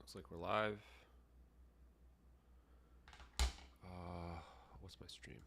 Looks like we're live. What's my stream?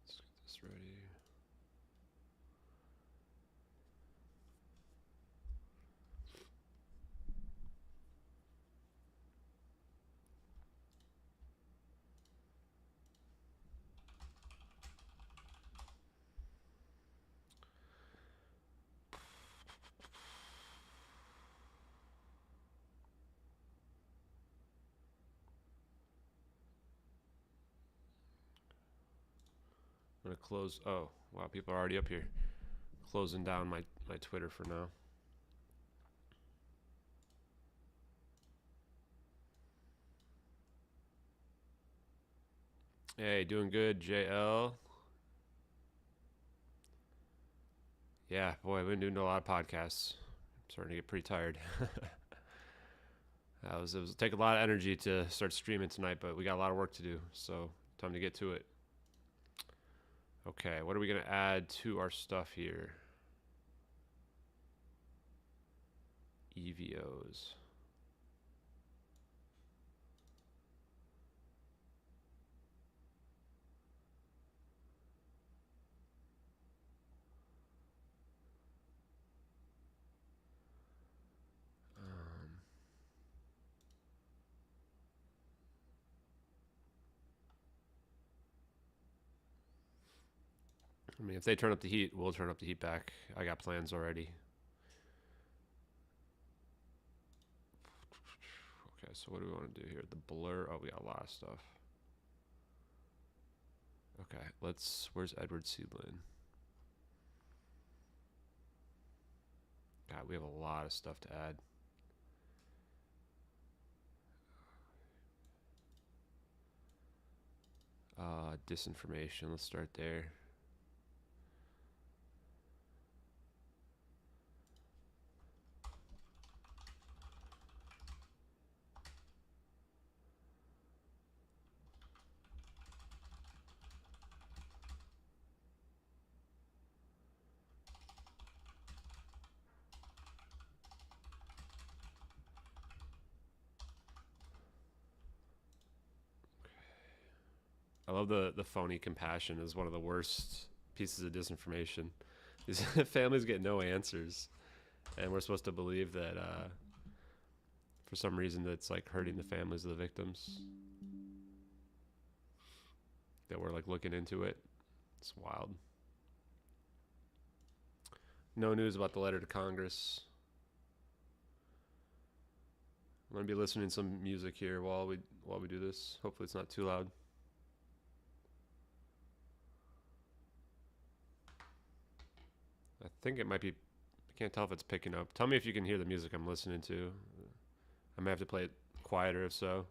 Let's get this ready. I'm gonna close. Oh, wow, people are already up here. Closing down my Twitter for now. Hey, doing good, JL. Yeah, boy, I've been doing a lot of podcasts. I'm starting to get pretty tired. It was take a lot of energy to start streaming tonight, but we got a lot of work to do, so time to get to it. Okay, what are we gonna add to our stuff here? EVOs. I mean, if they turn up the heat, we'll turn up the heat back. I got plans already. Okay, so what do we want to do here? The blur. Oh, we got a lot of stuff. Okay, where's Edward Seedlin? God, we have a lot of stuff to add. Disinformation. Let's start there. I love the phony compassion is one of the worst pieces of disinformation. These families get no answers, and we're supposed to believe that for some reason that's like hurting the families of the victims. That we're like looking into it. It's wild. No news about the letter to Congress. I'm gonna be listening to some music here while we do this. Hopefully it's not too loud. I think it might be. I can't tell if it's picking up. Tell me if you can hear the music I'm listening to. I may have to play it quieter if so.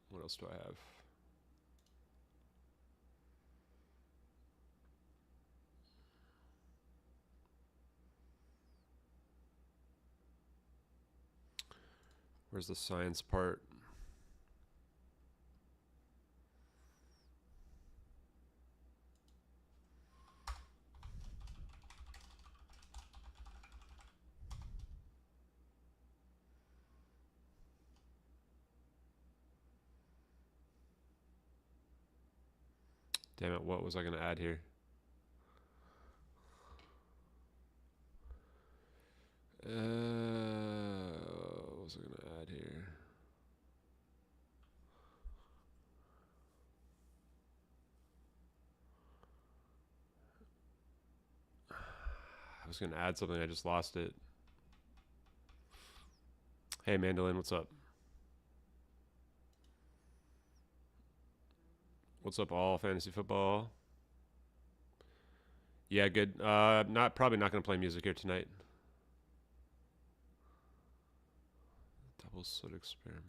What else do I have? Where's the science part? Damn it, what was I going to add here? What was I going to add here? was going to add something. I just lost it. Hey, Mandolin, what's up? What's up, all fantasy football? Yeah, good. Probably not going to play music here tonight. Double slit experiment.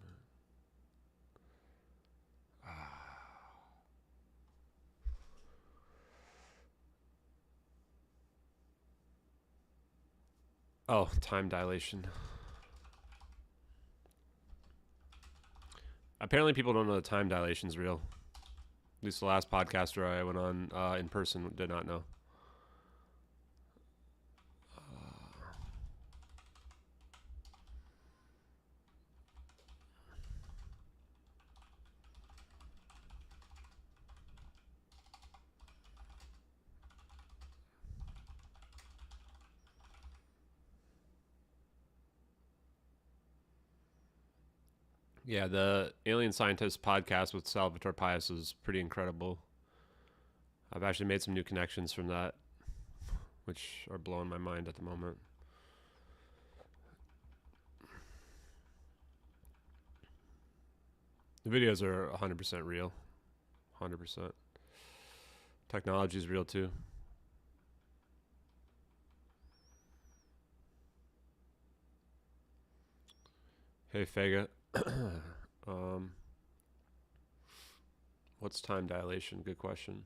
Oh, time dilation. Apparently people don't know that time dilation is real. At least the last podcaster I went on in person did not know. Yeah, the Alien Scientist podcast with Salvatore Pais is pretty incredible. I've actually made some new connections from that, which are blowing my mind at the moment. The videos are 100% real. 100%. Technology is real too. Hey, Fega. What's time dilation? Good question.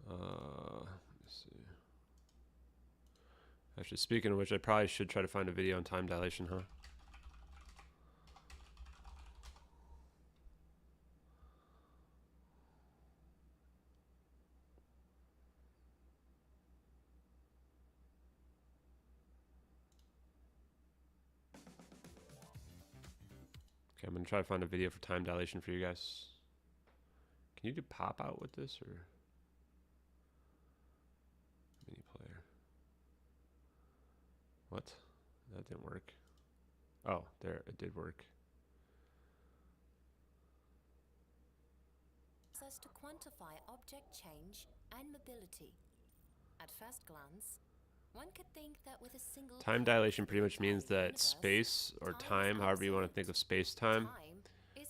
Let me see. Actually, speaking of which, I probably should try to find a video on time dilation, huh? Okay, I'm gonna try to find a video for time dilation for you guys. Can you do pop out with this or mini player? What? That didn't work. Oh, there, it did work. Us to quantify object change and mobility. At first glance, one could think that with a single time dilation pretty much means that space or time, however you want to think of space-time,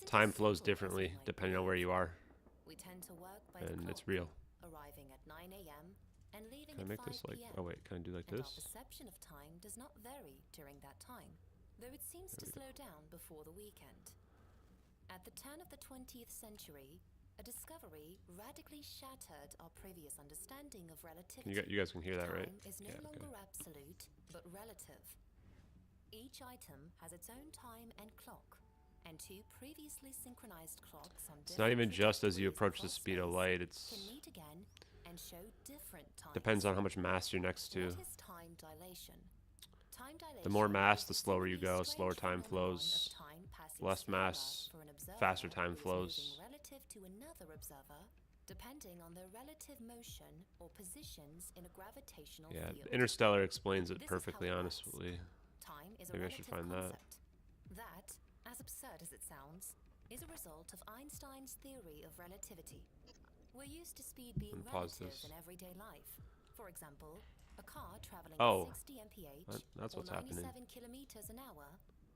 time flows differently depending on where you are. We tend to work by and it's real. Arriving at 9 a.m. and leaving Can I make at 5 this like, p.m. oh wait, can I do like this? Our perception of time does not vary during that time, though it seems to slow down before the weekend. At the turn of the 20th century, a discovery radically shattered our previous understanding of relativity. You guys can hear that, right? Time is no longer absolute, but relative. Each item has its own time and clock, and two previously synchronized clocks on it's not even just as you approach the speed of light, it's can meet again and show different times. Depends on how much mass you're next to. What is time dilation? Time dilation, the more mass, the slower you go, slower time flows. Less mass, faster time flows. Relative to another observer, depending on their relative motion or positions in a gravitational field. Interstellar explains it perfectly, honestly. Time is Maybe I should find that. That, as absurd as it sounds, is a result of Einstein's theory of relativity. We're used to speed being relative in everyday life. For example, a car traveling at 60 mph that's what's or 97 happening. kilometers an hour,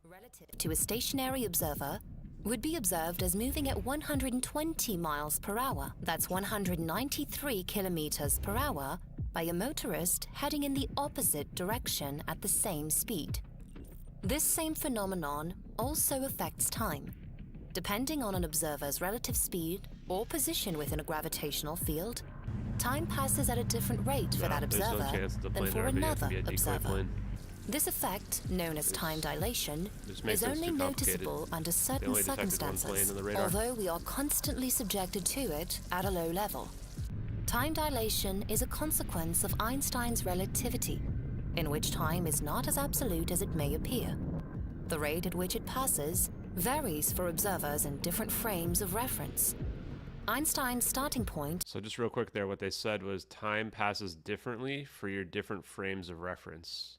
relative to a stationary observer, would be observed as moving at 120 miles per hour. That's 193 kilometers per hour by a motorist heading in the opposite direction at the same speed. This same phenomenon also affects time. Depending on an observer's relative speed or position within a gravitational field, time passes at a different rate for that observer than for another observer. This effect, known as time dilation, is only noticeable under certain circumstances, although we are constantly subjected to it at a low level. Time dilation is a consequence of Einstein's relativity, in which time is not as absolute as it may appear. The rate at which it passes varies for observers in different frames of reference. Einstein's starting point... So just real quick there, what they said was time passes differently for your different frames of reference.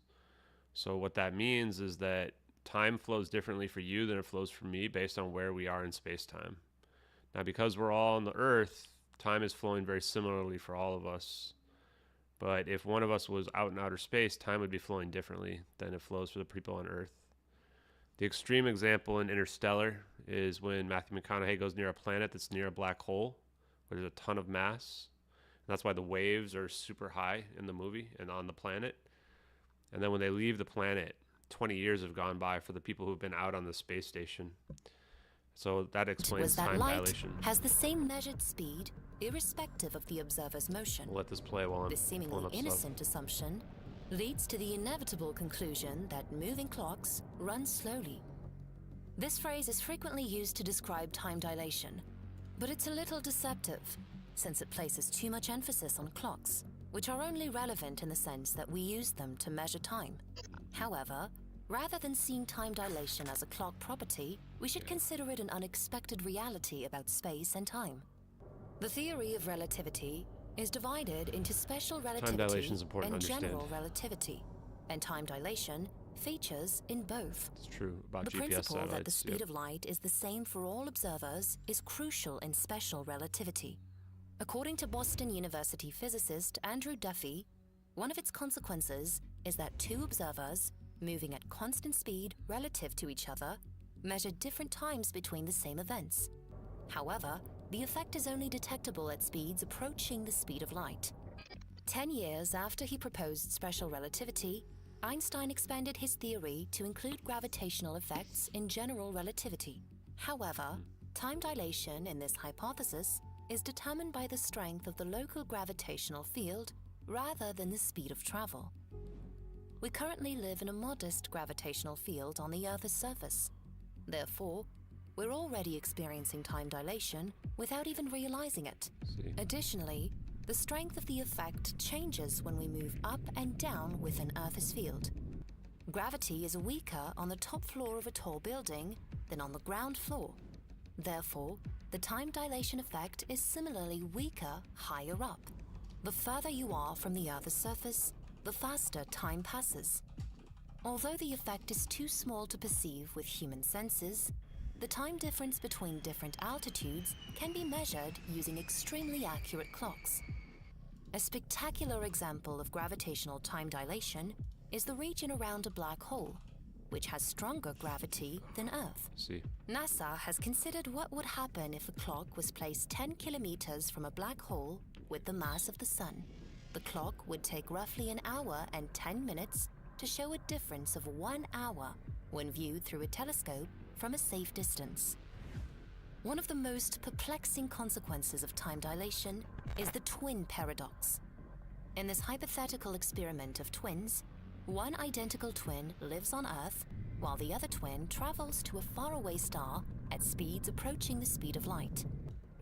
So what that means is that time flows differently for you than it flows for me based on where we are in space-time. Now, because we're all on the Earth, time is flowing very similarly for all of us. But if one of us was out in outer space, time would be flowing differently than it flows for the people on Earth. The extreme example in Interstellar is when Matthew McConaughey goes near a planet that's near a black hole, where there's a ton of mass. And that's why the waves are super high in the movie and on the planet. And then when they leave the planet, 20 years have gone by for the people who've been out on the space station. So that explains time dilation. Has the same measured speed, irrespective of the observer's motion. We'll let this play while I'm This seemingly innocent assumption leads to the inevitable conclusion that moving clocks run slowly. This phrase is frequently used to describe time dilation, but it's a little deceptive, since it places too much emphasis on clocks, which are only relevant in the sense that we use them to measure time. However, rather than seeing time dilation as a clock property, we should consider it an unexpected reality about space and time. The theory of relativity is divided into special relativity and general relativity, and time dilation features in both. It's true about the GPS principle satellites, that the speed of light is the same for all observers is crucial in special relativity. According to Boston University physicist Andrew Duffy, one of its consequences is that two observers, moving at constant speed relative to each other, measure different times between the same events. However, the effect is only detectable at speeds approaching the speed of light. 10 years after he proposed special relativity, Einstein expanded his theory to include gravitational effects in general relativity. However, time dilation in this hypothesis is determined by the strength of the local gravitational field rather than the speed of travel. We currently live in a modest gravitational field on the Earth's surface. Therefore, we're already experiencing time dilation without even realizing it. Additionally, the strength of the effect changes when we move up and down within Earth's field. Gravity is weaker on the top floor of a tall building than on the ground floor. Therefore, the time dilation effect is similarly weaker higher up. The further you are from the Earth's surface, the faster time passes. Although the effect is too small to perceive with human senses, the time difference between different altitudes can be measured using extremely accurate clocks. A spectacular example of gravitational time dilation is the region around a black hole, which has stronger gravity than Earth. NASA has considered what would happen if a clock was placed 10 kilometers from a black hole with the mass of the Sun. The clock would take roughly an hour and 10 minutes to show a difference of 1 hour when viewed through a telescope from a safe distance. One of the most perplexing consequences of time dilation is the twin paradox. In this hypothetical experiment of twins, one identical twin lives on Earth, while the other twin travels to a faraway star at speeds approaching the speed of light.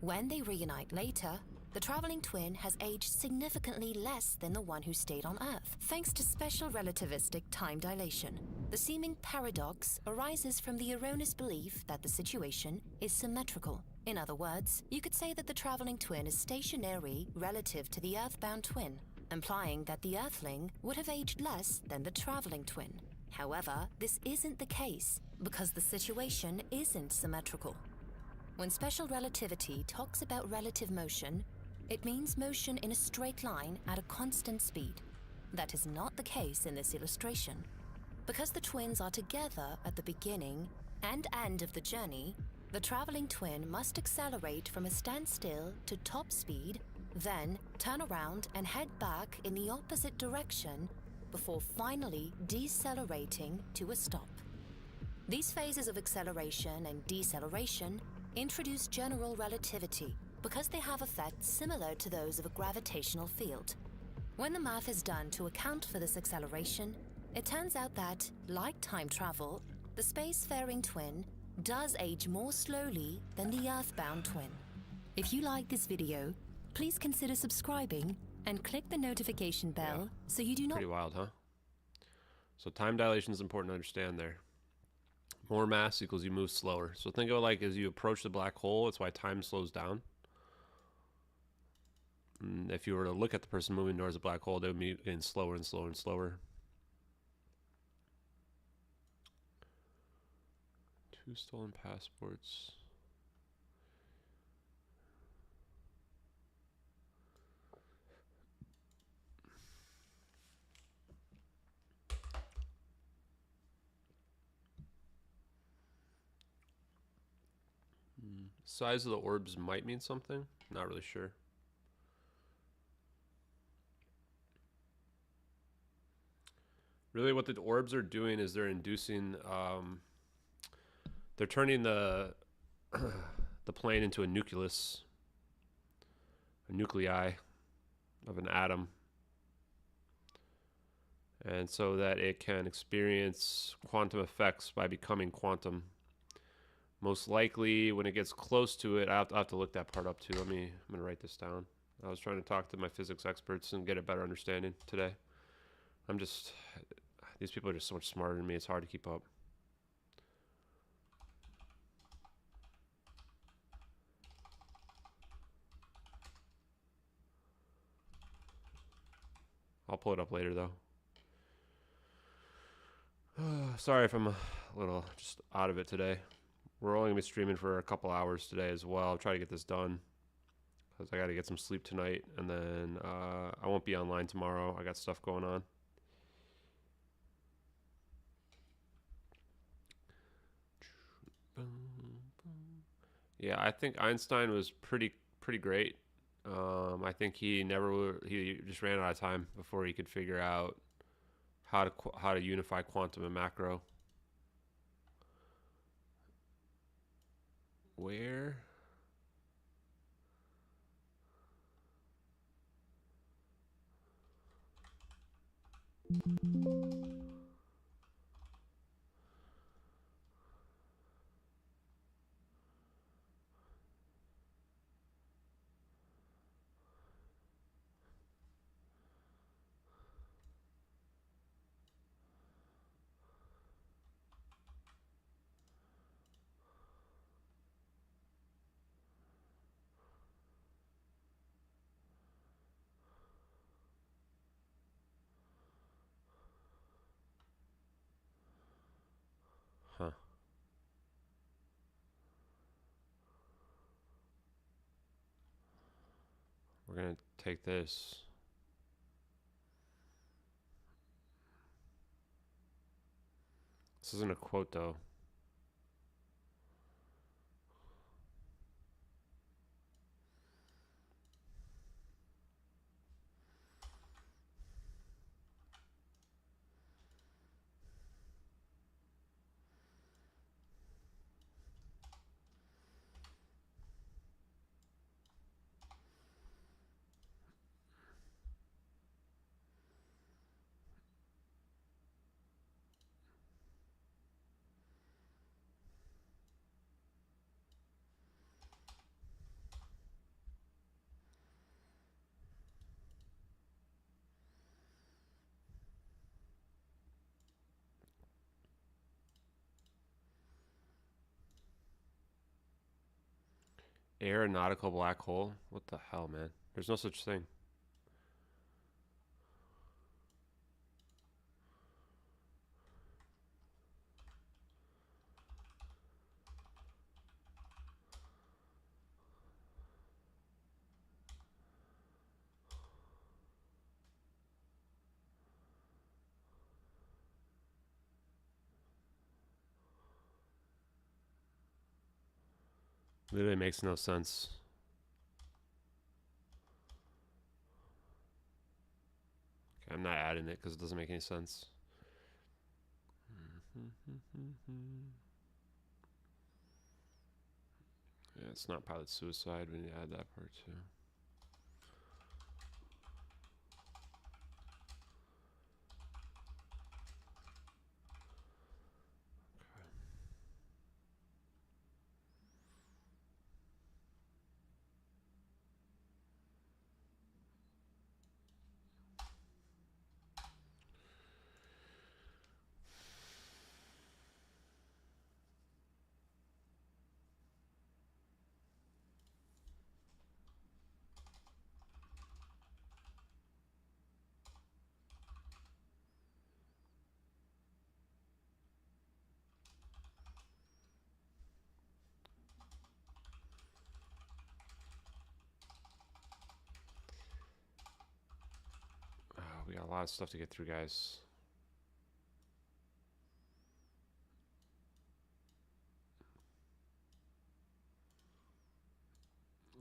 When they reunite later, the traveling twin has aged significantly less than the one who stayed on Earth, thanks to special relativistic time dilation. The seeming paradox arises from the erroneous belief that the situation is symmetrical. In other words, you could say that the traveling twin is stationary relative to the Earthbound twin, implying that the Earthling would have aged less than the traveling twin. However, this isn't the case, because the situation isn't symmetrical. When special relativity talks about relative motion, it means motion in a straight line at a constant speed. That is not the case in this illustration. Because the twins are together at the beginning and end of the journey, the traveling twin must accelerate from a standstill to top speed, then turn around and head back in the opposite direction before finally decelerating to a stop. These phases of acceleration and deceleration introduce general relativity because they have effects similar to those of a gravitational field. When the math is done to account for this acceleration, it turns out that, like time travel, the spacefaring twin does age more slowly than the Earthbound twin. If you like this video, please consider subscribing and click the notification bell so you do not... Pretty wild, huh? So time dilation is important to understand there. More mass equals you move slower. So think of it like as you approach the black hole, it's why time slows down. And if you were to look at the person moving towards the black hole, they would be getting slower and slower and slower. 2 stolen passports. Size of the orbs might mean something. Not really sure. Really what the orbs are doing is they're inducing, they're turning the the plane into a nucleus, a nuclei of an atom. And so that it can experience quantum effects by becoming quantum. Most likely when it gets close to it, I'll have to look that part up too. I'm going to write this down. I was trying to talk to my physics experts and get a better understanding today. These people are just so much smarter than me. It's hard to keep up. I'll pull it up later though. Sorry if I'm a little just out of it today. We're only going to be streaming for a couple hours today as well. I'll try to get this done because I got to get some sleep tonight. And then I won't be online tomorrow. I got stuff going on. Yeah, I think Einstein was pretty great. I think he just ran out of time before he could figure out how to unify quantum and macro. Where? Huh. We're going to take this. This isn't a quote though. Aeronautical black hole? What the hell, man? There's no such thing. Literally makes no sense. Okay, I'm not adding it because it doesn't make any sense. Yeah, it's not pilot suicide. We need to add that part too. We got a lot of stuff to get through, guys.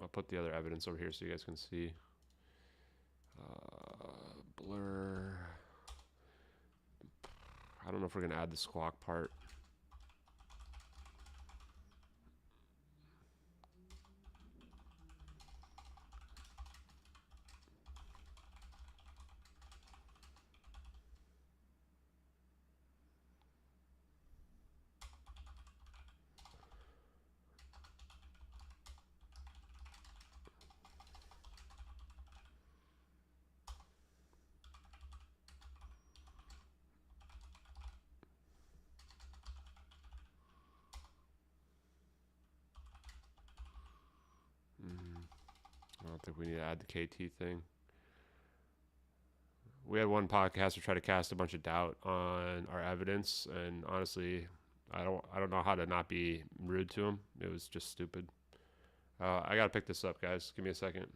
I'll put the other evidence over here so you guys can see. Blur. I don't know if we're gonna add the squawk part. I don't think we need to add the KT thing. We had one podcaster try to cast a bunch of doubt on our evidence, and honestly, I don't know how to not be rude to him. It was just stupid. I gotta pick this up, guys. Give me a second.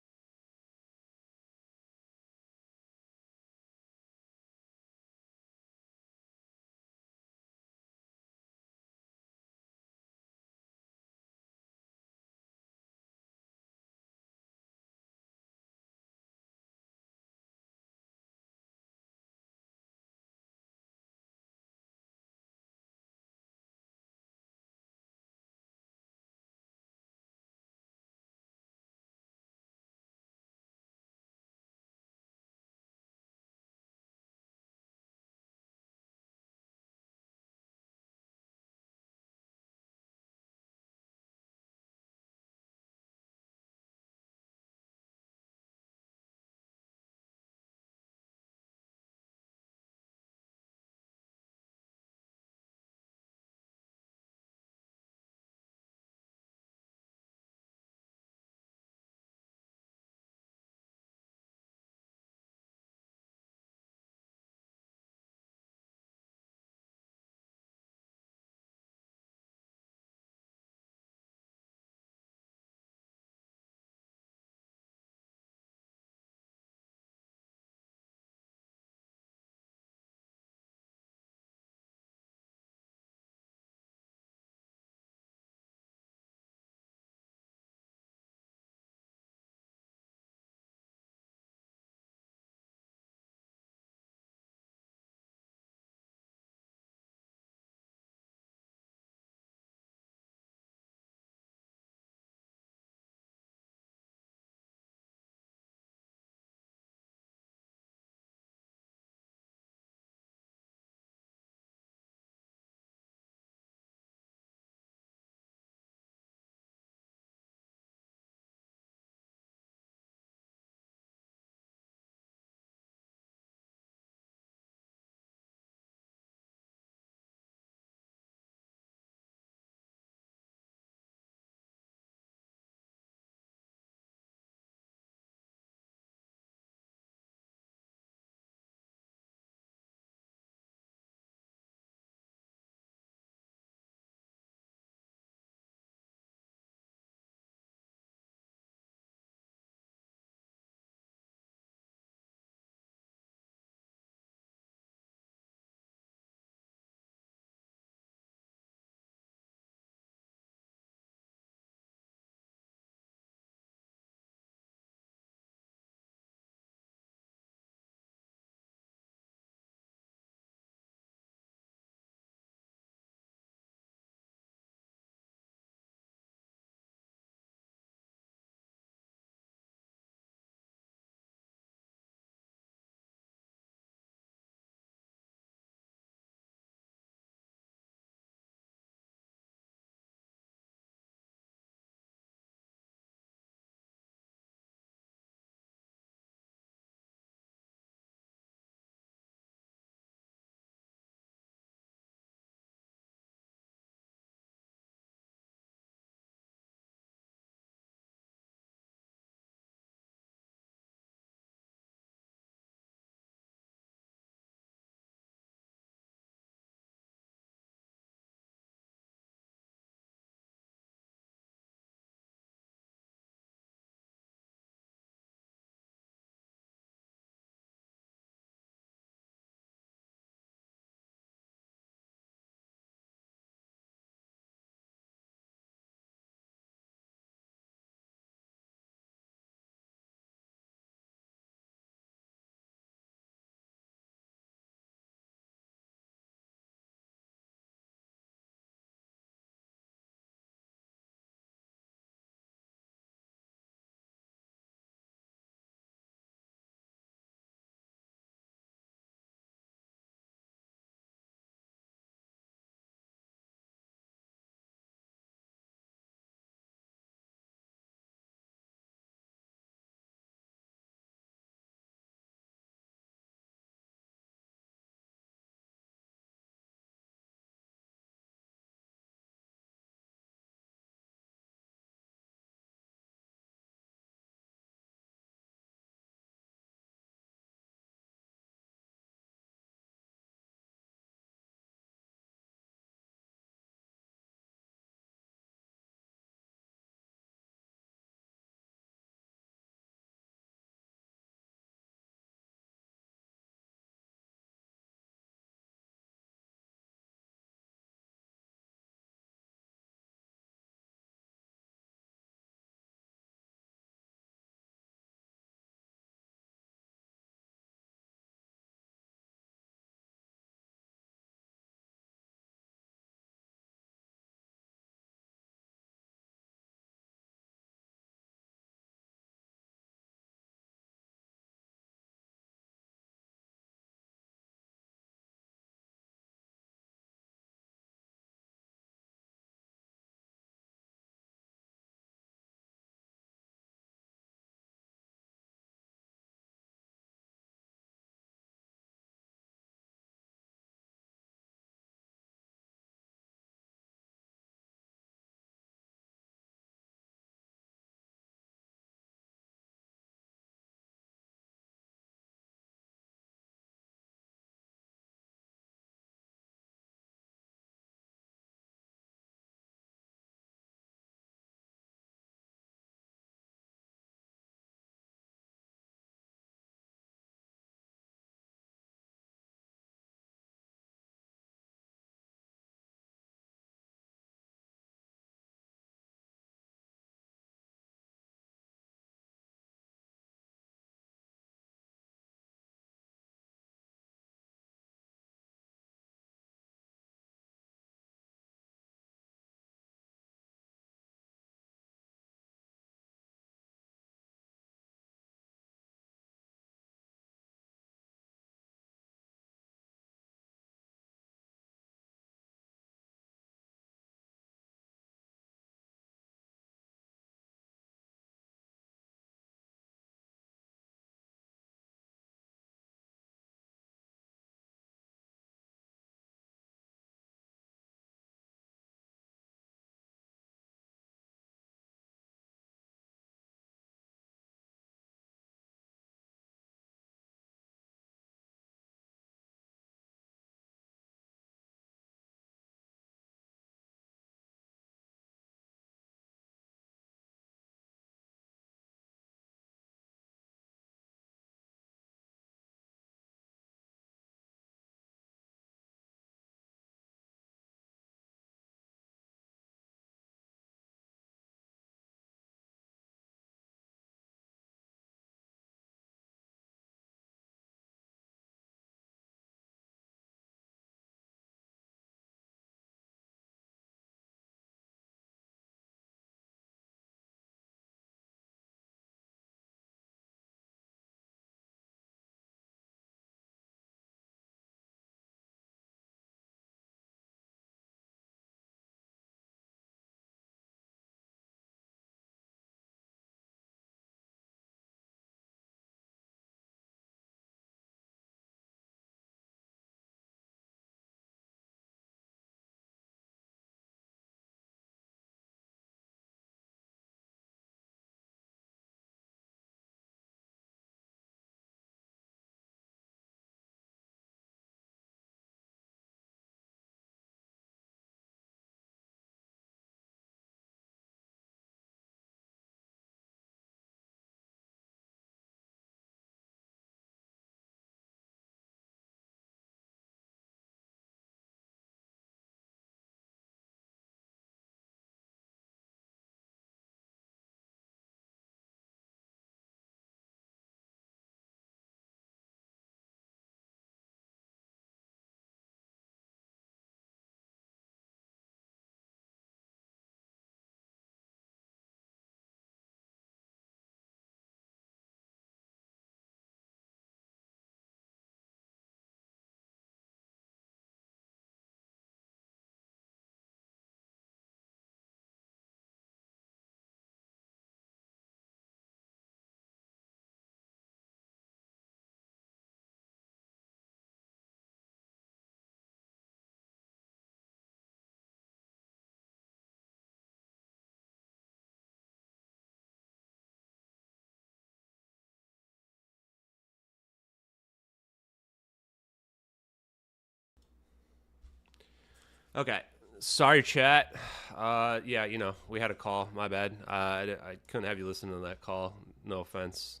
Okay. Sorry, chat. Yeah, you know, we had a call. My bad. I couldn't have you listen to that call. No offense.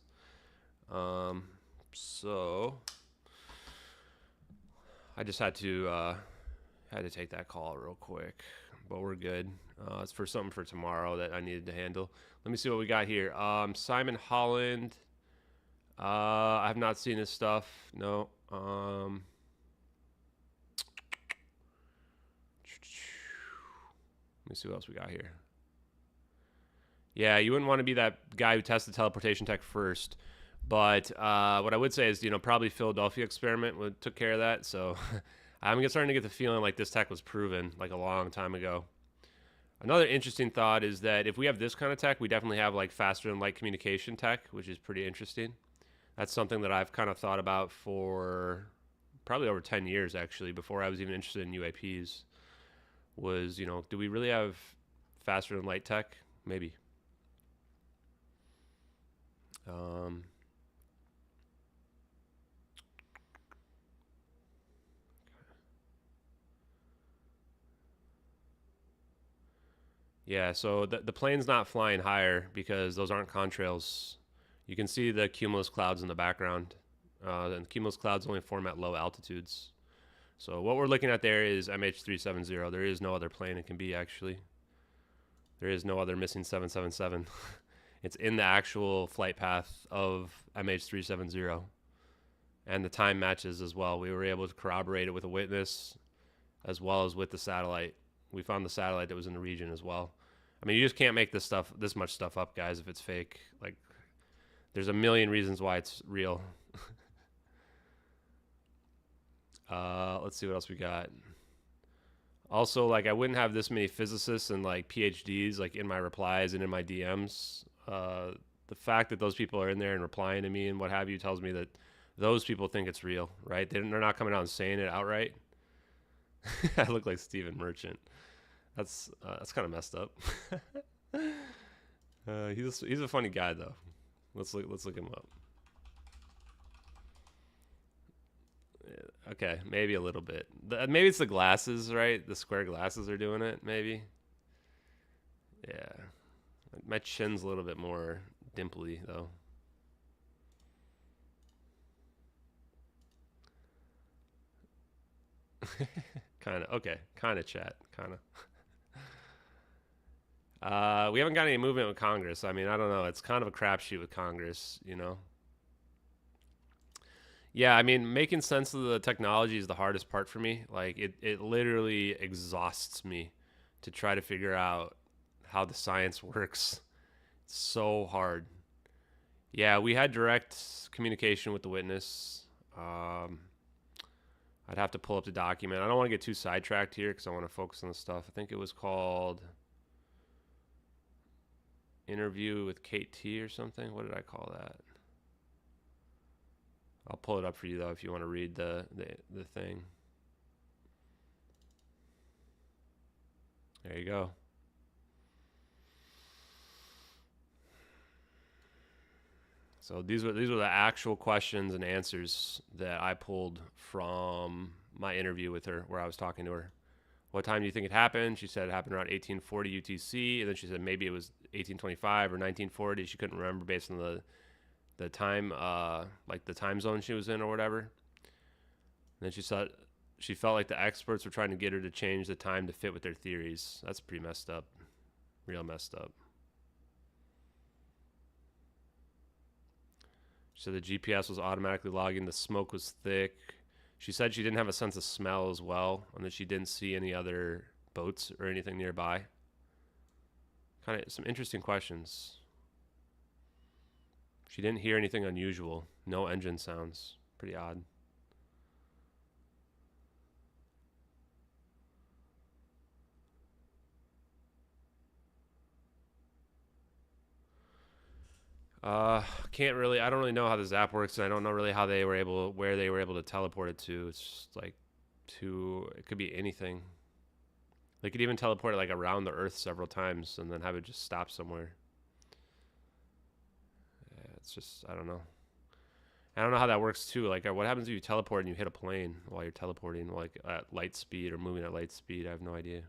So I just had to take that call real quick, but we're good. It's for something for tomorrow that I needed to handle. Let me see what we got here. Simon Holland. I have not seen his stuff. No. Let me see what else we got here. Yeah, you wouldn't want to be that guy who tested teleportation tech first. But what I would say is, you know, probably Philadelphia experiment took care of that. So I'm starting to get the feeling like this tech was proven like a long time ago. Another interesting thought is that if we have this kind of tech, we definitely have like faster than light communication tech, which is pretty interesting. That's something that I've kind of thought about for probably over 10 years, actually, before I was even interested in UAPs. Was, you know, do we really have faster than light tech? Maybe. Yeah, so the plane's not flying higher because those aren't contrails. You can see the cumulus clouds in the background. And cumulus clouds only form at low altitudes. So what we're looking at there is MH370. There is no other plane it can be, actually. There is no other missing 777. It's in the actual flight path of MH370. And the time matches as well. We were able to corroborate it with a witness as well as with the satellite. We found the satellite that was in the region as well. I mean, you just can't make this much stuff up, guys, if it's fake. Like, there's a million reasons why it's real. Let's see what else we got. Also, like, I wouldn't have this many physicists and like PhDs like in my replies and in my DMs. The fact that those people are in there and replying to me and what have you tells me that those people think it's real, right? They're not coming out and saying it outright. I look like Stephen Merchant. That's kind of messed up. He's a funny guy though. Let's look him up. Okay, maybe a little bit. Maybe it's the glasses, right? The square glasses are doing it, maybe. Yeah. My chin's a little bit more dimply, though. Kind of. Okay. Kind of, chat. Kind of. We haven't got any movement with Congress. I mean, I don't know. It's kind of a crapshoot with Congress, you know? Yeah, I mean, making sense of the technology is the hardest part for me. Like, it literally exhausts me to try to figure out how the science works. It's so hard. Yeah, we had direct communication with the witness. I'd have to pull up the document. I don't want to get too sidetracked here because I want to focus on the stuff. I think it was called Interview with Kate T or something. What did I call that? I'll pull it up for you though if you want to read the thing. There you go. So these were the actual questions and answers that I pulled from my interview with her, where I was talking to her. What time do you think it happened? She said it happened around 1840 UTC, and then she said maybe it was 1825 or 1940. She couldn't remember based on the time, like the time zone she was in or whatever. And then she said she felt like the experts were trying to get her to change the time to fit with their theories. That's pretty messed up. Real messed up. So the GPS was automatically logging. The smoke was thick. She said she didn't have a sense of smell as well, and that she didn't see any other boats or anything nearby. Kind of some interesting questions. She didn't hear anything unusual. No engine sounds. Pretty odd. Can't really. I don't really know how this app works, and I don't know really how they were where they were able to teleport it to. It's just like it could be anything. They could even teleport it like around the Earth several times, and then have it just stop somewhere. Yeah, it's just, I don't know. I don't know how that works too. Like, what happens if you teleport and you hit a plane while you're teleporting, like at light speed or moving at light speed? I have no idea.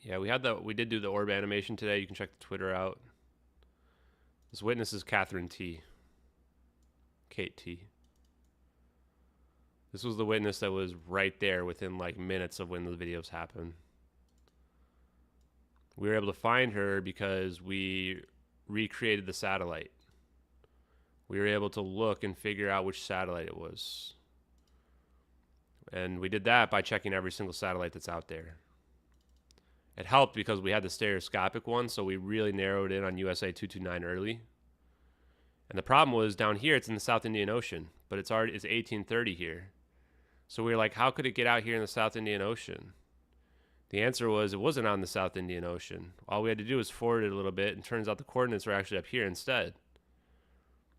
Yeah, we did do the orb animation today. You can check the Twitter out. This witness is Catherine T. Kate T. This was the witness that was right there within like minutes of when the videos happened. We were able to find her because we recreated the satellite. We were able to look and figure out which satellite it was. And we did that by checking every single satellite that's out there. It helped because we had the stereoscopic one, so we really narrowed in on USA 229 early. And the problem was down here, it's in the South Indian Ocean, but it's 1830 here. So we were like, how could it get out here in the South Indian Ocean? The answer was it wasn't out in the South Indian Ocean. All we had to do was forward it a little bit, and turns out the coordinates were actually up here instead.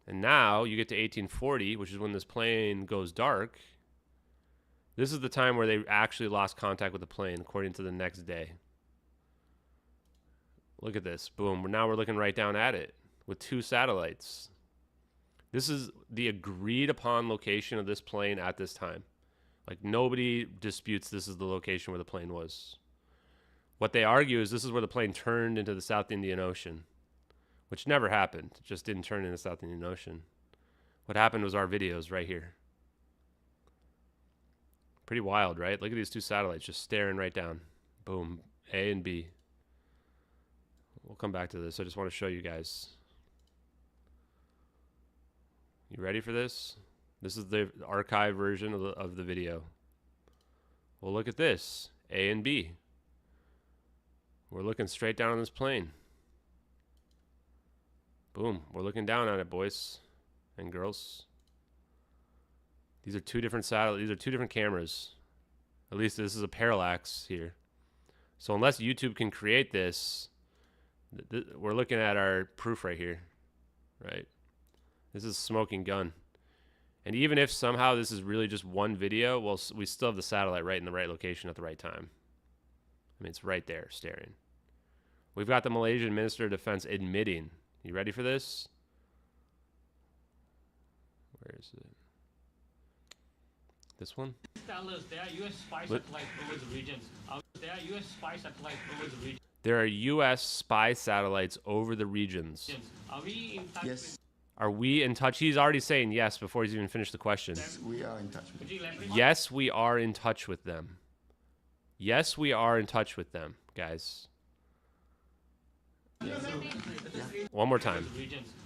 And now you get to 1840, which is when this plane goes dark. This is the time where they actually lost contact with the plane, according to the next day. Look at this. Boom. Now we're looking right down at it with 2 satellites. This is the agreed upon location of this plane at this time. Like, nobody disputes this is the location where the plane was. What they argue is this is where the plane turned into the South Indian Ocean, which never happened. It just didn't turn into the South Indian Ocean. What happened was our videos right here. Pretty wild, right? Look at these 2 satellites just staring right down. Boom. A and B. We'll come back to this. I just want to show you guys. You ready for this? This is the archive version of the video. Well, look at this. A and B. We're looking straight down on this plane. Boom. We're looking down on it, boys and girls. These are 2 different satellites. These are 2 different cameras. At least this is a parallax here. So unless YouTube can create this, we're looking at our proof right here, right? This is a smoking gun. And even if somehow this is really just one video, well, we still have the satellite right in the right location at the right time. I mean, it's right there staring. We've got the Malaysian Minister of Defense admitting. You ready for this? Where is it? This one? Tell us there are U.S. spy satellites over the regions. There are U.S. spy satellites over the regions. There are U.S. spy satellites over the regions. Are we in touch with? Are we in touch? He's already saying yes before he's even finished the question. We are in touch with them. Yes, we are in touch with them. Yes, we are in touch with them, guys. Yes. One more time.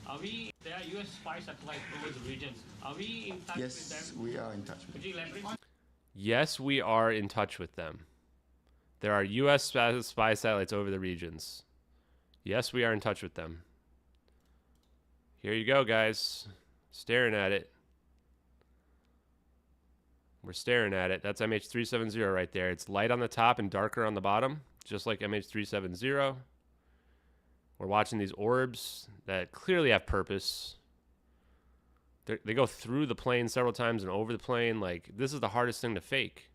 Are we? There are U.S. spy satellites over the regions. Are we in touch with Yes, them? we are in touch with them. Yes, we are in touch with them. There are U.S. spy satellites over the regions. Yes, we are in touch with them. Here you go, guys. Staring at it. We're staring at it. That's MH370 right there. It's light on the top and darker on the bottom, just like MH370. We're watching these orbs that clearly have purpose. They go through the plane several times and over the plane. Like, this is the hardest thing to fake.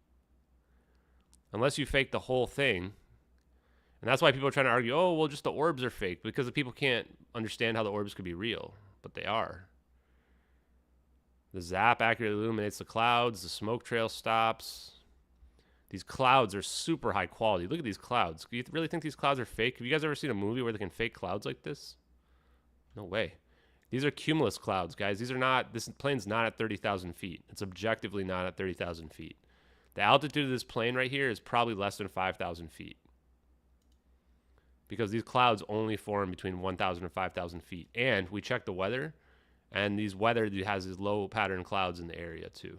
Unless you fake the whole thing. And that's why people are trying to argue, oh, well, just the orbs are fake. Because the people can't understand how the orbs could be real. But they are. The zap accurately illuminates the clouds. The smoke trail stops. These clouds are super high quality. Look at these clouds. Do you really think these clouds are fake? Have you guys ever seen a movie where they can fake clouds like this? No way. These are cumulus clouds, guys. These are not, this plane's not at 30,000 feet. It's objectively not at 30,000 feet. The altitude of this plane right here is probably less than 5,000 feet. Because these clouds only form between 1,000 and 5,000 feet. And we checked the weather, and these weather has these low pattern clouds in the area too.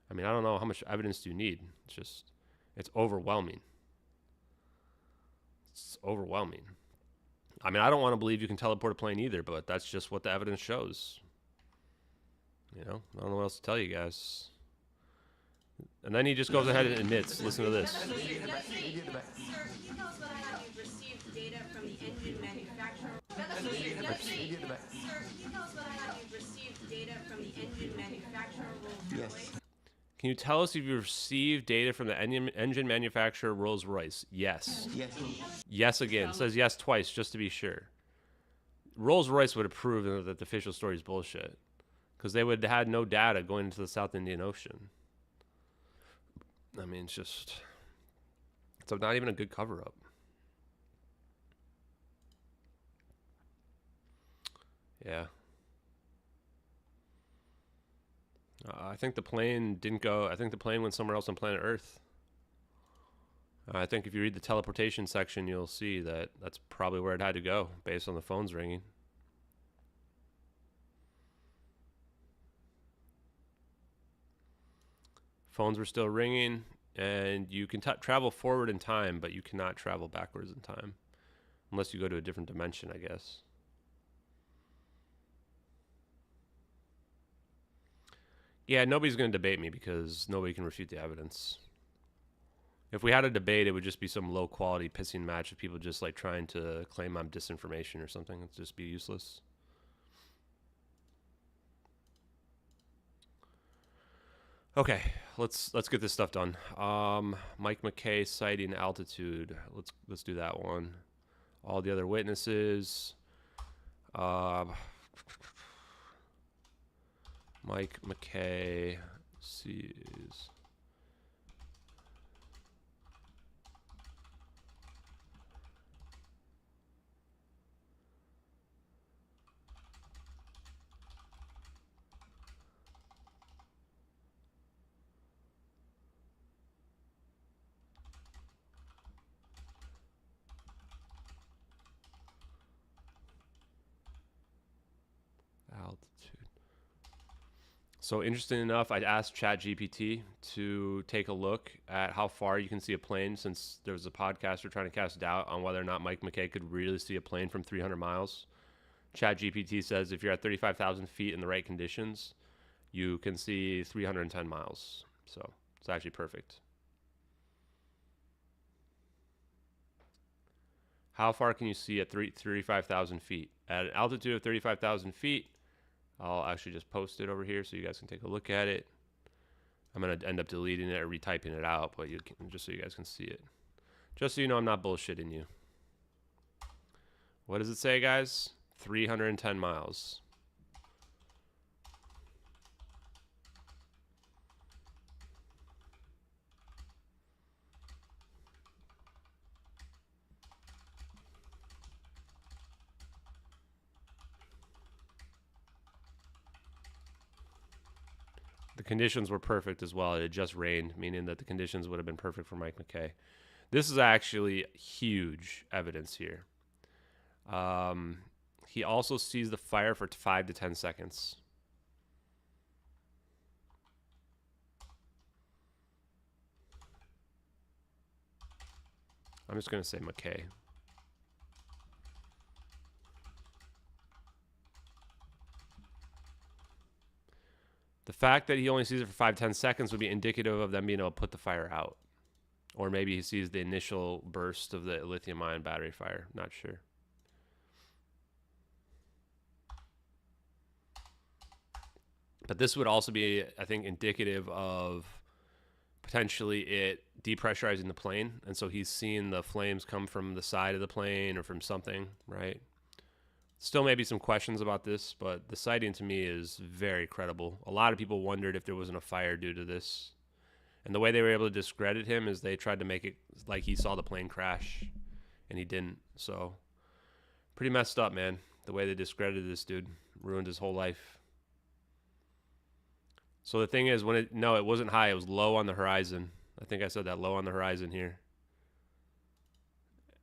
I mean, I don't know how much evidence do you need. It's just, it's overwhelming. It's overwhelming. I mean, I don't want to believe you can teleport a plane either, but that's just what the evidence shows. You know, I don't know what else to tell you guys. And then he just goes ahead and admits, listen to this. Sir, he knows what I have. You've received data from the engine manufacturer. Sir, he knows what I have. You've received data from the engine manufacturer. Yes. Can you tell us if you've received data from the engine manufacturer Rolls-Royce? Yes. Yes. Yes again. It says yes twice just to be sure. Rolls-Royce would have proven that the official story is bullshit, because they would have had no data going into the South Indian Ocean. I mean, it's not even a good cover-up. Yeah. I think the plane didn't go. I think the plane went somewhere else on planet Earth. I think if you read the teleportation section, you'll see that that's probably where it had to go, based on the phones ringing. Phones were still ringing, and you can travel forward in time, but you cannot travel backwards in time, unless you go to a different dimension, I guess. Yeah, nobody's going to debate me because nobody can refute the evidence. If we had a debate, it would just be some low-quality pissing match of people just like trying to claim I'm disinformation or something. It'd just be useless. Okay, let's get this stuff done. Mike McKay citing altitude. Let's do that one. All the other witnesses. Mike McKay sees altitude. So interesting enough, I asked ChatGPT to take a look at how far you can see a plane, since there was a podcaster trying to cast doubt on whether or not Mike McKay could really see a plane from 300 miles. ChatGPT says if you're at 35,000 feet in the right conditions, you can see 310 miles. So it's actually perfect. How far can you see at 35,000 feet? At an altitude of 35,000 feet, I'll actually just post it over here so you guys can take a look at it. I'm going to end up deleting it or retyping it out, but you can, just so you guys can see it. Just so you know I'm not bullshitting you. What does it say, guys? 310 miles. The conditions were perfect as well. It had just rained, meaning that the conditions would have been perfect for Mike McKay. This is actually huge evidence here. He also sees the fire for 5 to 10 seconds. I'm just going to say McKay. The fact that he only sees it for 5-10 seconds would be indicative of them being able to put the fire out. Or maybe he sees the initial burst of the lithium-ion battery fire. Not sure. But this would also be, I think, indicative of potentially it depressurizing the plane. And so he's seeing the flames come from the side of the plane or from something, right? Still maybe some questions about this, but the sighting to me is very credible. A lot of people wondered if there wasn't a fire due to this. And the way they were able to discredit him is they tried to make it like he saw the plane crash, and he didn't. So pretty messed up, man. The way they discredited this dude ruined his whole life. So the thing is, it wasn't high. It was low on the horizon. I think I said that, low on the horizon here.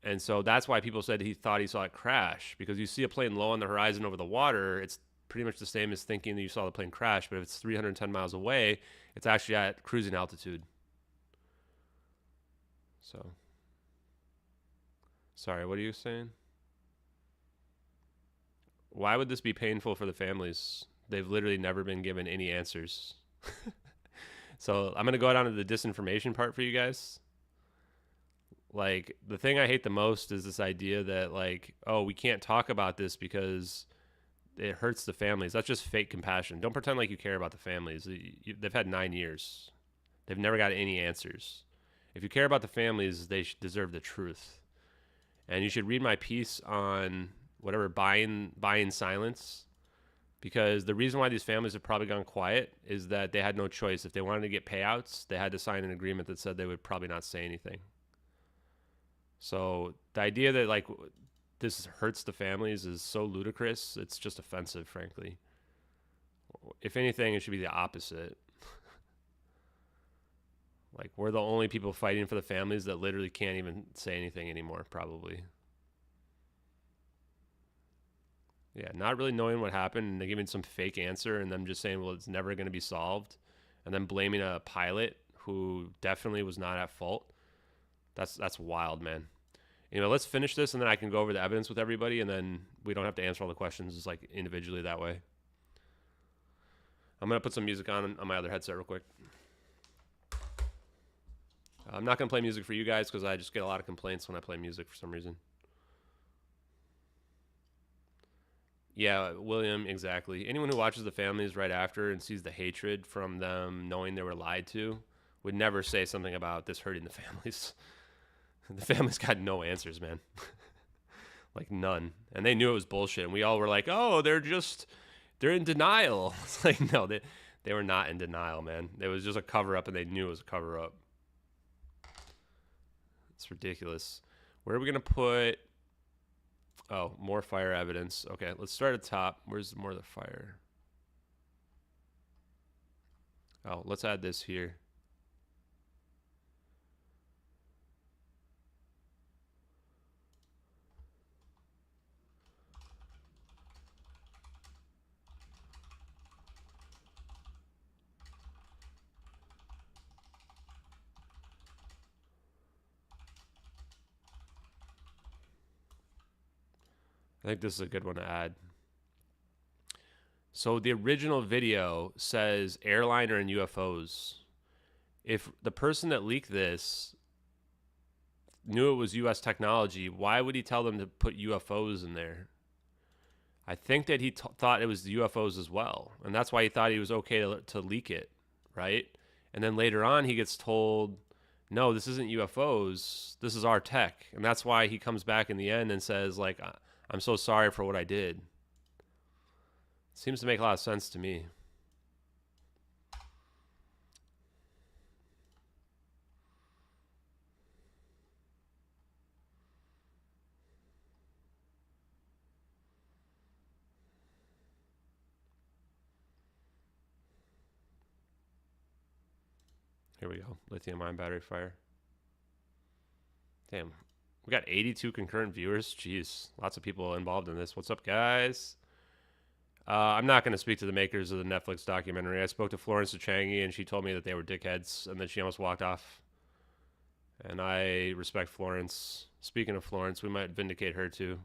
And so that's why people said he thought he saw it crash, because you see a plane low on the horizon over the water, it's pretty much the same as thinking that you saw the plane crash. But if it's 310 miles away, it's actually at cruising altitude. So, sorry, what are you saying? Why would this be painful for the families? They've literally never been given any answers. So I'm going to go down to the disinformation part for you guys. Like, the thing I hate the most is this idea that, like, oh, we can't talk about this because it hurts the families. That's just fake compassion. Don't pretend like you care about the families. They've had 9 years. They've never got any answers. If you care about the families, they deserve the truth. And you should read my piece on whatever, buying silence. Because the reason why these families have probably gone quiet is that they had no choice. If they wanted to get payouts, they had to sign an agreement that said they would probably not say anything. So the idea that like this hurts the families is so ludicrous. It's just offensive, frankly. If anything, it should be the opposite. Like, we're the only people fighting for the families that literally can't even say anything anymore, probably. Yeah, not really knowing what happened, and they're giving some fake answer, and them just saying, well, it's never going to be solved, and then blaming a pilot who definitely was not at fault. That's wild, man. You know, let's finish this, and then I can go over the evidence with everybody, and then we don't have to answer all the questions just like individually that way. I'm going to put some music on my other headset real quick. I'm not going to play music for you guys because I just get a lot of complaints when I play music for some reason. Yeah, William, exactly. Anyone who watches the families right after and sees the hatred from them knowing they were lied to would never say something about this hurting the families. The families got no answers, man. Like none. And they knew it was bullshit. And we all were like, oh, they're in denial. It's like, no, they were not in denial, man. It was just a cover-up, and they knew it was a cover-up. It's ridiculous. Where are we going to put... Oh, more fire evidence. Okay, let's start at the top. Where's more of the fire? Oh, let's add this here. I think this is a good one to add. So the original video says airliner and UFOs. If the person that leaked this knew it was U.S. technology, why would he tell them to put UFOs in there? I think that he thought it was the UFOs as well. And that's why he thought he was okay to leak it, right? And then later on he gets told, no, this isn't UFOs. This is our tech. And that's why he comes back in the end and says, like, I'm so sorry for what I did. Seems to make a lot of sense to me. Here we go. Lithium-ion battery fire. Damn. We got 82 concurrent viewers. Jeez. Lots of people involved in this. What's up, guys? I'm not going to speak to the makers of the Netflix documentary. I spoke to Florence Duchangi, and she told me that they were dickheads, and then she almost walked off. And I respect Florence. Speaking of Florence, we might vindicate her, too.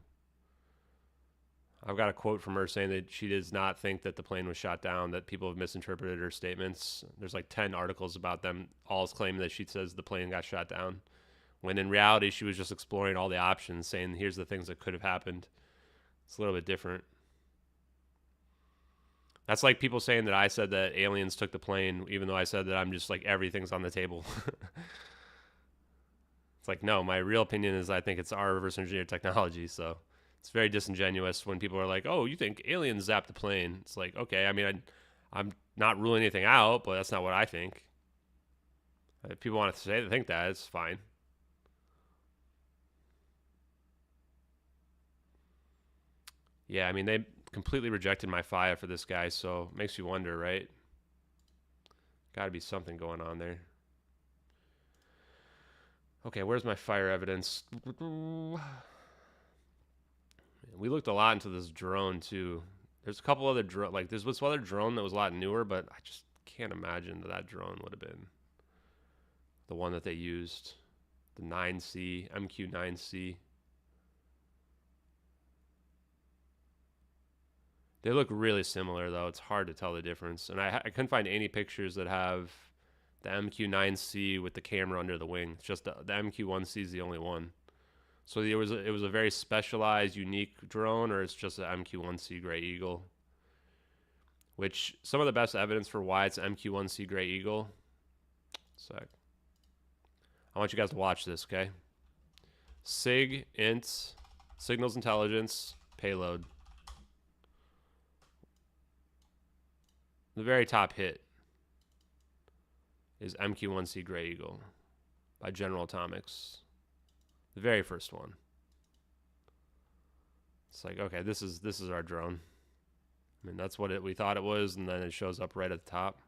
I've got a quote from her saying that she does not think that the plane was shot down, that people have misinterpreted her statements. There's like 10 articles about them all claiming that she says the plane got shot down, when in reality she was just exploring all the options, saying here's the things that could have happened. It's a little bit different. That's like people saying that I said that aliens took the plane, even though I said that I'm just like everything's on the table. It's like, no, my real opinion is I think it's our reverse engineered technology. So it's very disingenuous when people are like, oh, you think aliens zapped the plane. It's like, okay, I mean, I'm not ruling anything out, but that's not what I think. If people want to say they think that, it's fine. Yeah, I mean, they completely rejected my FIA for this guy, so it makes you wonder, right? Got to be something going on there. Okay, where's my fire evidence? We looked a lot into this drone, too. There's a couple other drones. Like, there's this other drone that was a lot newer, but I just can't imagine that drone would have been the one that they used. The 9C, MQ-9C. They look really similar, though. It's hard to tell the difference. And I couldn't find any pictures that have the MQ-9C with the camera under the wing. It's just the MQ-1C is the only one. So it was a very specialized, unique drone, or it's just an MQ-1C Gray Eagle. Which, some of the best evidence for why it's MQ-1C Gray Eagle. Sec. I want you guys to watch this, okay? SIG, INT, Signals Intelligence, payload. The very top hit is MQ-1C Grey Eagle by General Atomics. The very first one. It's like, okay, this is our drone. I mean, that's what we thought it was, and then it shows up right at the top.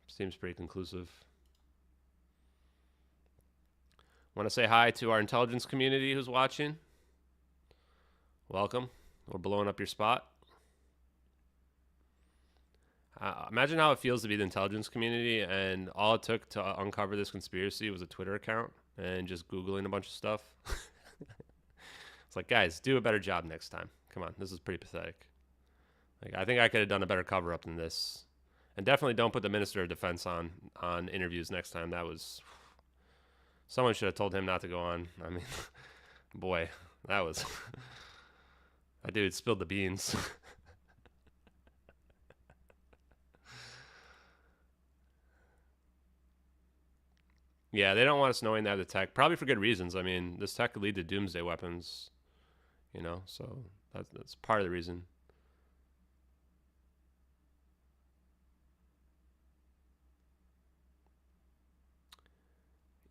Seems pretty conclusive. Want to say hi to our intelligence community who's watching. Welcome. We're blowing up your spot. Imagine how it feels to be the intelligence community, and all it took to uncover this conspiracy was a Twitter account and just Googling a bunch of stuff. It's like, guys, do a better job next time. Come on, this is pretty pathetic. Like, I think I could have done a better cover-up than this. And definitely don't put the Minister of Defense on interviews next time. That was... Someone should have told him not to go on. I mean, boy, that was... That dude spilled the beans. Yeah, they don't want us knowing that the tech, probably for good reasons. I mean, this tech could lead to doomsday weapons, you know, so that's part of the reason.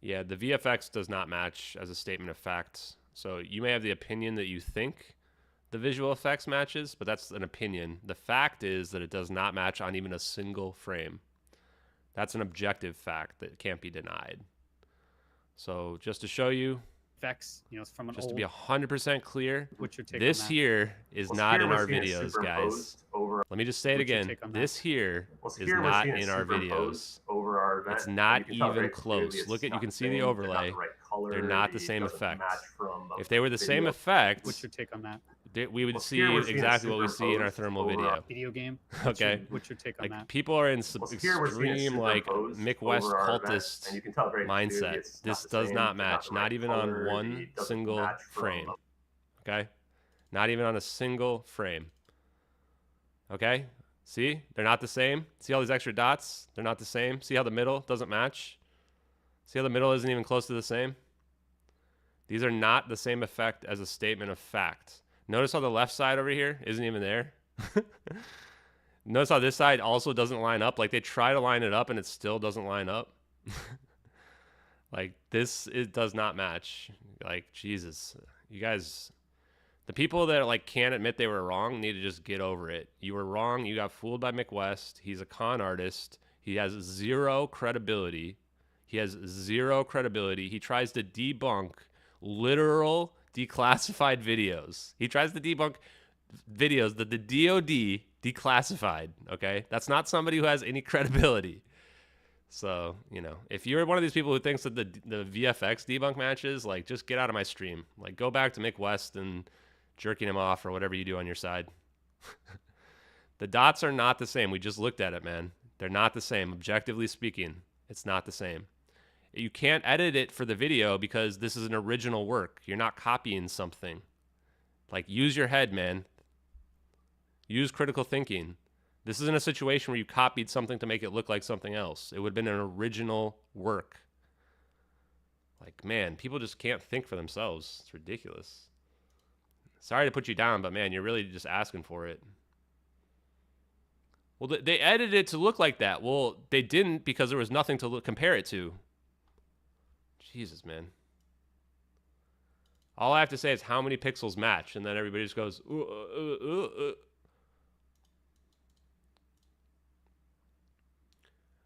Yeah, the VFX does not match as a statement of fact. So you may have the opinion that you think the visual effects matches, but that's an opinion. The fact is that it does not match on even a single frame. That's an objective fact that can't be denied. So just to show you, effects, you know, from an just old, to be 100% clear, what's your take this on that? here is not in our videos, guys. Let me just say it What's your again. take on that? This here is here we're not seeing it in our superimposed videos. over our event, It's and not you can tell even very clearly close. it's Look at, you not can the see the same, they're not overlay. the right color, They're not the it same doesn't effect. match from If they were the same video. effect, What's your take on that? we would Well, see here we're seeing it exactly what we see in our superimposed thermal over video. Video game? Okay. What's your take on Like, that? people are in Well, here we're seeing it extreme, like, superimposed Mick West over our event, cultist and you can tell very clearly mindset. it's This not the does same, not they're match, the not right even color, on one it doesn't single match from frame. Okay? Not even on a single frame. Okay? See? They're not the same. See all these extra dots? They're not the same. See how the middle doesn't match? See how the middle isn't even close to the same? These are not the same effect as a statement of fact. Notice how the left side over here isn't even there? Notice how this side also doesn't line up. Like, they try to line it up and it still doesn't line up. Like, this, it does not match. Like, Jesus. You guys, the people that, like, can't admit they were wrong need to just get over it. You were wrong. You got fooled by Mick West. He's a con artist. He has zero credibility. He has zero credibility. He tries to debunk literal declassified videos. He tries to debunk videos that the DOD declassified, okay? That's not somebody who has any credibility. So, you know, if you're one of these people who thinks that the VFX debunk matches, like, just get out of my stream. Like, go back to Mick West and jerking him off or whatever you do on your side. The dots are not the same. We just looked at it, man. They're not the same. Objectively speaking, it's not the same. You can't edit it for the video because this is an original work. You're not copying something. Like, use your head, man. Use critical thinking. This isn't a situation where you copied something to make it look like something else. It would have been an original work. Like, man, people just can't think for themselves. It's ridiculous. Sorry to put you down, but man, you're really just asking for it. Well, they edited it to look like that. Well, they didn't because there was nothing to compare it to. Jesus, man. All I have to say is how many pixels match, and then everybody just goes,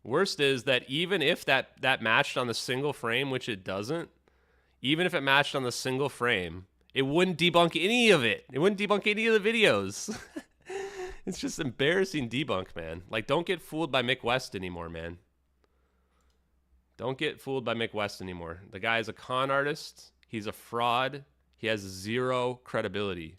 Worst is that even if that matched on the single frame, which it doesn't, even if it matched on the single frame, it wouldn't debunk any of it. It wouldn't debunk any of the videos. It's just embarrassing debunk, man. Like, don't get fooled by Mick West anymore, man. Don't get fooled by Mick West anymore. The guy is a con artist. He's a fraud. He has zero credibility.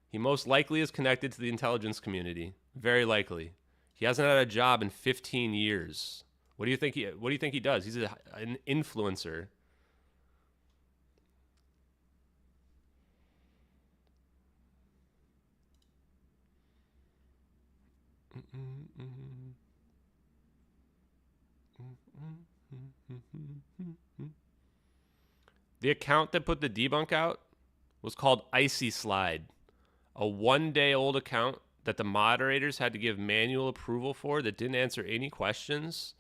He most likely is connected to the intelligence community. Very likely. He hasn't had a job in 15 years. What do you think he does? He's an influencer. The account that put the debunk out was called Icy Slide, a 1-day-old account that the moderators had to give manual approval for that didn't answer any questions.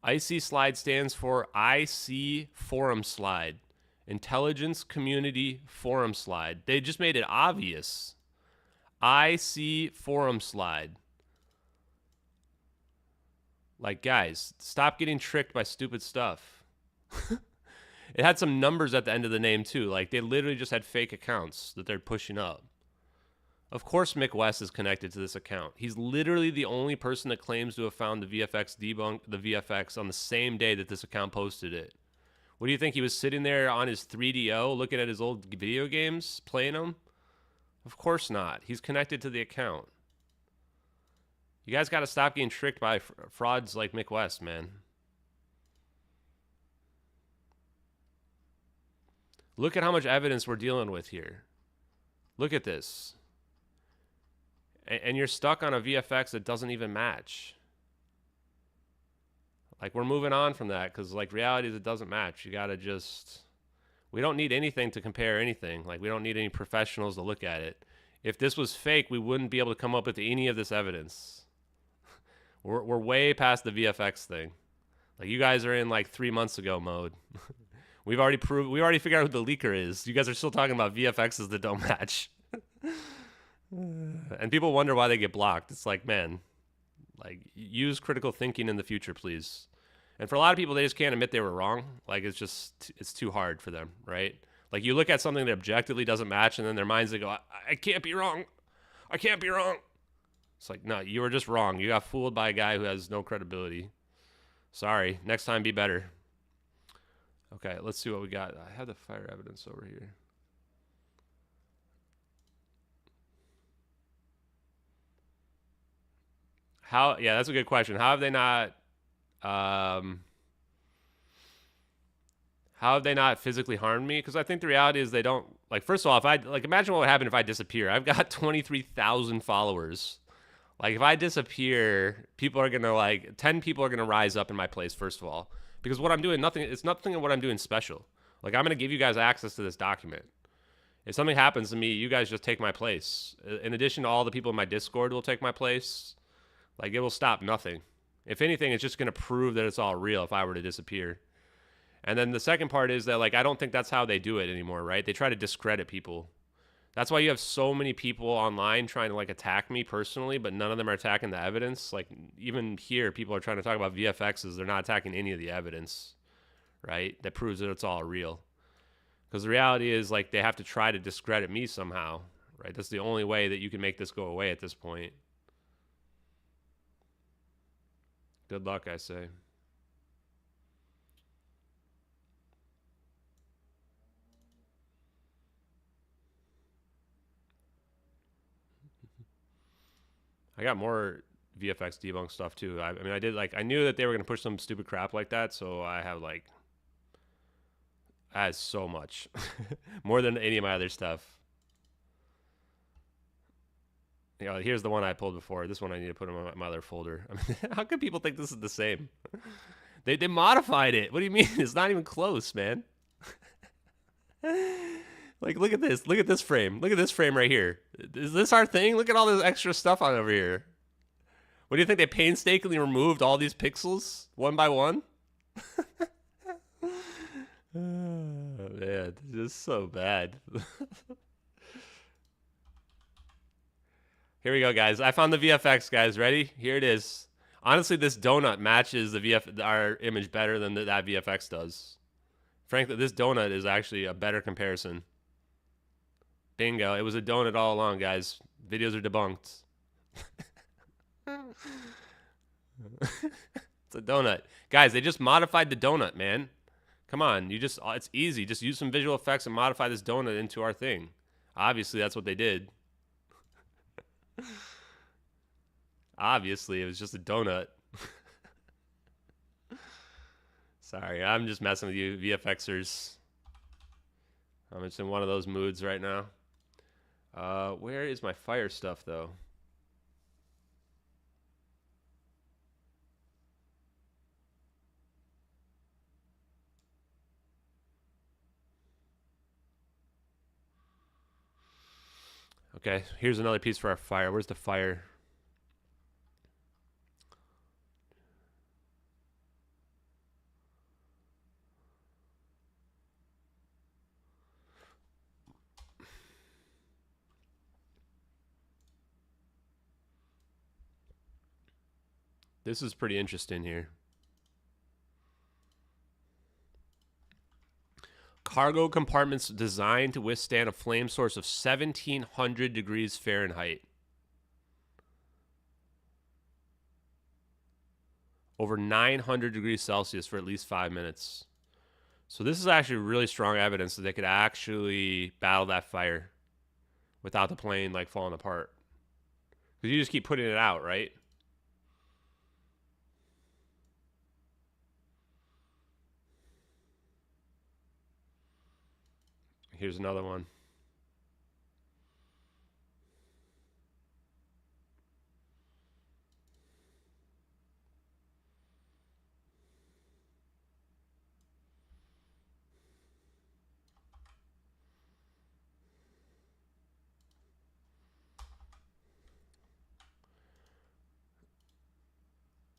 Icy Slide stands for IC Forum Slide, Intelligence Community Forum Slide. They just made it obvious. IC Forum Slide. Like, guys, stop getting tricked by stupid stuff. It had some numbers at the end of the name, too. Like, they literally just had fake accounts that they're pushing up. Of course Mick West is connected to this account. He's literally the only person that claims to have found the VFX on the same day that this account posted it. What do you think? He was sitting there on his 3DO looking at his old video games, playing them? Of course not. He's connected to the account. You guys got to stop getting tricked by frauds like Mick West, man. Look at how much evidence we're dealing with here. Look at this. And you're stuck on a VFX that doesn't even match. Like, we're moving on from that because, like, reality is it doesn't match. You got to just... We don't need anything to compare anything. Like, we don't need any professionals to look at it. If this was fake, we wouldn't be able to come up with any of this evidence. We're way past the VFX thing. Like, you guys are in, like, 3 months ago mode. We already figured out who the leaker is. You guys are still talking about VFXs that don't match. And people wonder why they get blocked. It's like, man, like, use critical thinking in the future, please. And for a lot of people, they just can't admit they were wrong. Like, it's too hard for them, right? Like, you look at something that objectively doesn't match, and then their minds, they go, I can't be wrong. I can't be wrong. It's like, no, you were just wrong. You got fooled by a guy who has no credibility. Sorry. Next time, be better. Okay, let's see what we got. I have the fire evidence over here. Yeah, that's a good question. How have they not physically harmed me? Because I think the reality is they don't, like, first of all, imagine what would happen if I disappear. I've got 23,000 followers. Like, if I disappear, 10 people are going to rise up in my place, first of all. Because what I'm doing, it's nothing of what I'm doing special. Like, I'm going to give you guys access to this document. If something happens to me, you guys just take my place. In addition to all the people in my Discord will take my place. Like, it will stop nothing. If anything, it's just going to prove that it's all real if I were to disappear. And then the second part is that, like, I don't think that's how they do it anymore, right? They try to discredit people. That's why you have so many people online trying to, like, attack me personally, but none of them are attacking the evidence. Like, even here, people are trying to talk about VFXs. They're not attacking any of the evidence, right? That proves that it's all real. Because the reality is, like, they have to try to discredit me somehow, right? That's the only way that you can make this go away at this point. Good luck, I say. I got more VFX debunk stuff too. I mean, I knew that they were going to push some stupid crap like that, so I have, like, I had so much. More than any of my other stuff. You know, here's the one I pulled before. This one I need to put in my other folder. I mean, how can people think this is the same? They modified it. What do you mean? It's not even close, man. Like, look at this. Look at this frame. Look at this frame right here. Is this our thing? Look at all this extra stuff on over here. What do you think? They painstakingly removed all these pixels one by one? Oh, man, this is so bad. Here we go, guys. I found the VFX, guys. Ready? Here it is. Honestly, this donut matches our image better than that VFX does. Frankly, this donut is actually a better comparison. Bingo. It was a donut all along, guys. Videos are debunked. It's a donut. Guys, they just modified the donut, man. Come on. It's easy. Just use some visual effects and modify this donut into our thing. Obviously, that's what they did. Obviously, it was just a donut. Sorry, I'm just messing with you, VFXers. I'm just in one of those moods right now. Where is my fire stuff, though? Okay, here's another piece for our fire. Where's the fire? This is pretty interesting here. Cargo compartments designed to withstand a flame source of 1,700 degrees Fahrenheit. Over 900 degrees Celsius for at least 5 minutes. So this is actually really strong evidence that they could actually battle that fire without the plane like falling apart. Because you just keep putting it out, right? Here's another one.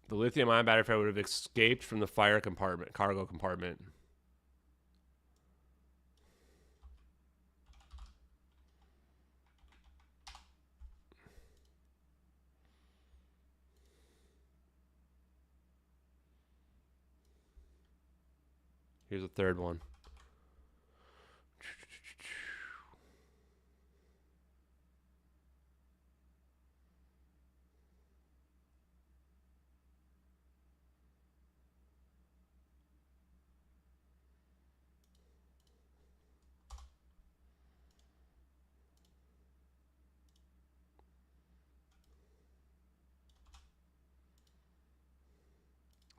The lithium-ion battery fire would have escaped from the fire compartment, cargo compartment. Here's a third one.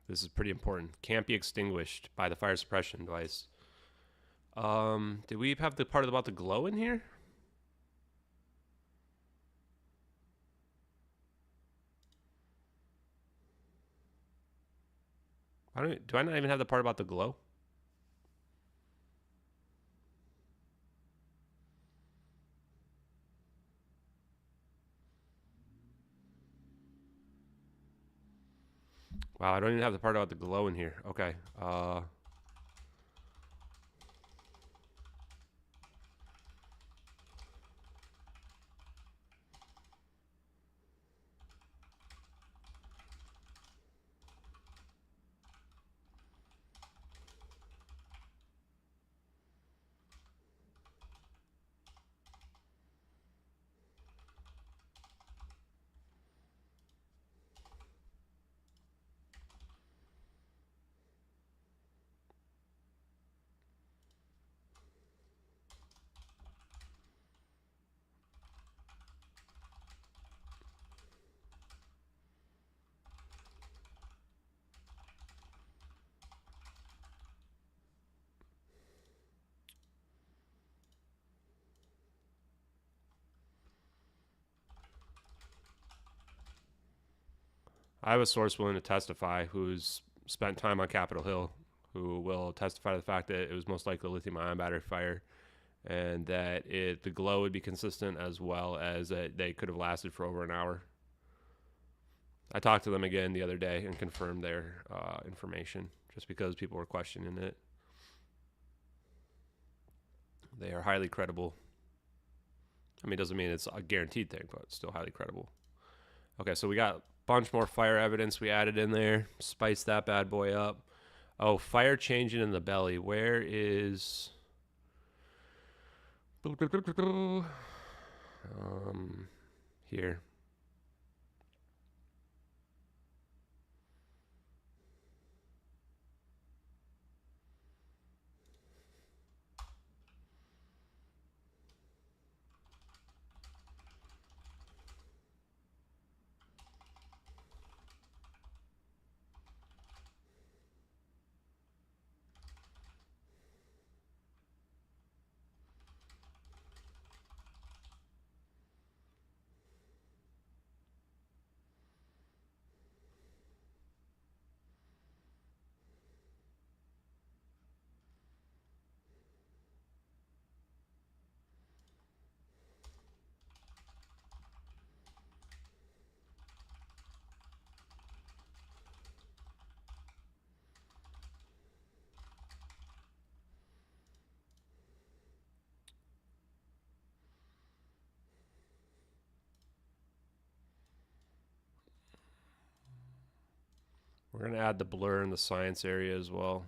This is pretty important. Can't be extinguished by the fire suppression device. Did we have the part about the glow in here? Do I not even have the part about the glow? Wow, I don't even have the part about the glow in here. Okay. I have a source willing to testify who's spent time on Capitol Hill, who will testify to the fact that it was most likely a lithium-ion battery fire, and that the glow would be consistent, as well as that they could have lasted for over an hour. I talked to them again the other day and confirmed their information, just because people were questioning it. They are highly credible. I mean, it doesn't mean it's a guaranteed thing, but it's still highly credible. Okay, so we got a bunch more fire evidence we added in there. Spice that bad boy up. Oh, fire changing in the belly. Where is... Here. We're going to add the blur in the science area as well.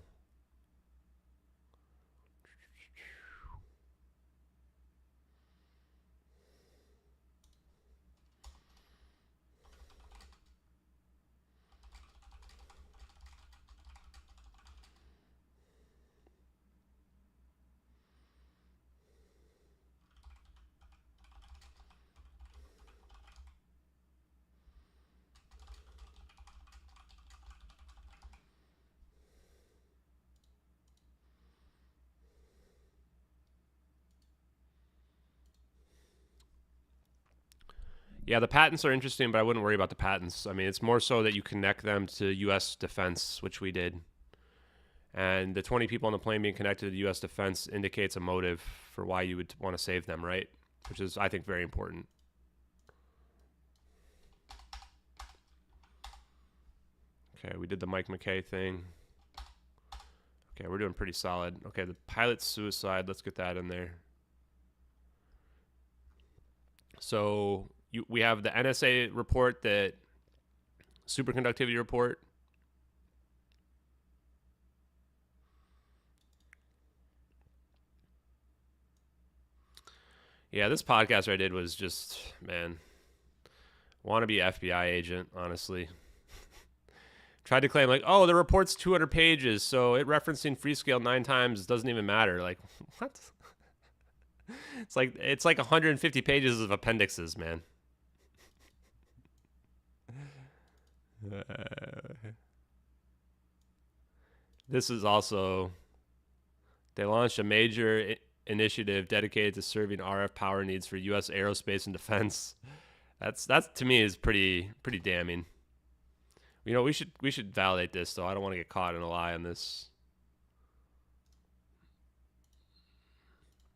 Yeah, the patents are interesting, but I wouldn't worry about the patents. I mean, it's more so that you connect them to U.S. defense, which we did. And the 20 people on the plane being connected to the U.S. defense indicates a motive for why you would want to save them, right? Which is, I think, very important. Okay, we did the McKay thing. Okay, we're doing pretty solid. Okay, the pilot's suicide, let's get that in there. So we have the NSA report, that superconductivity report. Yeah, this podcast I did was just, man, wannabe FBI agent, honestly. Tried to claim like, oh, the report's 200 pages, so it referencing Freescale 9 times doesn't even matter. Like, what? It's like 150 pages of appendixes, man. This is also, they launched a major initiative dedicated to serving RF power needs for U.S. aerospace and defense. That's to me is pretty damning. You know, we should validate this though. I don't want to get caught in a lie on this.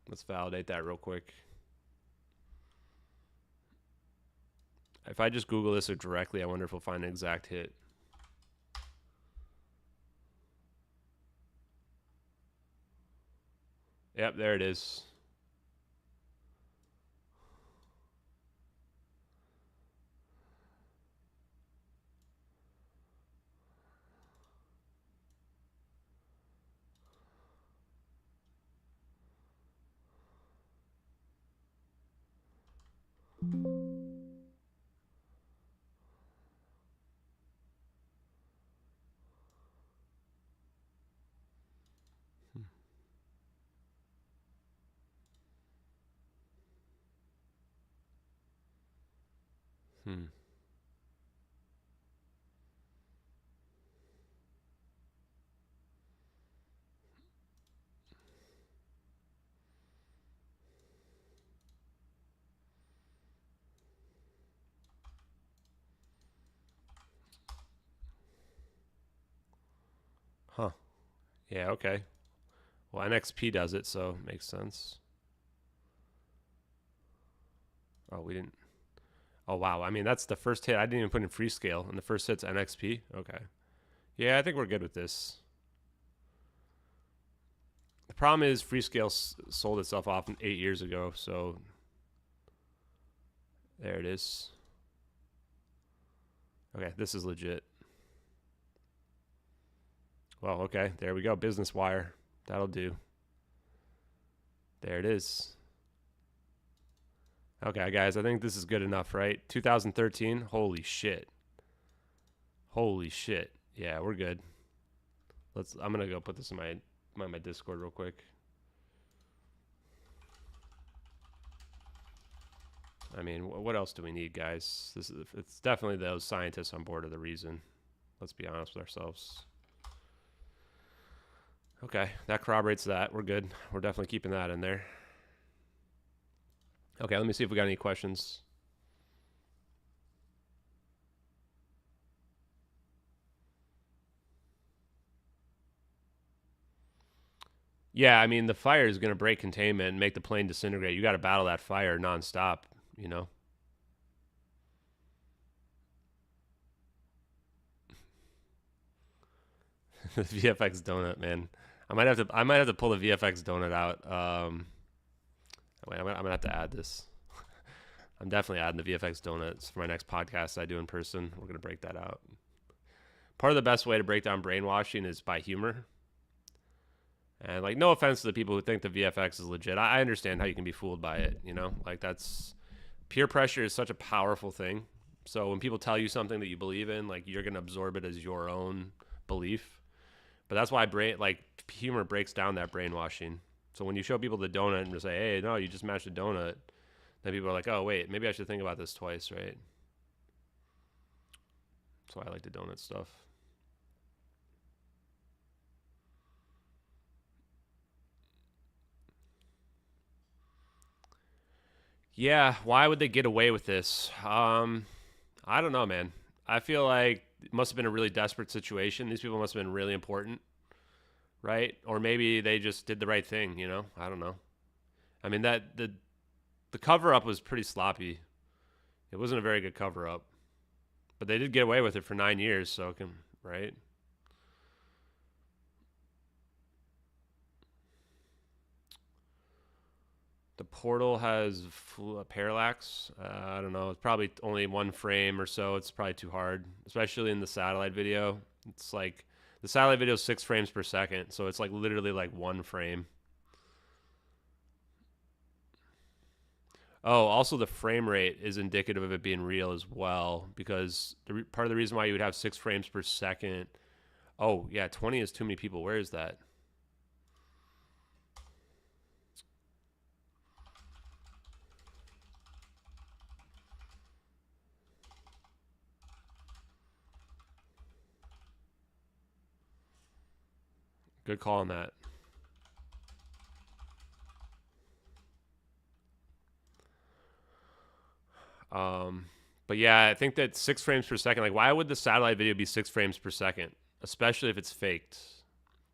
Let's validate that real quick. If I just Google this directly, I wonder if we'll find an exact hit. Yep, there it is. Hmm. Huh. Yeah, okay. Well, NXP does it, so it makes sense. Oh, we didn't. Oh, wow. I mean, that's the first hit. I didn't even put in Freescale, and the first hit's NXP. Okay. Yeah, I think we're good with this. The problem is Freescale sold itself off 8 years ago, so there it is. Okay, this is legit. Well, okay, there we go. Business wire. That'll do. There it is. Okay, guys, I think this is good enough, right? 2013. Holy shit. Holy shit. Yeah, we're good. I'm gonna go put this in my Discord real quick. I mean, what else do we need, guys? It's definitely those scientists on board are the reason. Let's be honest with ourselves. Okay, that corroborates that. We're good. We're definitely keeping that in there. Okay, let me see if we got any questions. Yeah, I mean, the fire is going to break containment and make the plane disintegrate. You got to battle that fire nonstop, you know? The VFX donut, man. I might have to pull the VFX donut out. Wait, I'm gonna have to add this. I'm definitely adding the VFX donuts for my next podcast I do in person. We're gonna break that out. part of the best way to break down brainwashing is by humor. And like, no offense to the people who think the VFX is legit. I understand how you can be fooled by it, you know? Like, that's peer pressure is such a powerful thing. So when people tell you something that you believe in, like, you're going to absorb it as your own belief. But that's why humor breaks down that brainwashing. So when you show people the donut and just say, hey, no, you just mashed a donut, then people are like, oh, wait, maybe I should think about this twice, right? That's why I like the donut stuff. Yeah, why would they get away with this? I don't know, man. I feel like it must have been a really desperate situation. These people must have been really important, right? Or maybe they just did the right thing, you know? I don't know. I mean, the cover-up was pretty sloppy. It wasn't a very good cover-up. But they did get away with it for 9 years, so right? The portal has parallax. I don't know. It's probably only one frame or so. It's probably too hard, especially in the satellite video. It's like the satellite video is 6 frames per second, so it's like literally like one frame. Oh, also the frame rate is indicative of it being real as well, because part of the reason why you would have 6 frames per second. Oh, yeah, 20 is too many people. Where is that? Good call on that. But yeah, I think that 6 frames per second, like, why would the satellite video be 6 frames per second, especially if it's faked?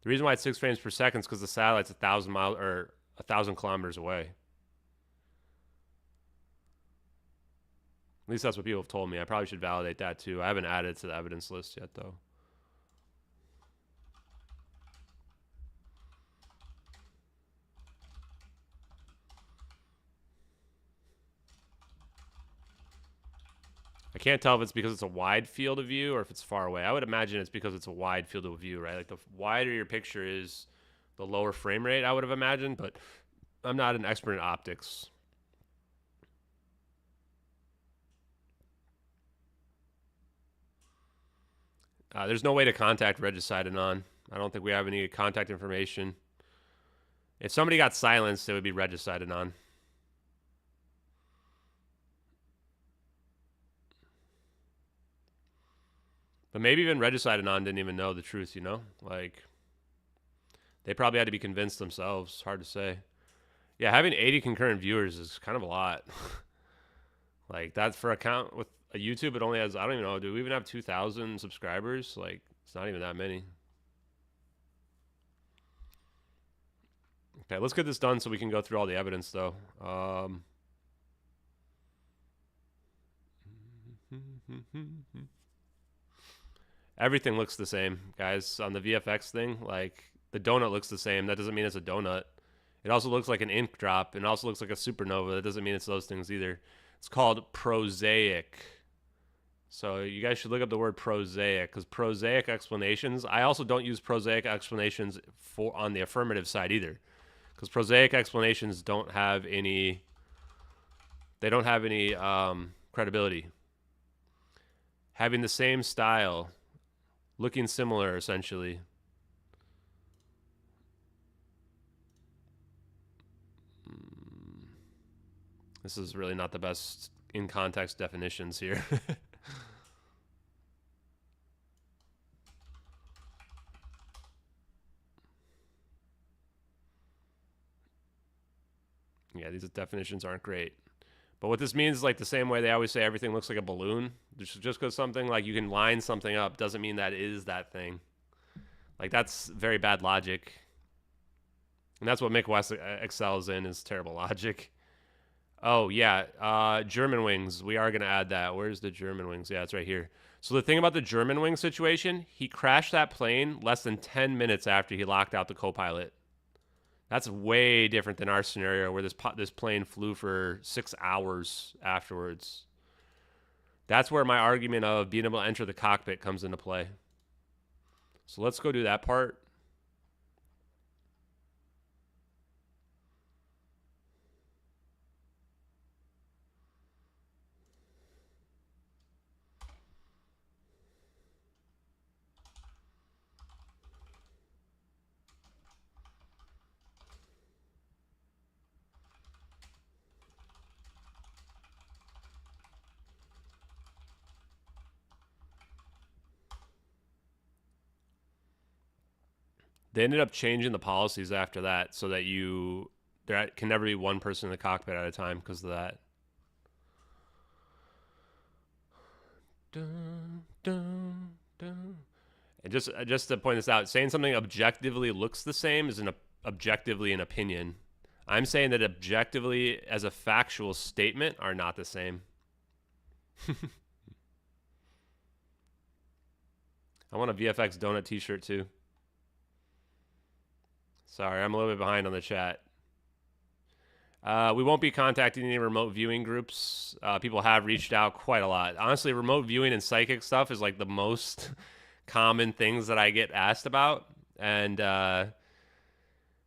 The reason why it's 6 frames per second is because the satellite's 1,000 miles or 1,000 kilometers away. At least that's what people have told me. I probably should validate that too. I haven't added it to the evidence list yet, though. I can't tell if it's because it's a wide field of view or if it's far away. I would imagine it's because it's a wide field of view, right? Like, the wider your picture is, the lower frame rate, I would have imagined, but I'm not an expert in optics. There's no way to contact Regicide Anon. I don't think we have any contact information. If somebody got silenced, it would be Regicide Anon. But maybe even Regicide Anon didn't even know the truth, you know? Like, they probably had to be convinced themselves. Hard to say. Yeah, having 80 concurrent viewers is kind of a lot. Like, that's for account with a YouTube, it only has, I don't even know, do we even have 2,000 subscribers? Like, it's not even that many. Okay, let's get this done so we can go through all the evidence, though. Everything looks the same, guys, on the VFX thing. Like, the donut looks the same. That doesn't mean it's a donut. It also looks like an ink drop, and it also looks like a supernova. That doesn't mean it's those things either. It's called prosaic. So you guys should look up the word prosaic, because prosaic explanations, I also don't use prosaic explanations on the affirmative side either, because prosaic explanations don't have any credibility. Having the same style, looking similar essentially. This is really not the best in context definitions here. Yeah, these definitions aren't great. But what this means is, like, the same way they always say everything looks like a balloon. Just because something, like, you can line something up doesn't mean that is that thing. Like, that's very bad logic. And that's what Mick West excels in, is terrible logic. Oh, yeah. German wings. We are going to add that. Where's the German wings? Yeah, it's right here. So the thing about the German wing situation, he crashed that plane less than 10 minutes after he locked out the co-pilot. That's way different than our scenario where this plane flew for 6 hours afterwards. That's where my argument of being able to enter the cockpit comes into play. So let's go do that part. They ended up changing the policies after that so that there can never be one person in the cockpit at a time because of that. Dun, dun, dun. And just to point this out, saying something objectively looks the same is objectively an opinion. I'm saying that objectively as a factual statement are not the same. I want a VFX donut t-shirt too. Sorry, I'm a little bit behind on the chat. We won't be contacting any remote viewing groups. People have reached out quite a lot. Honestly, remote viewing and psychic stuff is like the most common things that I get asked about. And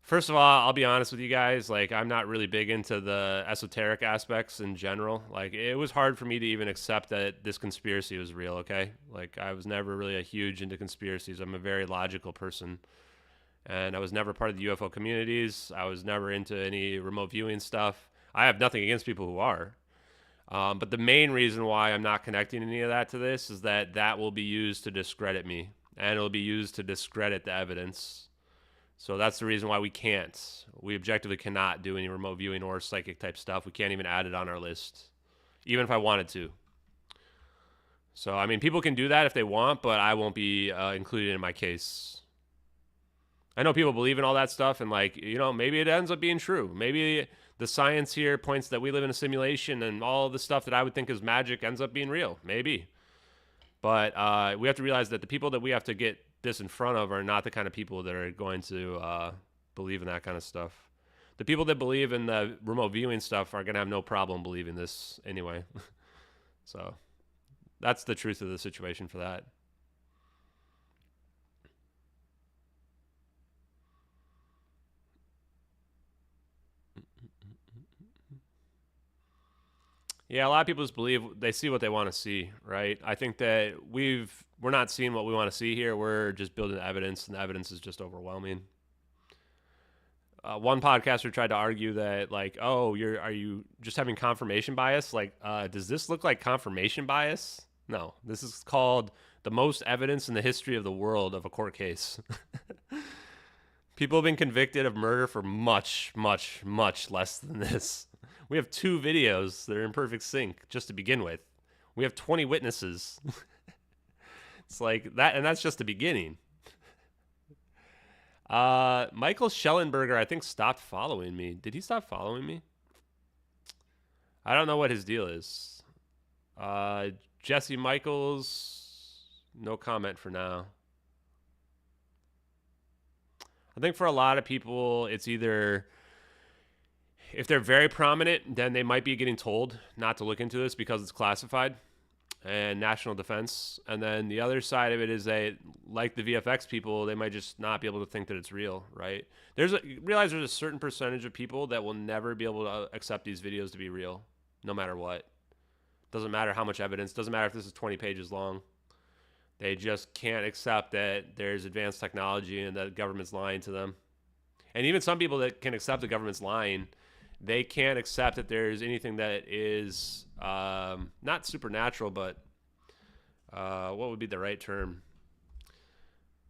first of all, I'll be honest with you guys. Like, I'm not really big into the esoteric aspects in general. Like, it was hard for me to even accept that this conspiracy was real, okay? Like, I was never really a huge into conspiracies. I'm a very logical person. And I was never part of the UFO communities. I was never into any remote viewing stuff. I have nothing against people who are. But the main reason why I'm not connecting any of that to this is that will be used to discredit me. And it'll be used to discredit the evidence. So that's the reason why we can't. We objectively cannot do any remote viewing or psychic type stuff. We can't even add it on our list, even if I wanted to. So, I mean, people can do that if they want, but I won't be included in my case. I know people believe in all that stuff, and like, you know, maybe it ends up being true. Maybe the science here points that we live in a simulation and all the stuff that I would think is magic ends up being real. Maybe. But we have to realize that the people that we have to get this in front of are not the kind of people that are going to believe in that kind of stuff. The people that believe in the remote viewing stuff are going to have no problem believing this anyway. So that's the truth of the situation for that. Yeah, a lot of people just believe they see what they want to see, right? I think that we're not seeing what we want to see here. We're just building evidence, and the evidence is just overwhelming. One podcaster tried to argue that, like, oh, are you just having confirmation bias? Like, does this look like confirmation bias? No, this is called the most evidence in the history of the world of a court case. People have been convicted of murder for much, much, much less than this. We have 2 videos that are in perfect sync just to begin with. We have 20 witnesses. It's like that, and that's just the beginning. Michael Schellenberger, I think, stopped following me. Did he stop following me? I don't know what his deal is. Jesse Michaels, no comment for now. I think for a lot of people, it's either, if they're very prominent, then they might be getting told not to look into this because it's classified and national defense. And then the other side of it is like the VFX people, they might just not be able to think that it's real, right? Realize there's a certain percentage of people that will never be able to accept these videos to be real, no matter what. Doesn't matter how much evidence, doesn't matter if this is 20 pages long. They just can't accept that there's advanced technology and that the government's lying to them. And even some people that can accept the government's lying, they can't accept that there's anything that is not supernatural, but what would be the right term?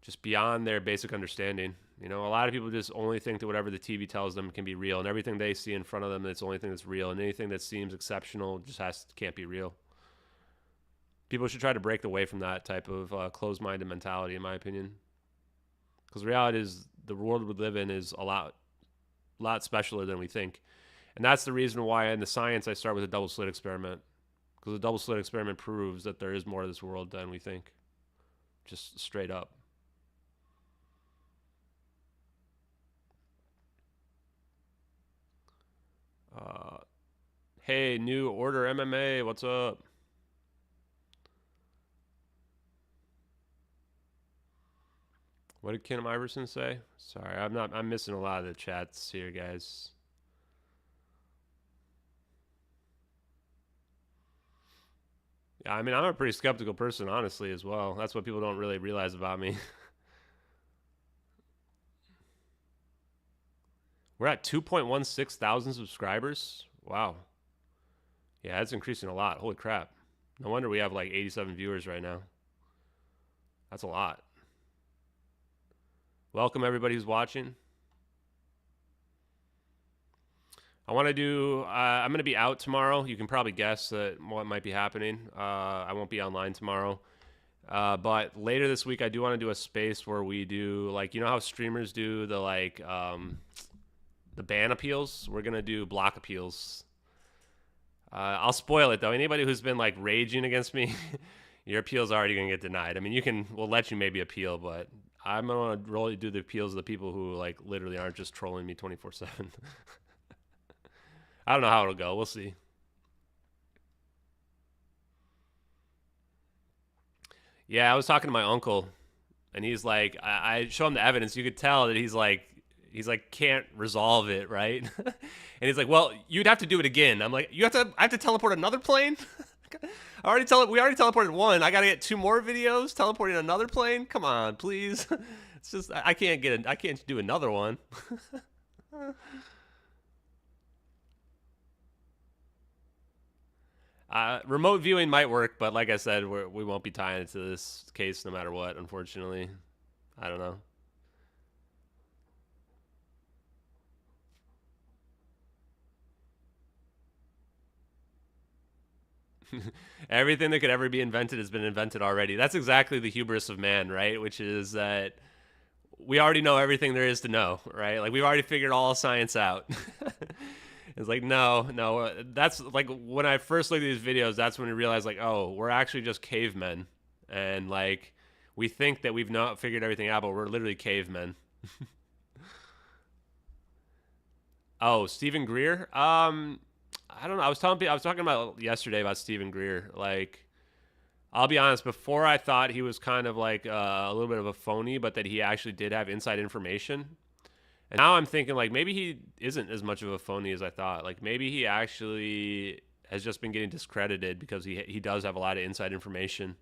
Just beyond their basic understanding. You know, a lot of people just only think that whatever the TV tells them can be real, and everything they see in front of them, that's the only thing that's real, and anything that seems exceptional just can't be real. People should try to break away from that type of closed-minded mentality, in my opinion. Because the reality is the world we live in is a lot specialer than we think. And that's the reason why in the science I start with a double slit experiment. Because the double slit experiment proves that there is more to this world than we think. Just straight up. Hey, New Order MMA, what's up? What did Kim Iverson say? Sorry, I'm missing a lot of the chats here, guys. Yeah, I mean, I'm a pretty skeptical person, honestly, as well. That's what people don't really realize about me. We're at 2.16 thousand subscribers. Wow. Yeah, it's increasing a lot. Holy crap. No wonder we have like 87 viewers right now. That's a lot. Welcome everybody who's watching. I want to do, I'm going to be out tomorrow. You can probably guess what might be happening. I won't be online tomorrow. But later this week, I do want to do a space where we do, like, you know how streamers do the, like, the ban appeals? We're going to do block appeals. I'll spoil it, though. Anybody who's been, like, raging against me, your appeal's already going to get denied. I mean, we'll let you maybe appeal, but I'm going to really do the appeals of the people who, like, literally aren't just trolling me 24/7. I don't know how it'll go. We'll see. Yeah, I was talking to my uncle, and he's like, I show him the evidence. You could tell that he's like can't resolve it, right? And he's like, well, you'd have to do it again. I'm like, I have to teleport another plane? We already teleported one. I got to get 2 more videos teleporting another plane? Come on, please. It's just, I can't do another one. Remote viewing might work, but like I said, we won't be tying it to this case no matter what, unfortunately. I don't know. Everything that could ever be invented has been invented already. That's exactly the hubris of man, right? Which is that we already know everything there is to know, right? Like, we've already figured all science out. It's like, no. That's like when I first looked at these videos, that's when we realized, like, oh, we're actually just cavemen. And, like, we think that we've not figured everything out, but we're literally cavemen. Oh, Stephen Greer? I don't know. I was talking about yesterday about Stephen Greer. Like, I'll be honest, before I thought he was kind of like a little bit of a phony, but that he actually did have inside information. And now I'm thinking, like, maybe he isn't as much of a phony as I thought. Like, maybe he actually has just been getting discredited because he does have a lot of inside information.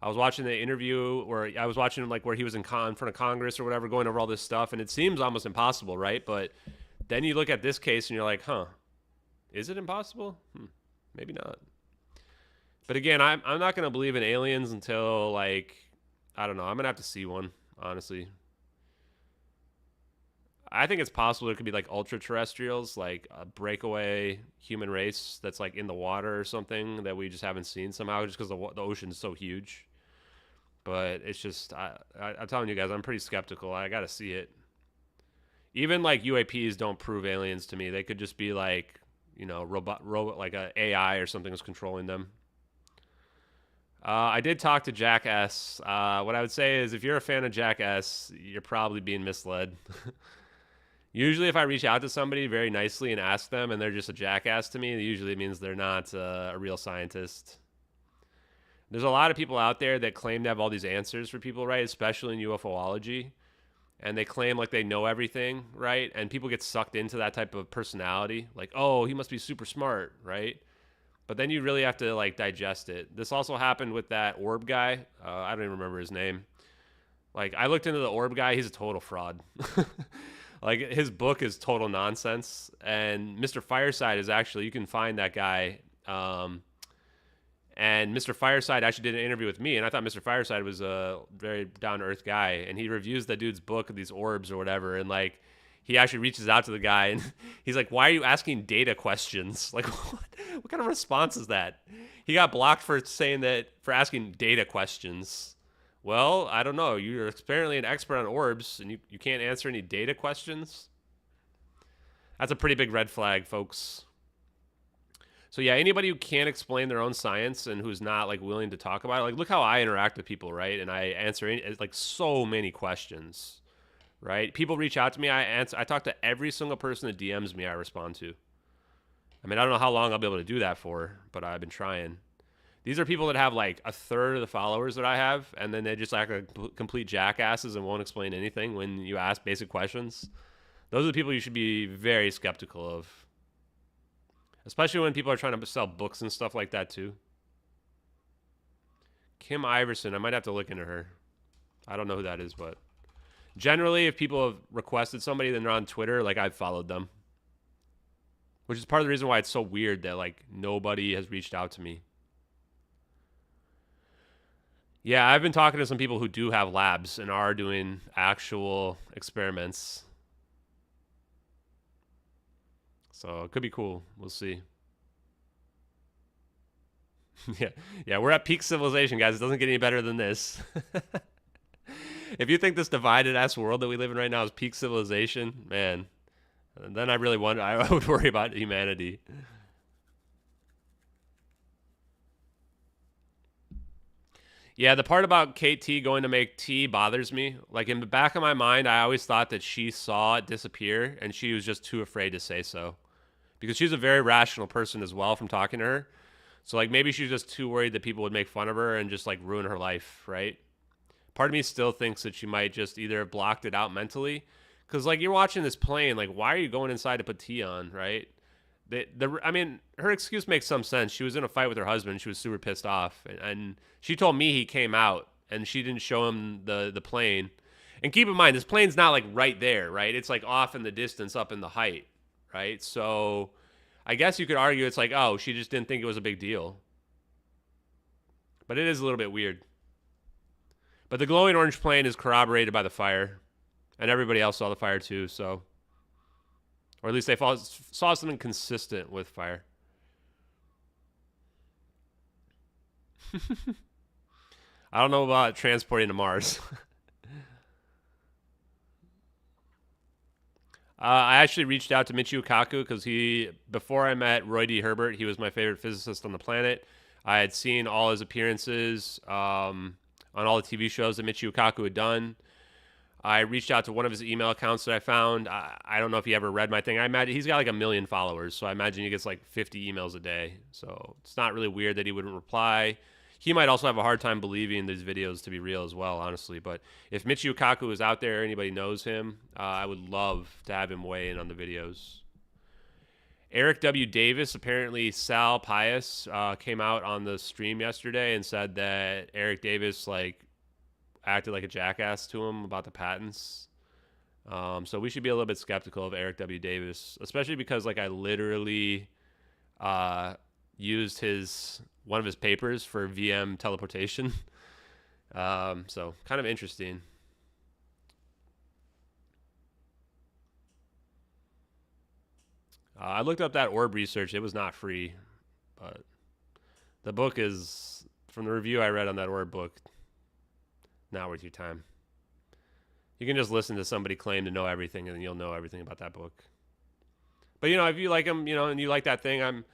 I was watching the interview where he was in front of Congress or whatever, going over all this stuff, and it seems almost impossible, right? But then you look at this case and you're like, huh, is it impossible? Maybe not. But again, I'm not going to believe in aliens until, like, I don't know. I'm going to have to see one, honestly. I think it's possible there could be, like, ultra-terrestrials, like a breakaway human race that's, like, in the water or something that we just haven't seen somehow just because the ocean's so huge. But it's just, I'm telling you guys, I'm pretty skeptical. I got to see it. Even, like, UAPs don't prove aliens to me. They could just be, like, you know, robot like a AI or something is controlling them. I did talk to Jack S. What I would say is, if you're a fan of Jack S., you're probably being misled. Usually if I reach out to somebody very nicely and ask them and they're just a jackass to me, it usually means they're not a real scientist. There's a lot of people out there that claim to have all these answers for people, right? Especially in UFOlogy. And they claim like they know everything, right? And people get sucked into that type of personality. Like, oh, he must be super smart, right? But then you really have to, like, digest it. This also happened with that orb guy. I don't even remember his name. Like, I looked into the orb guy. He's a total fraud. Like, his book is total nonsense. And Mr. Fireside is actually, you can find that guy. And Mr. Fireside actually did an interview with me. And I thought Mr. Fireside was a very down-to-earth guy. And he reviews that dude's book of these orbs or whatever. And, like, he actually reaches out to the guy. And he's like, why are you asking data questions? Like, what kind of response is that? He got blocked for asking data questions. Well, I don't know. You're apparently an expert on orbs, and you can't answer any data questions? That's a pretty big red flag, folks. So yeah, anybody who can't explain their own science and who's not, like, willing to talk about it, like, look how I interact with people, right? And I answer like so many questions, right? People reach out to me. I talk to every single person that DMs me. I respond to. I mean, I don't know how long I'll be able to do that for, but I've been trying. These are people that have like a third of the followers that I have, and then they just act like complete jackasses and won't explain anything when you ask basic questions. Those are the people you should be very skeptical of. Especially when people are trying to sell books and stuff like that too. Kim Iverson, I might have to look into her. I don't know who that is, but generally if people have requested somebody, then they're on Twitter, like I've followed them. Which is part of the reason why it's so weird that like nobody has reached out to me. Yeah, I've been talking to some people who do have labs and are doing actual experiments. So it could be cool. We'll see. Yeah, we're at peak civilization, guys. It doesn't get any better than this. If you think this divided ass world that we live in right now is peak civilization, man, then I really wonder. I would worry about humanity. Yeah, the part about KT going to make tea bothers me. Like in the back of my mind, I always thought that she saw it disappear and she was just too afraid to say so. Because she's a very rational person as well from talking to her. So like maybe she's just too worried that people would make fun of her and just like ruin her life, right? Part of me still thinks that she might just either have blocked it out mentally. Because like you're watching this plane, like why are you going inside to put tea on, right? I mean, her excuse makes some sense. She was in a fight with her husband. She was super pissed off. And she told me he came out and she didn't show him the plane. And keep in mind, this plane's not like right there, right? It's like off in the distance, up in the height, right? So I guess you could argue it's like, oh, she just didn't think it was a big deal. But it is a little bit weird. But the glowing orange plane is corroborated by the fire. And everybody else saw the fire too, so. Or at least they saw something consistent with fire. I don't know about transporting to Mars. I actually reached out to Michio Kaku because before I met Roy D. Herbert, he was my favorite physicist on the planet. I had seen all his appearances on all the TV shows that Michio Kaku had done. I reached out to one of his email accounts that I found. I don't know if he ever read my thing. I imagine he's got like 1 million followers, so I imagine he gets like 50 emails a day. So it's not really weird that he wouldn't reply. He might also have a hard time believing these videos to be real as well, honestly. But if Michio Kaku is out there, anybody knows him, I would love to have him weigh in on the videos. Eric W. Davis, apparently Sal Pius, came out on the stream yesterday and said that Eric Davis like acted like a jackass to him about the patents. So we should be a little bit skeptical of Eric W. Davis, especially because like I literally used one of his papers for VM teleportation. So kind of interesting. I looked up that orb research. It was not free, but the book is, from the review I read on that orb book, not worth your time. You can just listen to somebody claim to know everything and then you'll know everything about that book. But, you know, if you like them, you know, and you like that thing, I'm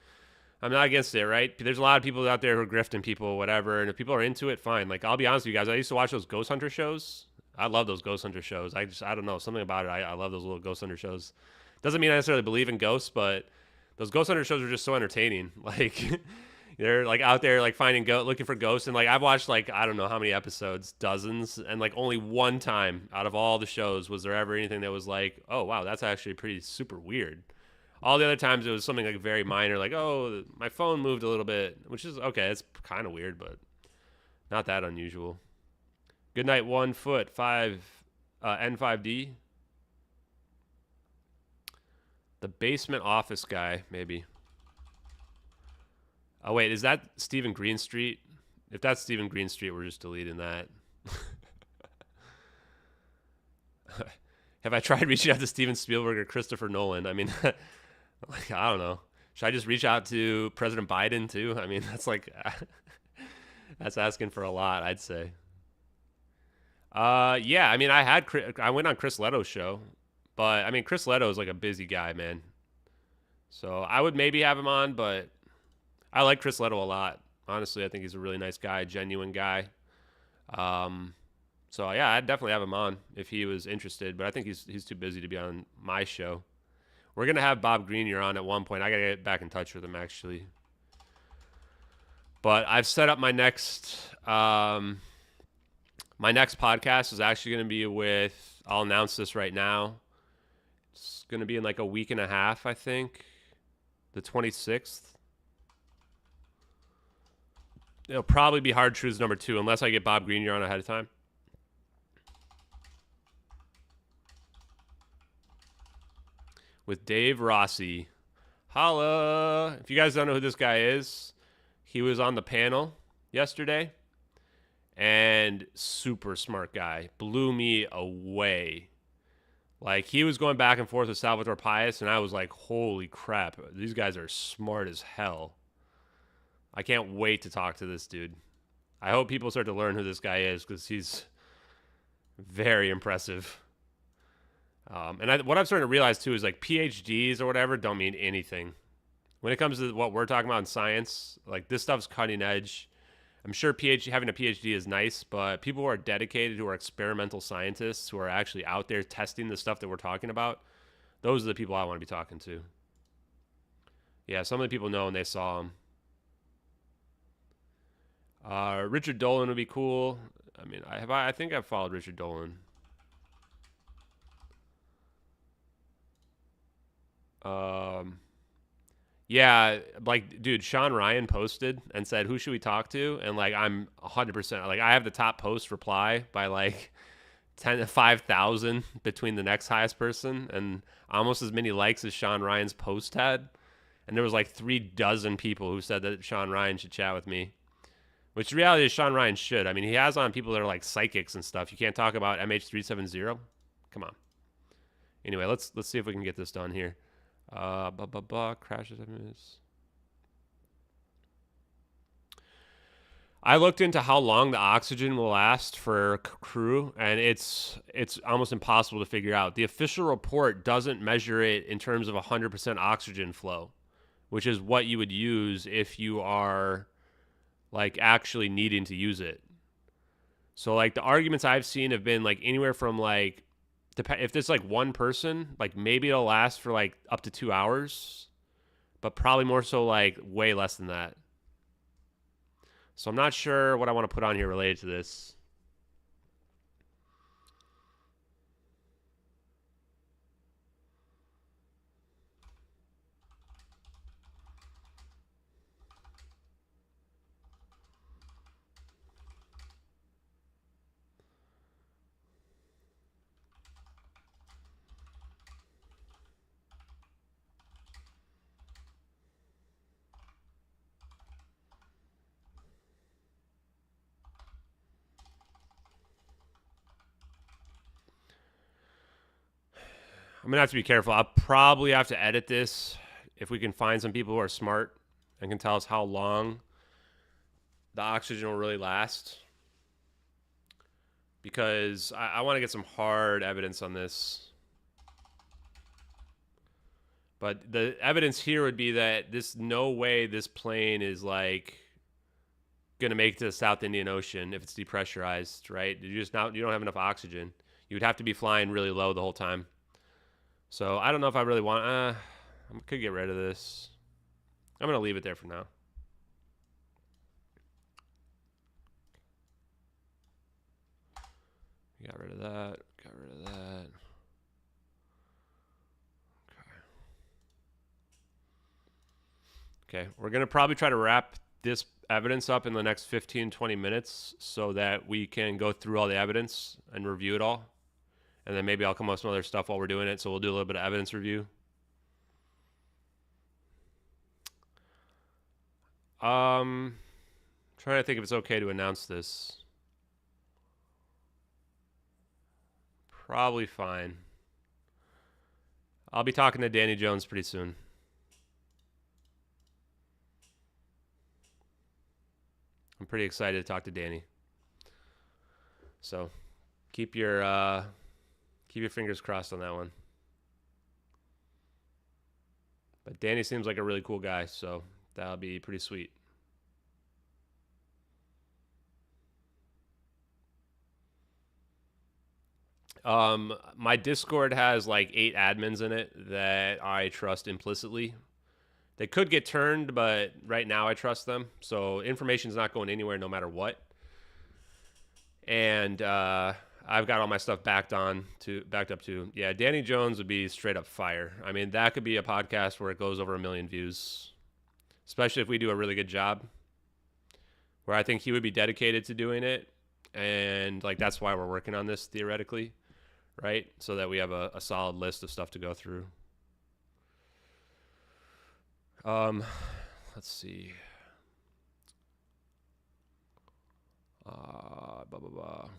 not against it, right? There's a lot of people out there who are grifting people, whatever. And if people are into it, fine. Like, I'll be honest with you guys. I used to watch those Ghost Hunter shows. I love those Ghost Hunter shows. I don't know. Something about it. I love those little Ghost Hunter shows. Doesn't mean I necessarily believe in ghosts, but those Ghost Hunter shows are just so entertaining. Like, they're like out there like looking for ghosts. And like, I've watched like, I don't know how many episodes, dozens. And like only one time out of all the shows was there ever anything that was like, oh, wow, that's actually pretty super weird. All the other times it was something like very minor, like, oh, my phone moved a little bit, which is okay. It's kind of weird, but not that unusual. Good night, 1 foot 5 N5D. The basement office guy, maybe. Oh wait, is that Stephen Greenstreet? If that's Stephen Greenstreet, we're just deleting that. Have I tried reaching out to Steven Spielberg or Christopher Nolan? I mean, like, I don't know. Should I just reach out to President Biden too? I mean, that's like, that's asking for a lot, I'd say. Yeah, I mean, I went on Chris Leto's show, but I mean, Chris Leto is like a busy guy, man. So I would maybe have him on, but I like Chris Leto a lot. Honestly, I think he's a really nice guy, genuine guy. So yeah, I'd definitely have him on if he was interested, but I think he's too busy to be on my show. We're gonna have Bob Greenier on at one point. I gotta get back in touch with him actually. But I've set up my next podcast is actually going to be with, I'll announce this right now. It's going to be in like a week and a half, I think. The 26th. It'll probably be Hard Truths number 2, unless I get Bob Green on ahead of time. With Dave Rossi. Holla! If you guys don't know who this guy is, he was on the panel yesterday. And super smart guy. Blew me away. Like, he was going back and forth with Salvatore Pais, and I was like, holy crap. These guys are smart as hell. I can't wait to talk to this dude. I hope people start to learn who this guy is, because he's very impressive. And what I'm starting to realize, too, is like PhDs or whatever don't mean anything. When it comes to what we're talking about in science, like this stuff's cutting edge. I'm sure having a PhD is nice, but people who are dedicated, who are experimental scientists, who are actually out there testing the stuff that we're talking about, those are the people I want to be talking to. Yeah, some of the people know and they saw him. Richard Dolan would be cool. I mean, I think I've followed Richard Dolan. Yeah, like, dude, Sean Ryan posted and said, who should we talk to? And, like, I'm 100%, like, I have the top post reply by, like, 10 to 5,000 between the next highest person, and almost as many likes as Sean Ryan's post had. And there was, like, 36 people who said that Sean Ryan should chat with me. Which the reality is Sean Ryan should. I mean, he has on people that are, like, psychics and stuff. You can't talk about MH370. Come on. Anyway, let's see if we can get this done here. Crashes. I looked into how long the oxygen will last for crew, and it's almost impossible to figure out. The official report doesn't measure it in terms of 100% oxygen flow, which is what you would use if you are like actually needing to use it. So like the arguments I've seen have been like anywhere from like, if there's like one person, like maybe it'll last for like up to 2 hours, but probably more so like way less than that. So I'm not sure what I want to put on here related to this. I'm going to have to be careful. I'll probably have to edit this if we can find some people who are smart and can tell us how long the oxygen will really last. Because I want to get some hard evidence on this. But the evidence here would be that no way this plane is like going to make it to the South Indian Ocean if it's depressurized, right? You don't have enough oxygen. You would have to be flying really low the whole time. So I don't know if I really want. I could get rid of this. I'm gonna leave it there for now. Got rid of that. Got rid of that. Okay, we're gonna probably try to wrap this evidence up in the next 15-20 minutes so that we can go through all the evidence and review it all. And then maybe I'll come up with some other stuff while we're doing it. So we'll do a little bit of evidence review. Trying to think if it's okay to announce this. Probably fine. I'll be talking to Danny Jones pretty soon. I'm pretty excited to talk to Danny. So keep your fingers crossed on that one. But Danny seems like a really cool guy, so that'll be pretty sweet. My Discord has like 8 admins in it that I trust implicitly They could get turned, but right now I trust them. So information's not going anywhere no matter what. And I've got all my stuff backed up to. Yeah, Danny Jones would be straight up fire. I mean, that could be a podcast where it goes over 1 million views, especially if we do a really good job, where I think he would be dedicated to doing it. And like, that's why we're working on this theoretically, right? So that we have a solid list of stuff to go through. Let's see. Blah, blah, blah.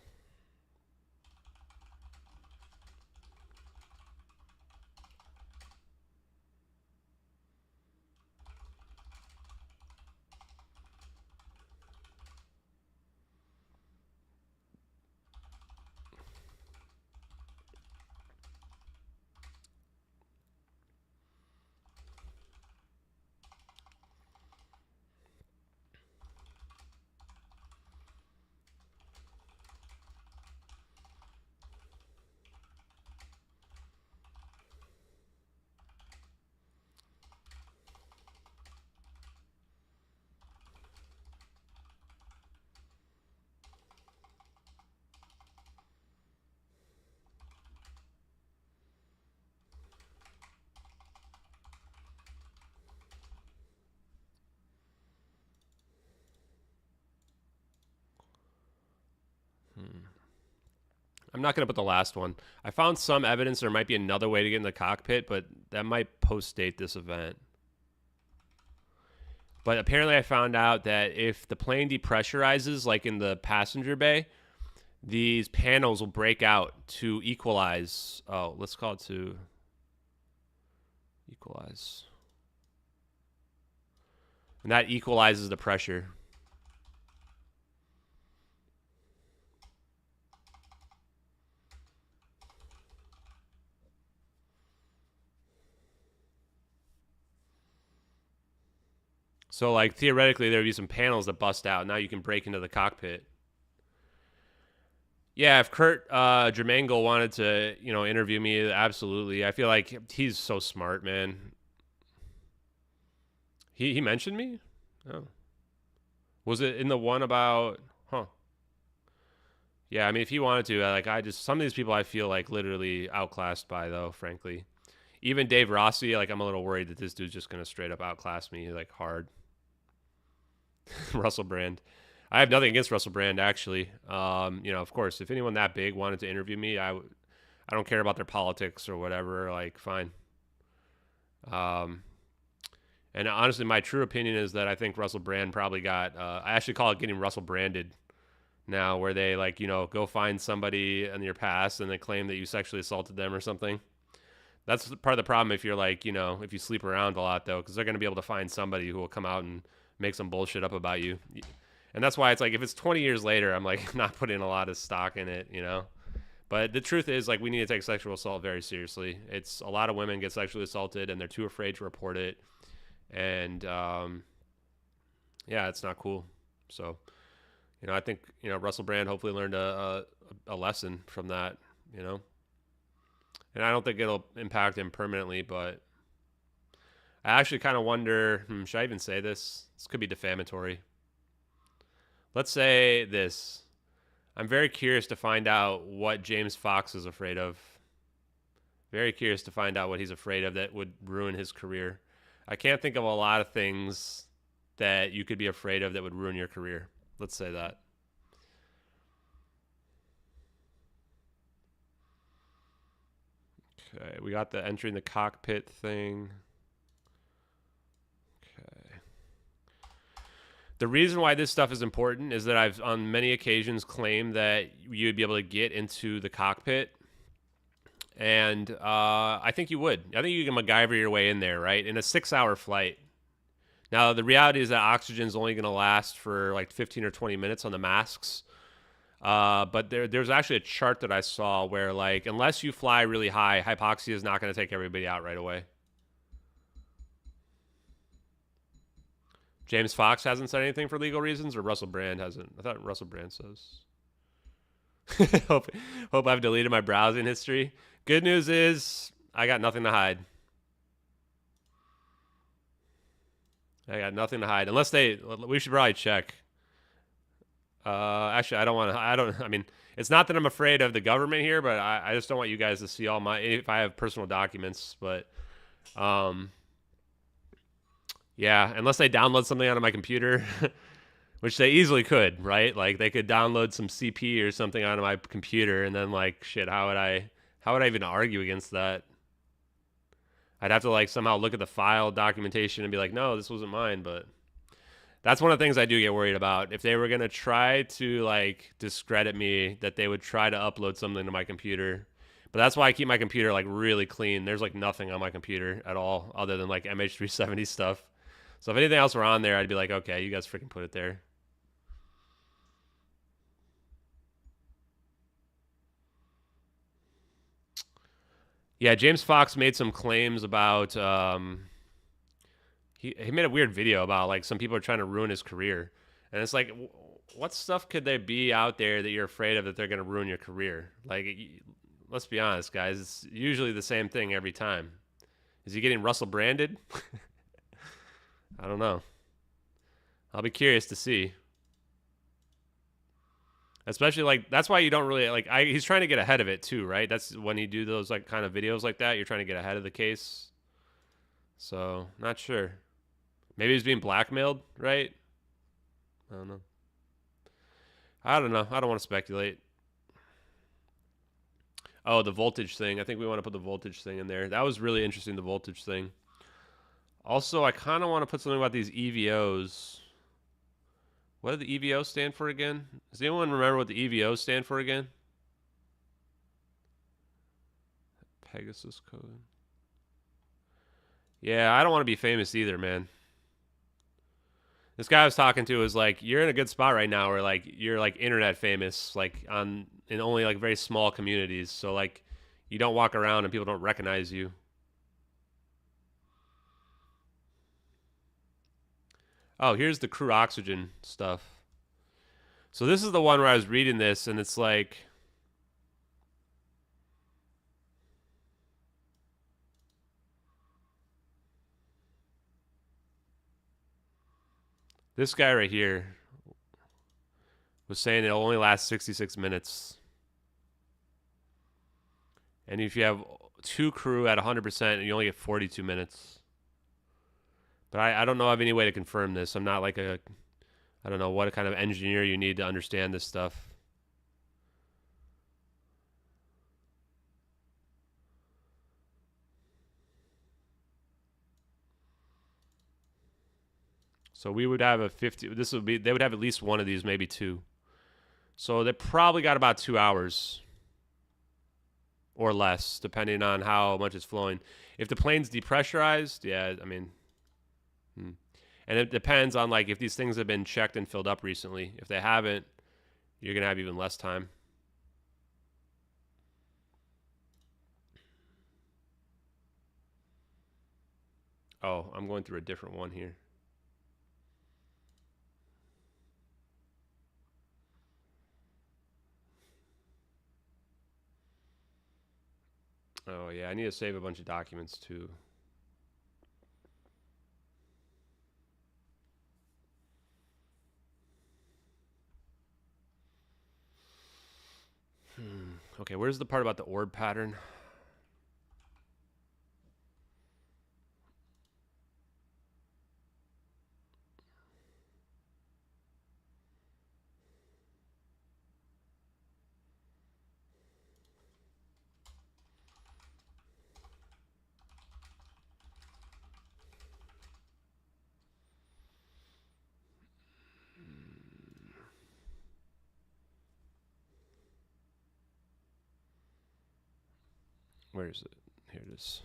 I'm not going to put the last one. I found some evidence there might be another way to get in the cockpit, but that might post-date this event. But apparently I found out that if the plane depressurizes, like in the passenger bay, these panels will break out to equalize. Oh, let's call it to equalize. And that equalizes the pressure. So, like, theoretically, there would be some panels that bust out. Now you can break into the cockpit. Yeah, if Kurt Jermangle wanted to, interview me, absolutely. I feel like he's so smart, man. He mentioned me? Oh. Was it in the one about... Huh. Yeah, I mean, if he wanted to, some of these people I feel like literally outclassed by, though, frankly. Even Dave Rossi, I'm a little worried that this dude's just going to straight up outclass me, hard. Russell Brand. I have nothing against Russell Brand, actually. Of course, if anyone that big wanted to interview me, I don't care about their politics or whatever. Fine. And honestly, my true opinion is that I think Russell Brand probably got. I actually call it getting Russell Branded now, where they go find somebody in your past and they claim that you sexually assaulted them or something. That's part of the problem if you're if you sleep around a lot, though, because they're going to be able to find somebody who will come out and make some bullshit up about you. And that's why it's if it's 20 years later, I'm not putting a lot of stock in it, But the truth is we need to take sexual assault very seriously. It's a lot of women get sexually assaulted and they're too afraid to report it. And yeah, it's not cool. So, I think, Russell Brand hopefully learned a lesson from that, And I don't think it'll impact him permanently, but I actually kind of wonder, should I even say this? This could be defamatory. Let's say this. I'm very curious to find out what James Fox is afraid of. Very curious to find out what he's afraid of that would ruin his career. I can't think of a lot of things that you could be afraid of that would ruin your career. Let's say that. Okay, we got the entering the cockpit thing. The reason why this stuff is important is that I've on many occasions claimed that you'd be able to get into the cockpit. And I think you would. I think you can MacGyver your way in there, right? In a 6-hour flight. Now, the reality is that oxygen is only going to last for 15 or 20 minutes on the masks. But there's actually a chart that I saw where, unless you fly really high, hypoxia is not going to take everybody out right away. James Fox hasn't said anything for legal reasons, or Russell Brand hasn't? I thought Russell Brand says. hope I've deleted my browsing history. Good news is I got nothing to hide. I got nothing to hide. Unless we should probably check. Actually, I mean, it's not that I'm afraid of the government here, but I just don't want you guys to see all if I have personal documents, but, yeah, unless they download something onto my computer, which they easily could, right? Like, they could download some CP or something onto my computer, and then, like, shit, how would I even argue against that? I'd have to, like, somehow look at the file documentation and be like, no, this wasn't mine, but that's one of the things I do get worried about. If they were going to try to, like, discredit me, that they would try to upload something to my computer. But that's why I keep my computer, like, really clean. There's, like, nothing on my computer at all other than, like, MH370 stuff. So if anything else were on there, I'd be like, okay, you guys freaking put it there. Yeah, James Fox made some claims about, he made a weird video about, like, some people are trying to ruin his career. And it's like, what stuff could there be out there that you're afraid of that they're going to ruin your career? Like, let's be honest, guys. It's usually the same thing every time. Is he getting Russell branded? I don't know. I'll be curious to see. Especially, like, that's why you don't really, like, he's trying to get ahead of it too, right? That's when you do those, like, kind of videos like that, you're trying to get ahead of the case. So, not sure. Maybe he's being blackmailed, right? I don't know. I don't want to speculate. Oh, the voltage thing. I think we want to put the voltage thing in there. That was really interesting, the voltage thing. Also, I kind of want to put something about these EVOs. What did the EVO stand for again? Does anyone remember what the EVOs stand for again? Pegasus code. Yeah, I don't want to be famous either, man. This guy I was talking to was like, you're in a good spot right now where, like, you're, like, internet famous, like, in only, like, very small communities. So, like, you don't walk around and people don't recognize you. Oh, here's the crew oxygen stuff. So this is the one where I was reading this, and it's like, this guy right here was saying it'll only last 66 minutes. And if you have 2 crew at 100%, you only get 42 minutes. But I don't know of any way to confirm this. I'm not like I don't know what kind of engineer you need to understand this stuff. So we would have a 50, they would have at least one of these, maybe 2. So they probably got about 2 hours or less, depending on how much is flowing. If the plane's depressurized, yeah, I mean, and it depends on, like, if these things have been checked and filled up recently. If they haven't, you're going to have even less time. Oh, I'm going through a different one here. Oh, yeah, I need to save a bunch of documents, too. Okay, where's the part about the orb pattern? Where is it? Here it is.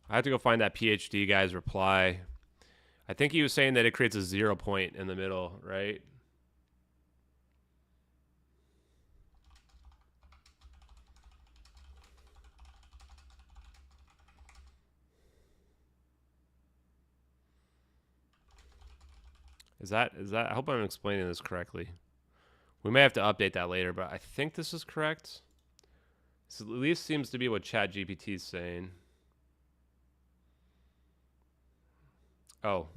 I have to go find that PhD guy's reply. I think he was saying that it creates a 0 point in the middle, right? Is that I hope I'm explaining this correctly. We may have to update that later, but I think this is correct. This at least seems to be what ChatGPT is saying. Oh.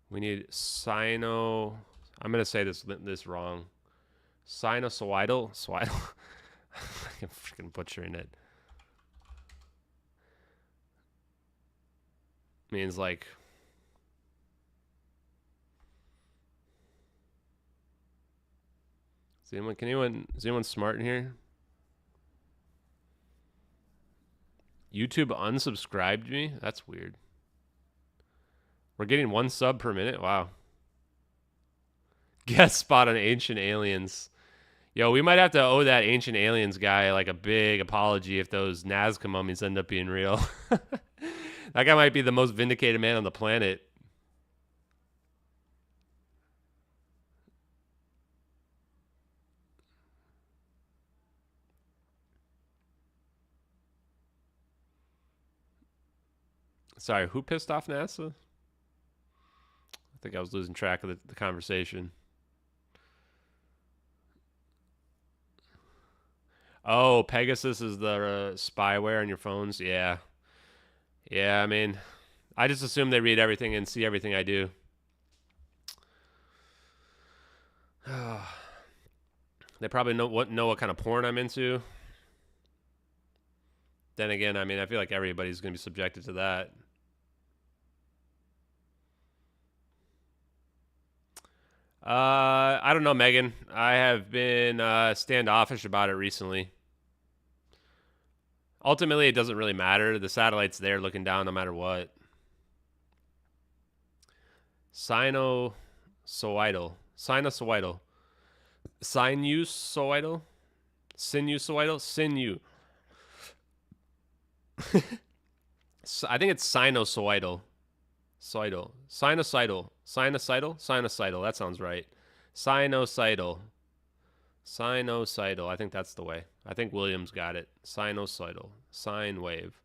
We need sino. I'm going to say this wrong. Sinusoidal. I'm freaking butchering it. Means like. Is anyone smart in here? YouTube unsubscribed me? That's weird. We're getting 1 sub per minute? Wow. Guest spot on Ancient Aliens. Yo, we might have to owe that Ancient Aliens guy like a big apology if those Nazca mummies end up being real. That guy might be the most vindicated man on the planet. Sorry, who pissed off NASA? I think I was losing track of the conversation. Oh, Pegasus is the spyware on your phones? Yeah. Yeah, I mean, I just assume they read everything and see everything I do. They probably know what kind of porn I'm into. Then again, I mean, I feel like everybody's going to be subjected to that. I don't know, Megan. I have been standoffish about it recently. Ultimately, it doesn't really matter. The satellite's there looking down no matter what. Sinusoidal. Sinusoidal. Sinusoidal? Sinusoidal? Sinew. I think it's sinusoidal. Sinusoidal. Sinusoidal. That sounds right. Sinusoidal. I think that's the way. I think Williams got it. Sinusoidal. Sine wave.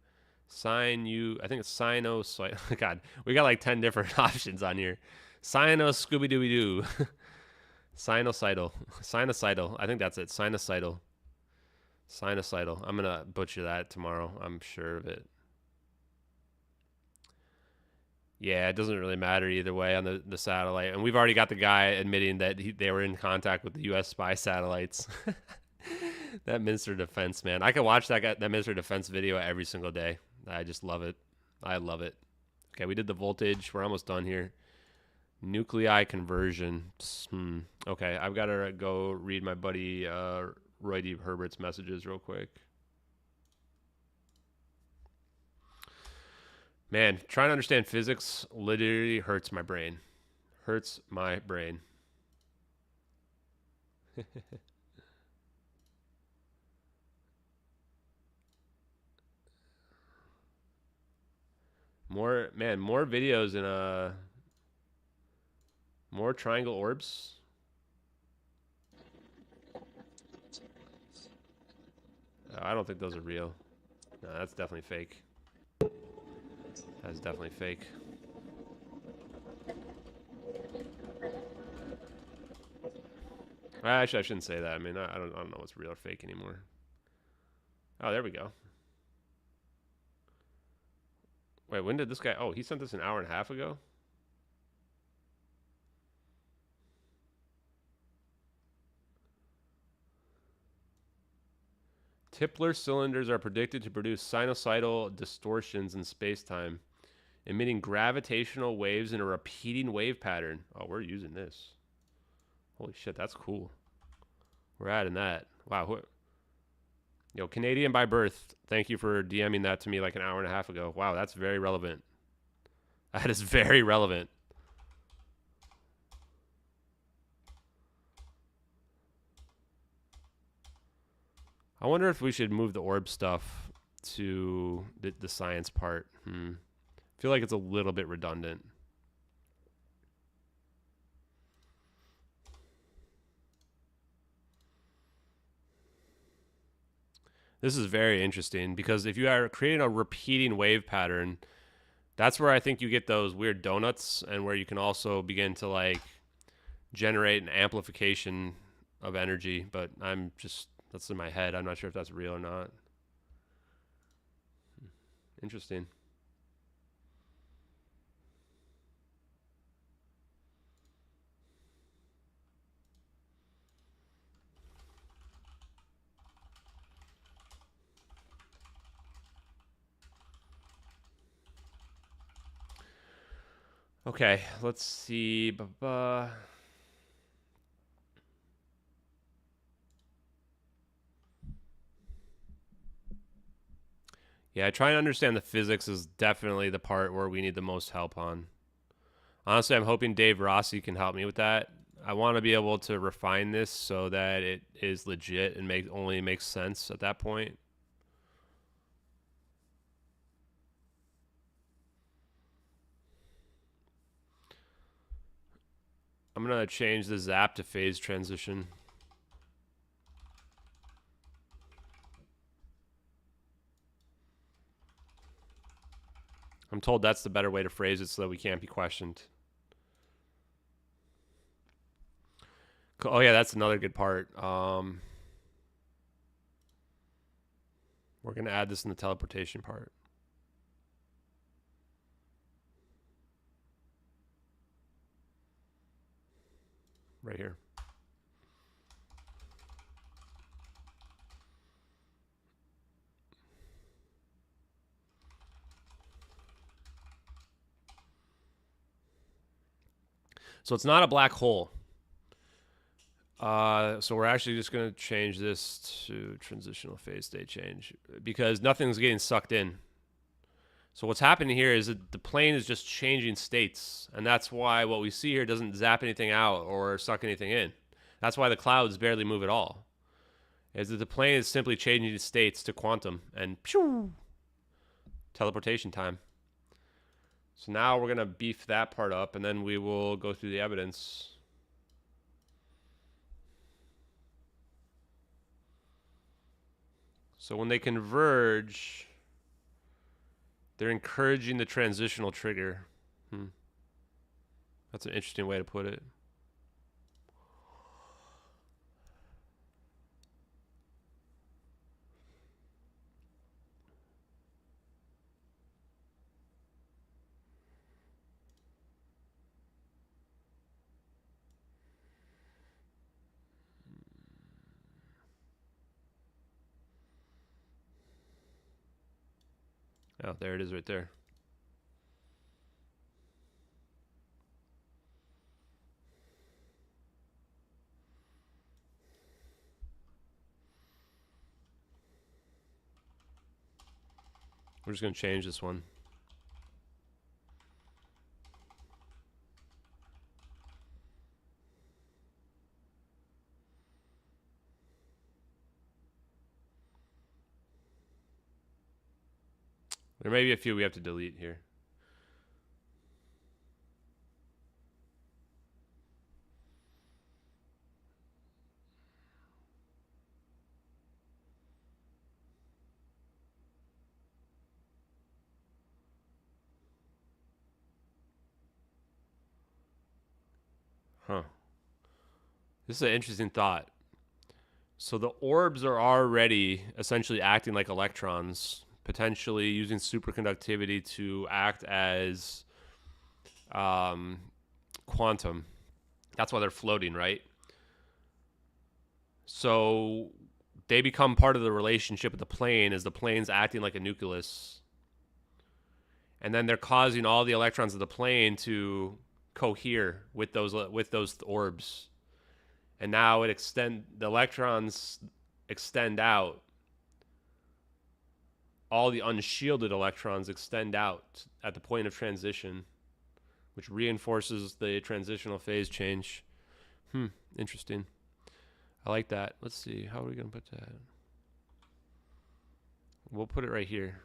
I think it's sinusoidal. God, we got like 10 different options on here. Scooby-Dooby-Doo. Sinusoidal. I think that's it. Sinusoidal. I'm going to butcher that tomorrow. I'm sure of it. Yeah, it doesn't really matter either way on the satellite. And we've already got the guy admitting that they were in contact with the U.S. spy satellites. That Minister of Defense, man. I can watch that Minister of Defense video every single day. I just love it. I love it. Okay, we did the voltage. We're almost done here. Nuclei conversion. Okay, I've got to go read my buddy Roy D. Herbert's messages real quick. Man, trying to understand physics literally hurts my brain. Hurts my brain. More videos in more triangle orbs. I don't think those are real. No, that's definitely fake. That's definitely fake. Actually, I shouldn't say that. I mean, I don't know what's real or fake anymore. Oh, there we go. Wait, when did this guy... Oh, he sent this an hour and a half ago? Tipler cylinders are predicted to produce sinusoidal distortions in space-time, emitting gravitational waves in a repeating wave pattern. Oh, we're using this. Holy shit, that's cool. We're adding that. Wow. Yo, Canadian by birth, thank you for DMing that to me like an hour and a half ago. Wow, that's very relevant. That is very relevant. I wonder if we should move the orb stuff to the science part. I feel like it's a little bit redundant. This is very interesting because if you are creating a repeating wave pattern, That's where I think you get those weird donuts, and where you can also begin to like generate an amplification of energy. But that's in my head. I'm not sure if that's real or not. Interesting. Okay, let's see. Yeah, trying to understand the physics is definitely the part where we need the most help on. Honestly, I'm hoping Dave Rossi can help me with that. I want to be able to refine this so that it is legit and only makes sense at that point. I'm going to change the zap to phase transition. I'm told that's the better way to phrase it so that we can't be questioned. Oh yeah, that's another good part. We're going to add this in the teleportation part. Right here. So it's not a black hole. So we're actually just going to change this to transitional phase state change because nothing's getting sucked in. So what's happening here is that the plane is just changing states, and that's why what we see here doesn't zap anything out or suck anything in. That's why the clouds barely move at all. Is that the plane is simply changing states to quantum and pew, teleportation time. So now we're going to beef that part up, and then we will go through the evidence. So when they converge, they're encouraging the transitional trigger. That's an interesting way to put it. Oh, there it is right there. We're just going to change this one. There may be a few we have to delete here. Huh. This is an interesting thought. So the orbs are already essentially acting like electrons, potentially using superconductivity to act as quantum. That's why they're floating, right? So they become part of the relationship with the plane as the plane's acting like a nucleus. And then they're causing all the electrons of the plane to cohere with those orbs. And now the electrons extend out. All the unshielded electrons extend out at the point of transition, which reinforces the transitional phase change. Interesting. I like that. Let's see. How are we going to put that? We'll put it right here.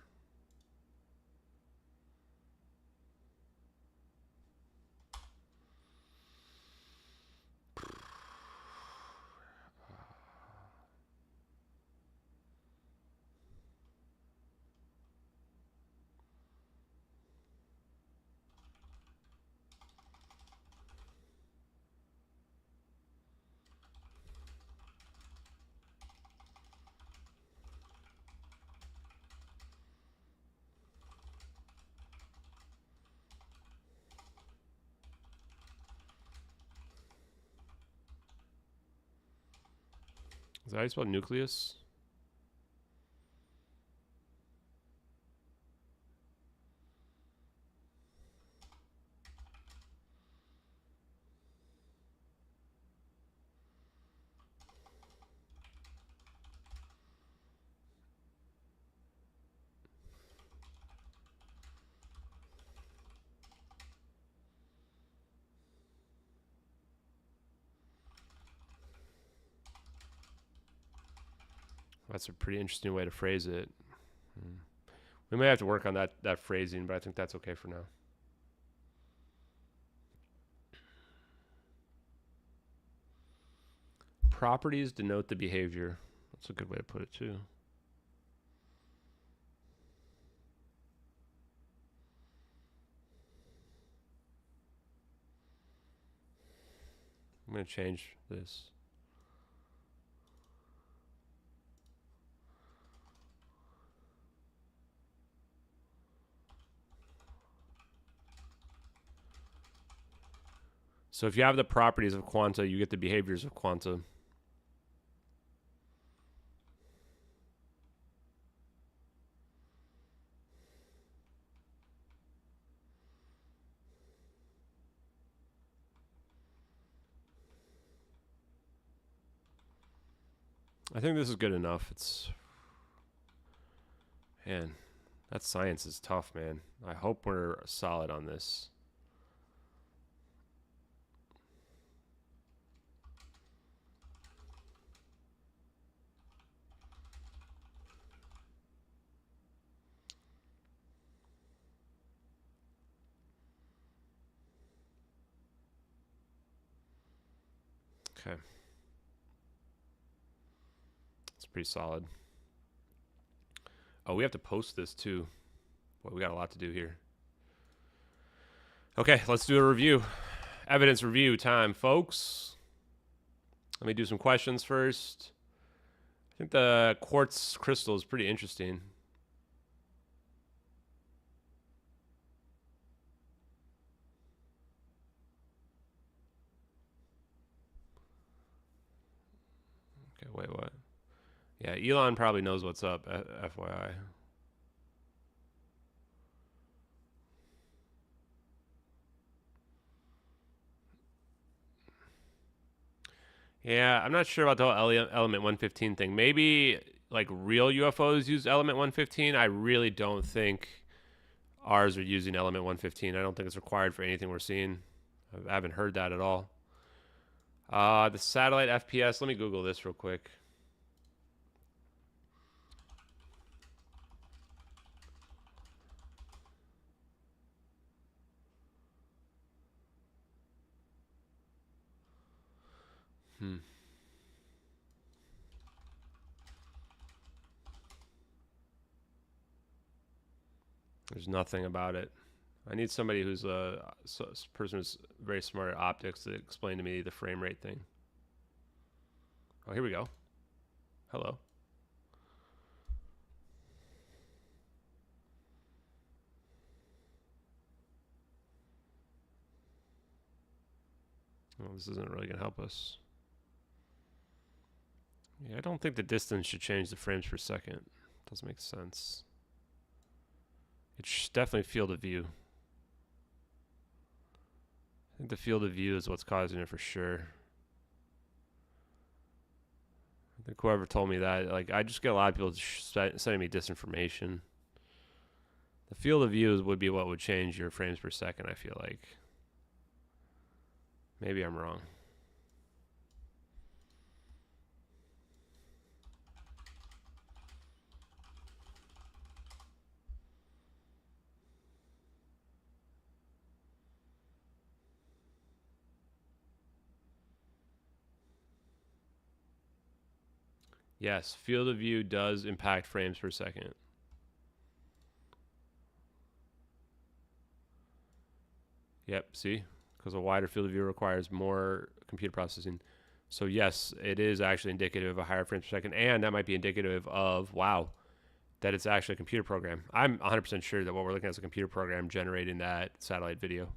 Is that how you spell nucleus? That's a pretty interesting way to phrase it. We may have to work on that phrasing, but I think that's okay for now. Properties denote the behavior. That's a good way to put it too. I'm going to change this. So if you have the properties of quanta, you get the behaviors of quanta. I think this is good enough. Man, that science is tough, man. I hope we're solid on this. Okay. It's pretty solid. Oh, we have to post this too. Boy, we got a lot to do here. Okay, let's do a review. Evidence review time, folks. Let me do some questions first. I think the quartz crystal is pretty interesting. Okay, wait, what? Yeah, Elon probably knows what's up, FYI. Yeah, I'm not sure about the whole element 115 thing. Maybe like real UFOs use element 115. I really don't think ours are using element 115. I don't think it's required for anything we're seeing. I haven't heard that at all. The satellite FPS. Let me Google this real quick. There's nothing about it. I need somebody who's a person who's very smart at optics to explain to me the frame rate thing. Oh, here we go. Hello. Well, this isn't really going to help us. Yeah, I don't think the distance should change the frames per second. Doesn't make sense. It's definitely field of view. I think the field of view is what's causing it for sure. I think whoever told me that, like, I just get a lot of people sending me disinformation. The field of view would be what would change your frames per second, I feel like. Maybe I'm wrong. Yes, field of view does impact frames per second. Yep, see? Because a wider field of view requires more computer processing. So yes, it is actually indicative of a higher frames per second, and that might be indicative of, wow, that it's actually a computer program. I'm 100% sure that what we're looking at is a computer program generating that satellite video.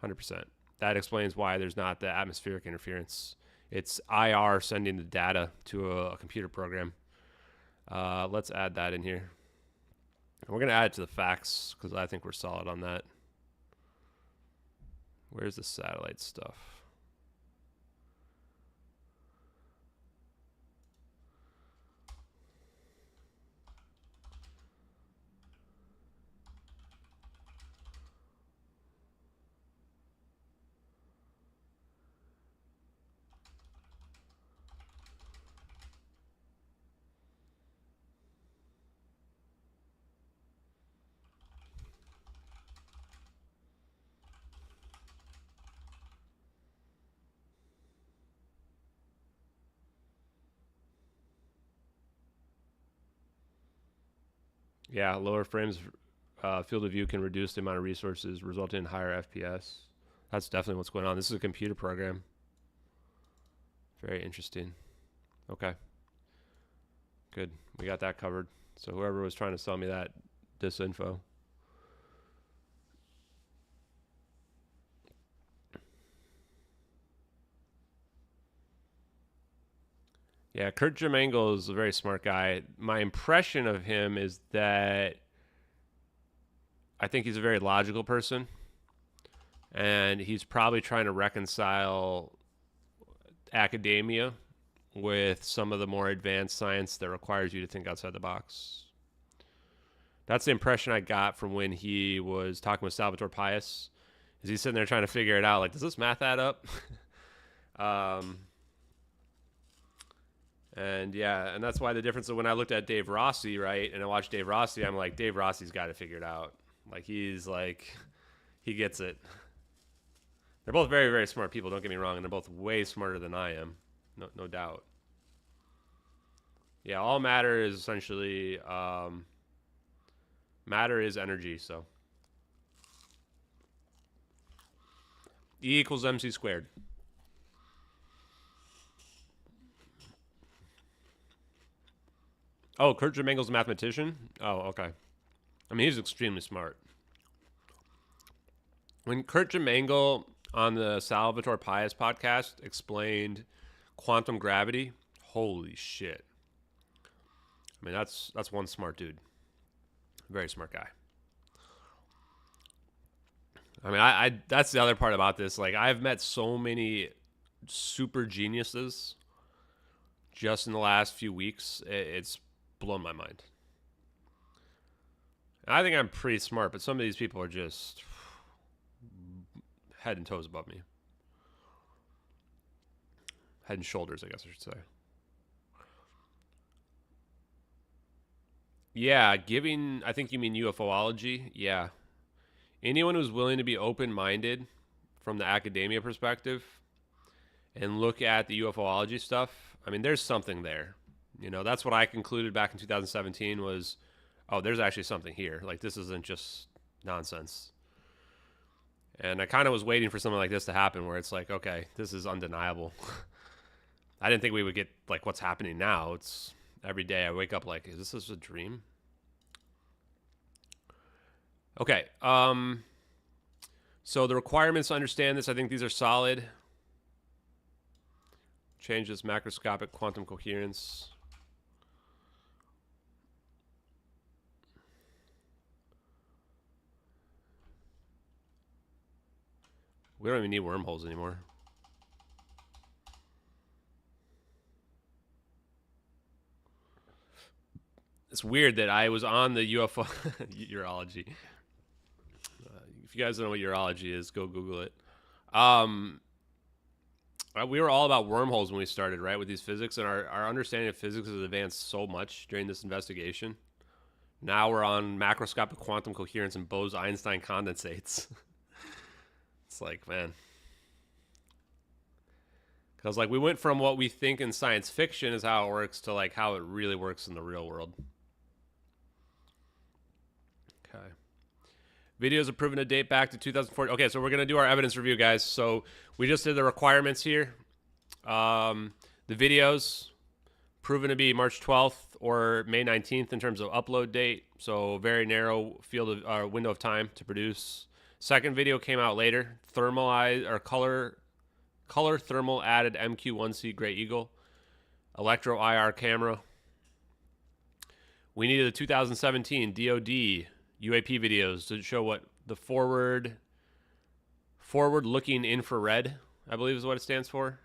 100%. That explains why there's not the atmospheric interference. It's IR sending the data to a computer program. Let's add that in here. We're going to add it to the facts because I think we're solid on that. Where's the satellite stuff? Yeah, lower frames field of view can reduce the amount of resources, resulting in higher FPS. That's definitely what's going on. This is a computer program. Very interesting. Okay. Good. We got that covered. So whoever was trying to sell me that disinfo. Yeah, Kurt Jermangle is a very smart guy. My impression of him is that I think he's a very logical person, and he's probably trying to reconcile academia with some of the more advanced science that requires you to think outside the box. That's the impression I got from when he was talking with Salvatore Pais. Is he's sitting there trying to figure it out, like, does this math add up? And yeah, and that's why the difference of when I looked at Dave Rossi, right, and I watched Dave Rossi, I'm like, Dave Rossi's got it figured out. Like, he gets it. They're both very, very smart people, don't get me wrong, and they're both way smarter than I am, no doubt. Yeah, all matter is essentially, matter is energy, so. E equals MC squared. Oh, Kurt Jermangle's a mathematician? Oh, okay. I mean, he's extremely smart. When Kurt Jermangle on the Salvatore Pais podcast explained quantum gravity, holy shit. I mean, that's one smart dude. Very smart guy. I mean, I that's the other part about this. Like, I've met so many super geniuses just in the last few weeks. It's blown my mind. I think I'm pretty smart, but some of these people are just head and toes above me. Head and shoulders, I guess I should say. Yeah, I think you mean UFOlogy. Yeah. Anyone who's willing to be open-minded from the academia perspective and look at the UFOlogy stuff, I mean, there's something there. You know, that's what I concluded back in 2017 was, oh, there's actually something here. Like, this isn't just nonsense. And I kind of was waiting for something like this to happen where it's like, okay, this is undeniable. I didn't think we would get, like, what's happening now. It's every day I wake up like, is this just a dream? Okay. So the requirements to understand this, I think these are solid. Change this macroscopic quantum coherence. We don't even need wormholes anymore. It's weird that I was on the UFO urology. If you guys don't know what urology is, go Google it. We were all about wormholes when we started, right, with these physics, and our understanding of physics has advanced so much during this investigation. Now we're on macroscopic quantum coherence and Bose-Einstein condensates. It's like, man. Because, like, we went from what we think in science fiction is how it works to, like, how it really works in the real world. Okay. Videos are proven to date back to 2014. Okay, so we're going to do our evidence review, guys. So we just did the requirements here. The videos proven to be March 12th or May 19th in terms of upload date. So very narrow field of window of time to produce. Second video came out later. Thermalized or color color thermal added MQ1C Gray Eagle, electro IR camera. We needed the 2017 DoD UAP videos to show what the forward-looking infrared, I believe is what it stands for.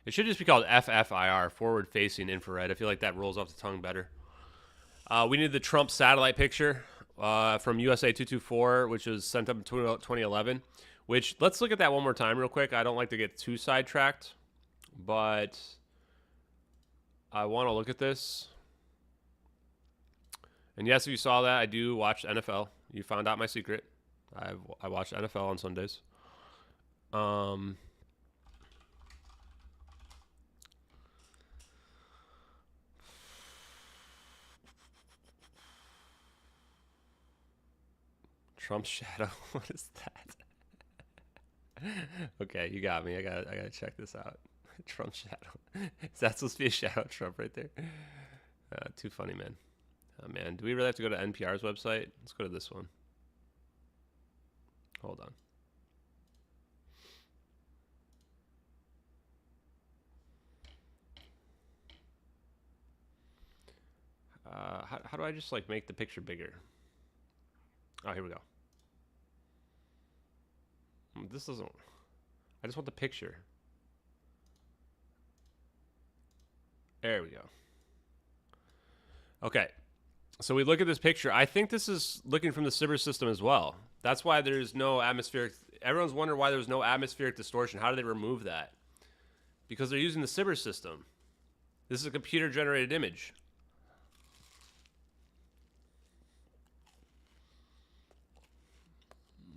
It should just be called FFIR, forward-facing infrared. I feel like that rolls off the tongue better. We needed the Trump satellite picture from USA 224, which was sent up in 2011. Which, let's look at that one more time real quick. I don't like to get too sidetracked, but I want to look at this. And yes, if you saw that, I do watch NFL. You found out my secret. I watch NFL on Sundays. Trump's shadow. What is that? Okay, you got me. I gotta check this out. Trump's shadow. Is that supposed to be a shadow of Trump right there? Too funny, man. Oh, man. Do we really have to go to NPR's website? Let's go to this one. Hold on. How do I just like make the picture bigger? Oh, here we go. This doesn't... I just want the picture. There we go. Okay. So we look at this picture. I think this is looking from the Sibber system as well. That's why there's no atmospheric... Everyone's wondering why there's no atmospheric distortion. How do they remove that? Because they're using the Sibber system. This is a computer-generated image.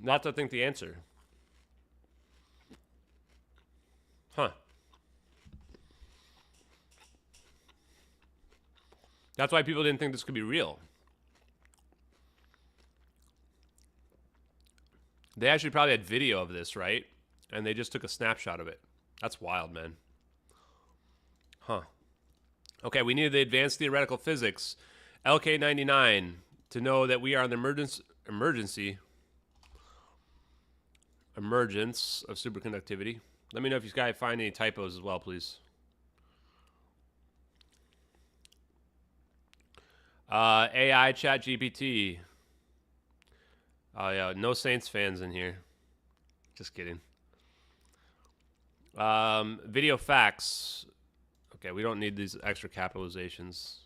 That's, I think, the answer. Huh. That's why people didn't think this could be real. They actually probably had video of this, right? And they just took a snapshot of it. That's wild, man. Huh. Okay, we needed the advanced theoretical physics, LK99, to know that we are in the emergence of superconductivity. Let me know if you guys find any typos as well, please. AI chat GPT. Oh yeah, no Saints fans in here. Just kidding. Video facts. Okay, we don't need these extra capitalizations.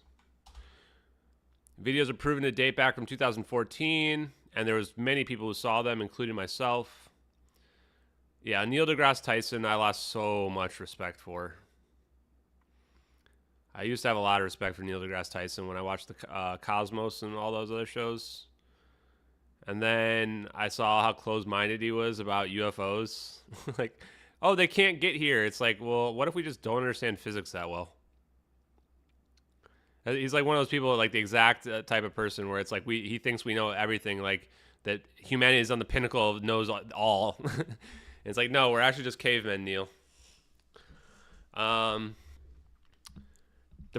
Videos are proven to date back from 2014, and there was many people who saw them, including myself. Yeah, Neil deGrasse Tyson, I lost so much respect for. I used to have a lot of respect for Neil deGrasse Tyson when I watched the Cosmos and all those other shows. And then I saw how closed-minded he was about UFOs. Like, oh, they can't get here. It's like, well, what if we just don't understand physics that well? He's like one of those people, like the exact type of person where it's like he thinks we know everything, like that humanity is on the pinnacle of knows all. It's like, no, we're actually just cavemen, Neil. The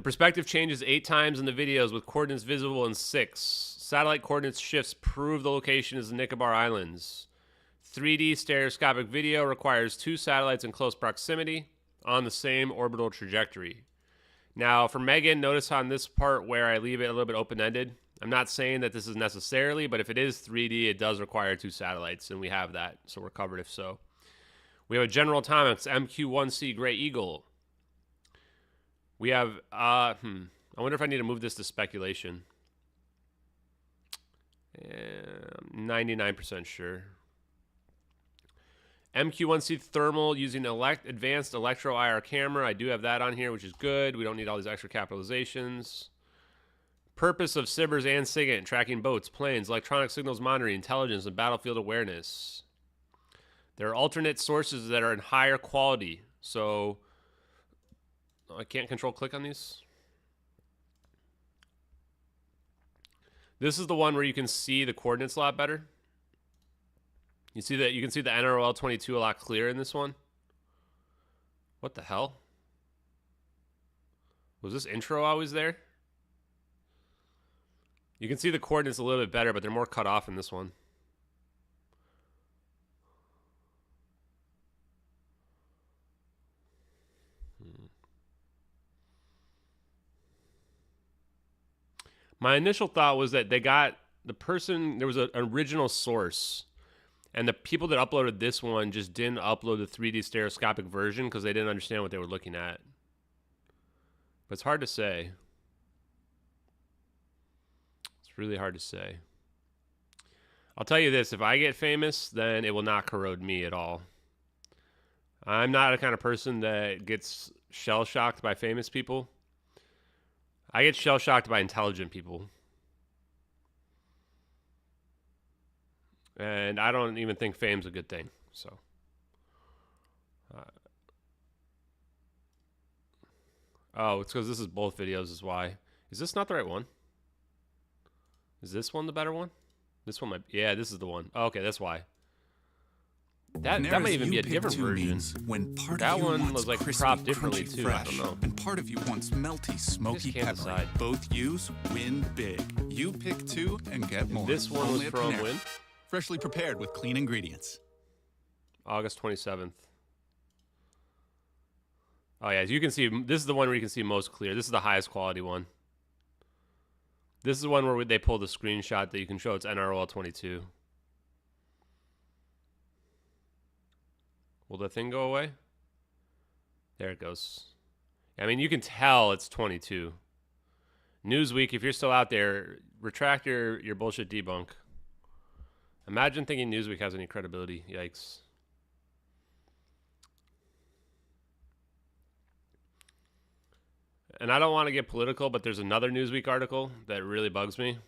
perspective changes 8 times in the videos with coordinates visible in 6. Satellite coordinates shifts prove the location is the Nicobar Islands. 3D stereoscopic video requires 2 satellites in close proximity on the same orbital trajectory. Now, for Megan, notice on this part where I leave it a little bit open-ended. I'm not saying that this is necessarily, but if it is 3D, it does require 2 satellites, and we have that, so we're covered if so. We have a General Atomics MQ1C Gray Eagle. We have, I wonder if I need to move this to speculation. I'm 99% sure. MQ1C thermal using advanced electro IR camera. I do have that on here, which is good. We don't need all these extra capitalizations. Purpose of Sibbers and SIGINT, tracking boats, planes, electronic signals monitoring, intelligence, and battlefield awareness. There are alternate sources that are in higher quality. So I can't control click on these. This is the one where you can see the coordinates a lot better. You see that you can see the NROL 22 a lot clearer in this one. What the hell? Was this intro always there? You can see the coordinates a little bit better, but they're more cut off in this one. My initial thought was that they got the person, there was an original source, and the people that uploaded this one just didn't upload the 3D stereoscopic version because they didn't understand what they were looking at. But it's hard to say. It's really hard to say. I'll tell you this, if I get famous, then it will not corrode me at all. I'm not the kind of person that gets shell-shocked by famous people. I get shell-shocked by intelligent people. And I don't even think fame's a good thing. So, oh, it's because this is both videos is why. Is this not the right one? Is this one the better one? This one might, yeah, this is the one. Oh, okay, that's why. That might even be a different version. When part That of you one wants was like crispy, cropped differently crunchy, too. fresh, I don't know. and part of you wants melty, smoky, can't peppery. decide. Both use win big. You pick two and get more. This one was Only at from Panera. when? Freshly prepared with clean ingredients. August 27th. Oh yeah, as you can see, this is the one where you can see most clear. This is the highest quality one. This is the one where they pulled a screenshot that you can show it's NROL 22. Will the thing go away? There it goes. I mean, you can tell it's 22. Newsweek, if you're still out there, retract your bullshit debunk. Imagine thinking Newsweek has any credibility. Yikes. And I don't want to get political, but there's another Newsweek article that really bugs me.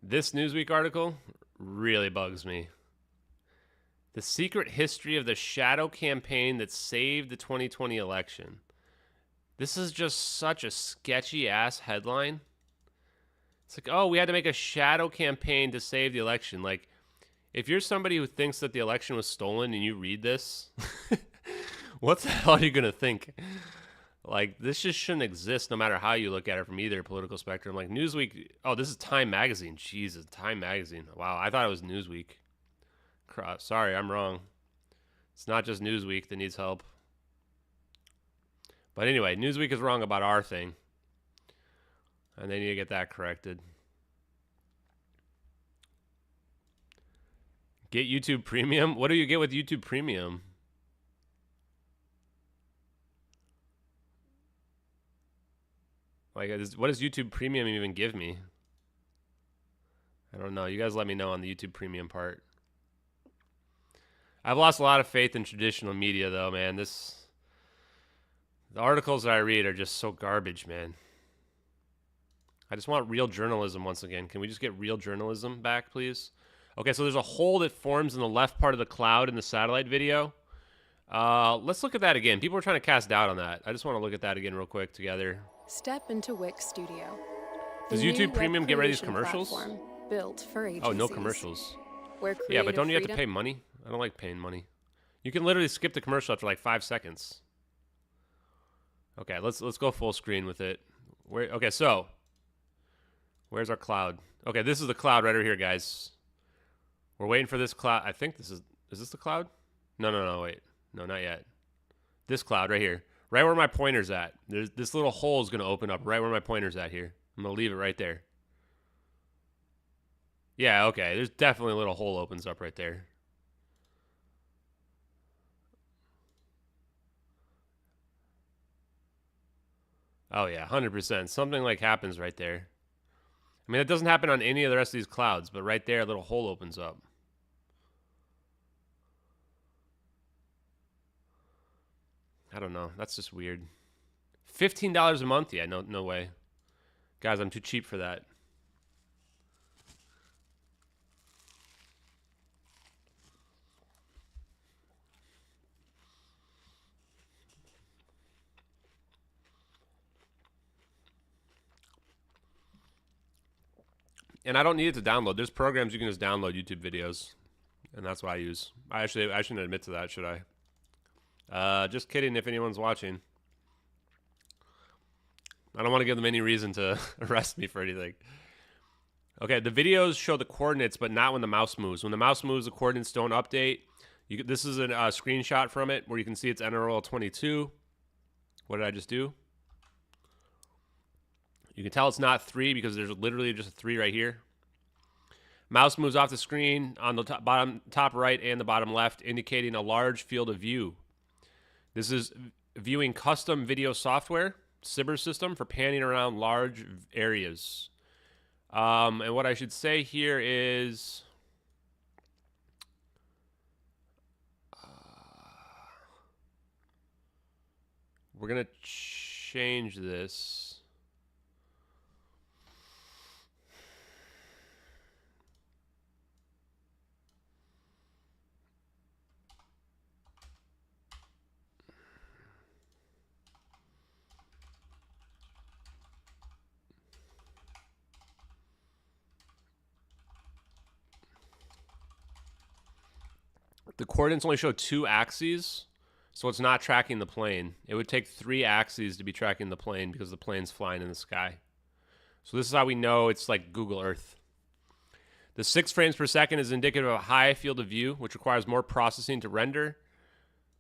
This Newsweek article really bugs me. The secret history of the shadow campaign that saved the 2020 election. This is just such a sketchy ass headline. It's like, oh, we had to make a shadow campaign to save the election. Like, if you're somebody who thinks that the election was stolen and you read this, what the hell are you going to think? Like, this just shouldn't exist no matter how you look at it from either political spectrum. Like, Newsweek, oh, this is Time Magazine. Jesus, Time Magazine. Wow, I thought it was Newsweek. Sorry, I'm wrong. It's not just Newsweek that needs help. But anyway, Newsweek is wrong about our thing. And they need to get that corrected. Get YouTube Premium? What do you get with YouTube Premium? Like, what does YouTube Premium even give me? I don't know. You guys let me know on the YouTube Premium part. I've lost a lot of faith in traditional media, though, man. The articles that I read are just so garbage, man. I just want real journalism once again. Can we just get real journalism back, please? Okay, so there's a hole that forms in the left part of the cloud in the satellite video. Let's look at that again. People are trying to cast doubt on that. I just want to look at that again real quick together. Step into Wix Studio. Does YouTube Premium get rid of these commercials? Built for agencies. Oh, no commercials. Where Yeah, but don't you have to freedom- pay money? I don't like paying money. You can literally skip the commercial after like 5 seconds. Okay, let's go full screen with it. Okay, so where's our cloud? Okay, this is the cloud right over here, guys. We're waiting for this cloud. I think this is this the cloud? No, wait. No, not yet. This cloud right here. Right where my pointer's at. There's this little hole is going to open up right where my pointer's at here. I'm going to leave it right there. Yeah, okay. There's definitely a little hole opens up right there. Oh, yeah, 100%. Something like happens right there. I mean, it doesn't happen on any of the rest of these clouds, but right there, a little hole opens up. I don't know. That's just weird. $15 a month? Yeah, no way. Guys, I'm too cheap for that. And I don't need it to download. There's programs you can just download YouTube videos. And that's what I use. I shouldn't admit to that, should I? Just kidding if anyone's watching. I don't want to give them any reason to arrest me for anything. Okay, the videos show the coordinates, but not when the mouse moves. When the mouse moves, the coordinates don't update. This is a screenshot from it where you can see it's NRL 22. What did I just do? You can tell it's not 3 because there's literally just a 3 right here. Mouse moves off the screen on the top right and the bottom left, indicating a large field of view. This is viewing custom video software, Cyber system for panning around large areas. And what I should say here is... we're going to change this. The coordinates only show 2 axes, so it's not tracking the plane. It would take 3 axes to be tracking the plane because the plane's flying in the sky. So this is how we know it's like Google Earth. The 6 frames per second is indicative of a high field of view, which requires more processing to render.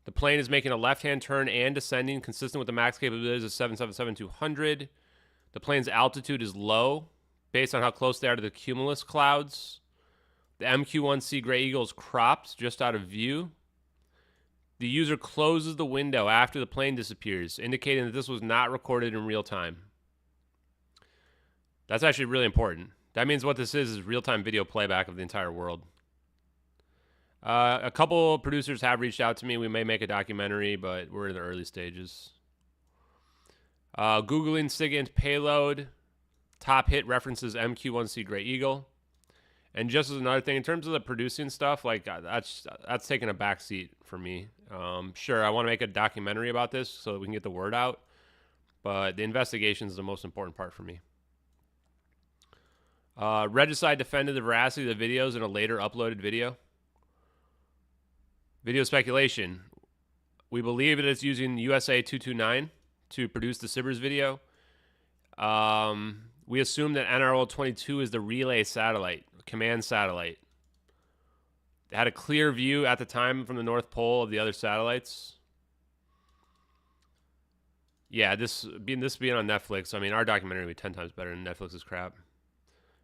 The plane is making a left-hand turn and descending, consistent with the max capabilities of 777-200. The plane's altitude is low, based on how close they are to the cumulus clouds. The MQ-1C Gray Eagle is cropped just out of view. The user closes the window after the plane disappears, indicating that this was not recorded in real time. That's actually really important. That means what this is real-time video playback of the entire world. A couple producers have reached out to me. We may make a documentary, but we're in the early stages. Googling SIGINT payload. Top hit references MQ-1C Gray Eagle. And just as another thing, in terms of the producing stuff, like that's taking a back seat for me. Sure, I want to make a documentary about this so that we can get the word out, but the investigation is the most important part for me. Regicide defended the veracity of the videos in a later uploaded video. Video speculation. We believe it is using USA 229 to produce the Sibers video. We assume that NRL 22 is the relay satellite, command satellite. It had a clear view at the time from the North Pole of the other satellites. Yeah, this being on Netflix, I mean, our documentary would be 10 times better than Netflix's crap.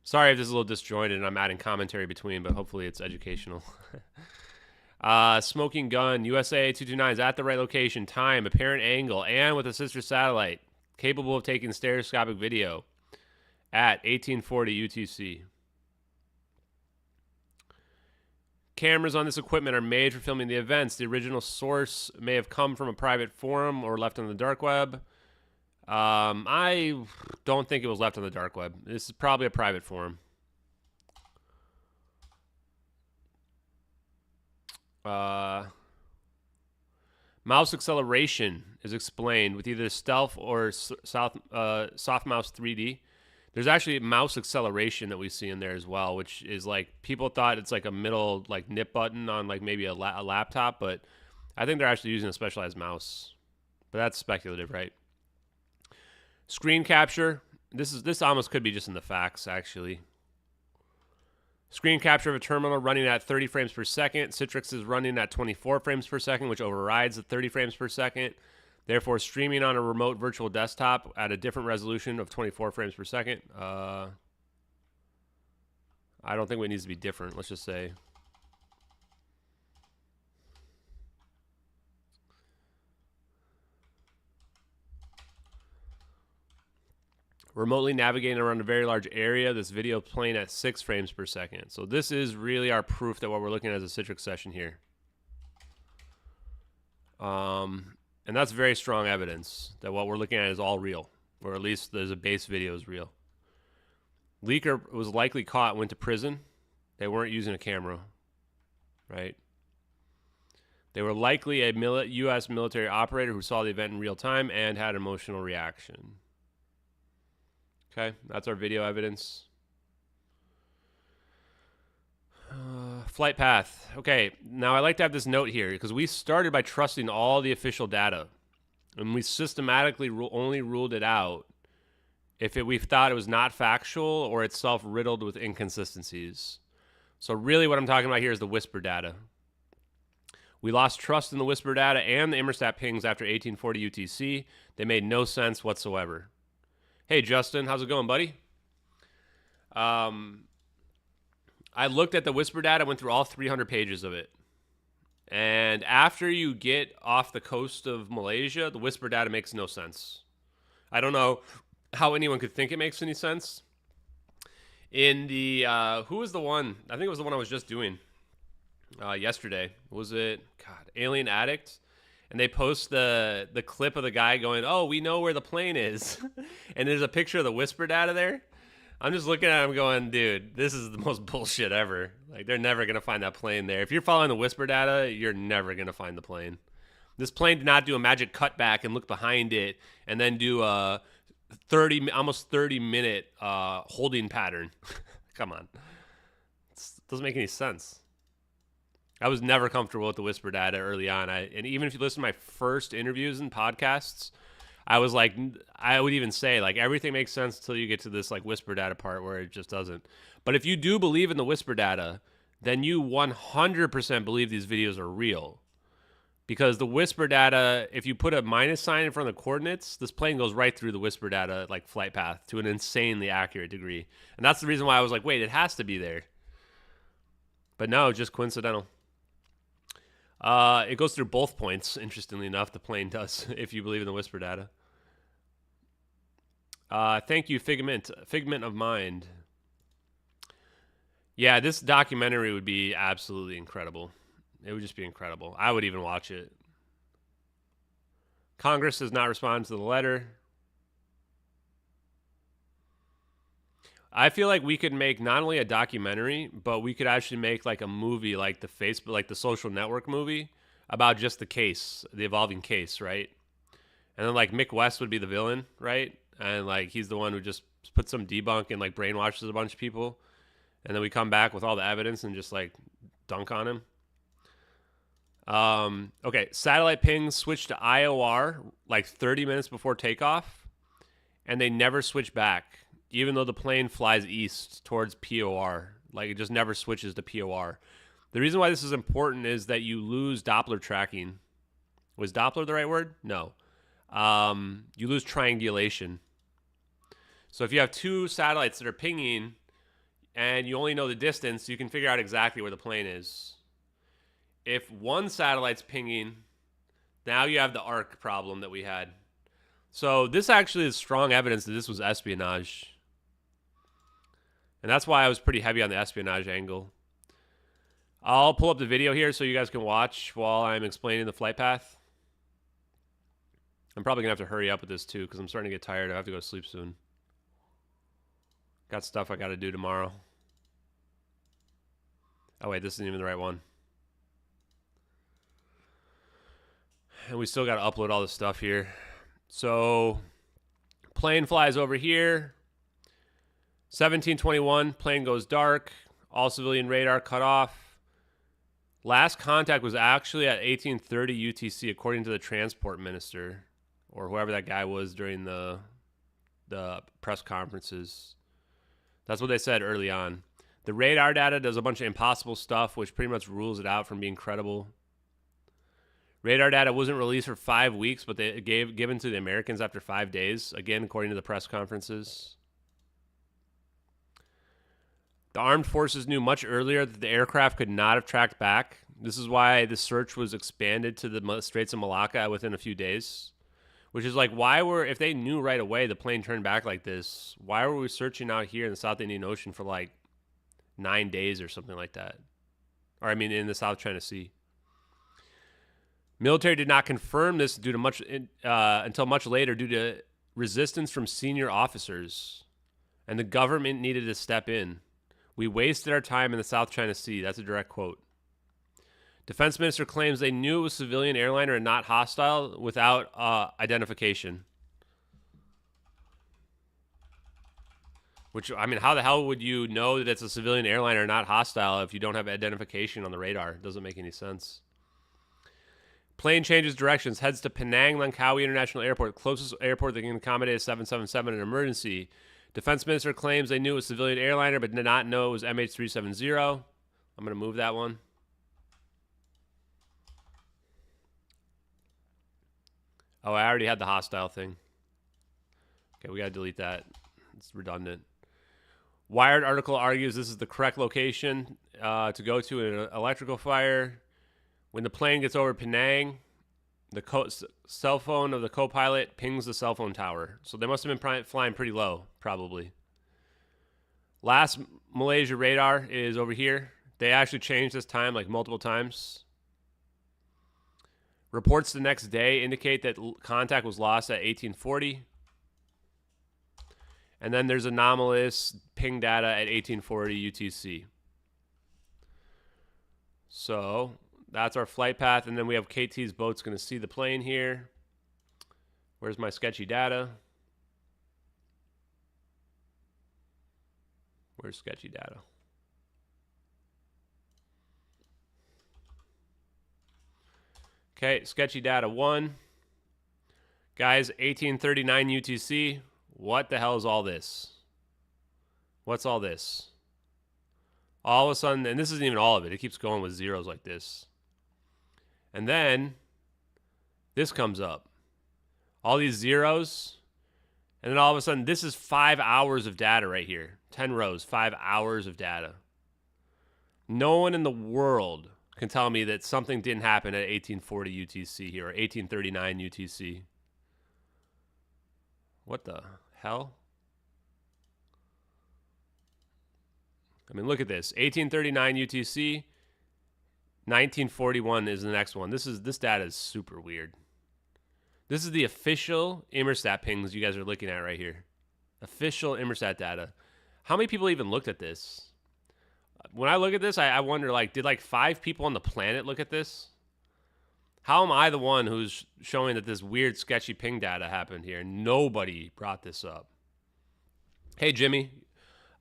Sorry if this is a little disjointed and I'm adding commentary between, but hopefully it's educational. Smoking gun, USA 229 is at the right location, time, apparent angle, and with a sister satellite, capable of taking stereoscopic video at 1840 UTC. Cameras on this equipment are made for filming the events. The original source may have come from a private forum or left on the dark web. I don't think it was left on the dark web. This is probably a private forum. Mouse acceleration is explained with either stealth or soft mouse 3D. There's actually mouse acceleration that we see in there as well, which is like, people thought it's like a middle like nip button on like maybe a laptop, but I think they're actually using a specialized mouse. But that's speculative, right? Screen capture. This almost could be just in the facts, actually. Screen capture of a terminal running at 30 frames per second. Citrix is running at 24 frames per second, which overrides the 30 frames per second. Therefore, streaming on a remote virtual desktop at a different resolution of 24 frames per second. I don't think it needs to be different. Let's just say. Remotely navigating around a very large area. This video playing at 6 frames per second. So this is really our proof that what we're looking at is a Citrix session here. And that's very strong evidence that what we're looking at is all real, or at least there's a base video is real. Leaker was likely caught, went to prison. They weren't using a camera, right? They were likely a U.S. military operator who saw the event in real time and had emotional reaction. Okay, that's our video evidence. Flight path. Okay, now I like to have this note here because we started by trusting all the official data, and we systematically only ruled it out if we thought it was not factual or itself riddled with inconsistencies. So really what I'm talking about here is the whisper data. We lost trust in the whisper data and the Immerstat pings after 1840 UTC. They made no sense whatsoever. Hey, Justin, how's it going, buddy? I looked at the whisper data, went through all 300 pages of it. And after you get off the coast of Malaysia, the whisper data makes no sense. I don't know how anyone could think it makes any sense. In the, who was the one? I think it was the one I was just doing yesterday. Was it, God, Alien Addict? And they post the clip of the guy going, oh, we know where the plane is. And there's a picture of the whisper data there. I'm just looking at him going, dude, this is the most bullshit ever. Like, they're never going to find that plane there. If you're following the whisper data, you're never going to find the plane. This plane did not do a magic cutback and look behind it and then do a almost 30-minute holding pattern. Come on. It doesn't make any sense. I was never comfortable with the whisper data early on. And even if you listen to my first interviews and podcasts, I was like, I would even say, like, everything makes sense until you get to this, like, whisper data part where it just doesn't. But if you do believe in the whisper data, then you 100% believe these videos are real. Because the whisper data, if you put a minus sign in front of the coordinates, this plane goes right through the whisper data, like, flight path to an insanely accurate degree. And that's the reason why I was like, wait, it has to be there. But no, just coincidental. It goes through both points, interestingly enough, the plane does, if you believe in the whisper data. Thank you, Figment of Mind. Yeah, this documentary would be absolutely incredible. It would just be incredible. I would even watch it. Congress does not respond to the letter. I feel like we could make not only a documentary, but we could actually make like a movie, like the Facebook, like the Social Network movie about just the case, the evolving case, right? And then like Mick West would be the villain, right? And like he's the one who just put some debunk and like brainwashes a bunch of people. And then we come back with all the evidence and just like dunk on him. Okay, satellite pings switched to IOR like 30 minutes before takeoff, and they never switch back. Even though the plane flies east towards POR. Like, it just never switches to POR. The reason why this is important is that you lose Doppler tracking. Was Doppler the right word? No. You lose triangulation. So if you have two satellites that are pinging and you only know the distance, you can figure out exactly where the plane is. If one satellite's pinging, now you have the arc problem that we had. So this actually is strong evidence that this was espionage. And that's why I was pretty heavy on the espionage angle. I'll pull up the video here so you guys can watch while I'm explaining the flight path. I'm probably going to have to hurry up with this too because I'm starting to get tired. I have to go to sleep soon. Got stuff I got to do tomorrow. Oh wait, this isn't even the right one. And we still got to upload all this stuff here. So, plane flies over here. 1721, plane goes dark. All civilian radar cut off. Last contact was actually at 1830 UTC, according to the transport minister, or whoever that guy was during the press conferences. That's what they said early on. The radar data does a bunch of impossible stuff, which pretty much rules it out from being credible. Radar data wasn't released for 5 weeks, but they given to the Americans after 5 days, again, according to the press conferences. The armed forces knew much earlier that the aircraft could not have tracked back. This is why the search was expanded to the Straits of Malacca within a few days. Which is like, if they knew right away the plane turned back like this, why were we searching out here in the South Indian Ocean for like 9 days or something like that? Or I mean, in the South China Sea. Military did not confirm this until much later due to resistance from senior officers. And the government needed to step in. We wasted our time in the South China Sea. That's a direct quote. Defense minister claims they knew it was a civilian airliner and not hostile without identification. Which, I mean, how the hell would you know that it's a civilian airliner and not hostile if you don't have identification on the radar? It doesn't make any sense. Plane changes directions, heads to Penang Langkawi International Airport, closest airport that can accommodate a 777 in an emergency. Defense Minister claims they knew it was a civilian airliner, but did not know it was MH370. I'm going to move that one. Oh, I already had the hostile thing. Okay, we got to delete that. It's redundant. Wired article argues this is the correct location to go to in an electrical fire. When the plane gets over Penang, the cell phone of the co-pilot pings the cell phone tower. So they must have been flying pretty low, probably. Last Malaysia radar is over here. They actually changed this time like multiple times. Reports the next day indicate that contact was lost at 1840. And then there's anomalous ping data at 1840 UTC. So that's our flight path. And then we have KT's boat's going to see the plane here. Where's my sketchy data? Where's sketchy data? Okay, sketchy data 1. Guys, 1839 UTC. What the hell is all this? What's all this? All of a sudden, and this isn't even all of it. It keeps going with zeros like this. And then this comes up. All these zeros. And then all of a sudden, this is 5 hours of data right here. 10 rows, 5 hours of data. No one in the world can tell me that something didn't happen at 1840 UTC here, or 1839 UTC. What the hell? I mean, look at this. 1839 UTC, 1941 is the next one. This data is super weird. This is the official Inmarsat pings you guys are looking at right here. Official Inmarsat data. How many people even looked at this? When I look at this, I wonder, like, did like 5 people on the planet look at this? How am I the one who's showing that this weird, sketchy ping data happened here? Nobody brought this up. Hey, Jimmy.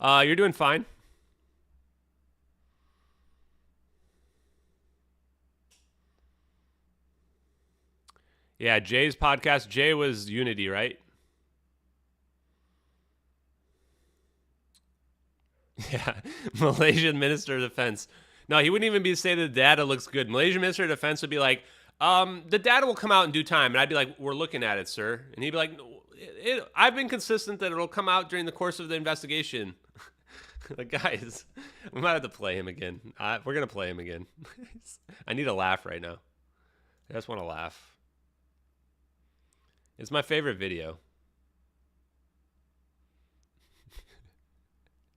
You're doing fine. Yeah, Jay's podcast. Jay was Unity, right? Yeah, Malaysian Minister of Defense. No, he wouldn't even be say the data looks good. Malaysian Minister of Defense would be like, the data will come out in due time. And I'd be like, we're looking at it, sir. And he'd be like, I've been consistent that it'll come out during the course of the investigation. Like, guys, we might have to play him again. We're going to play him again. I need a laugh right now. I just want to laugh. It's my favorite video.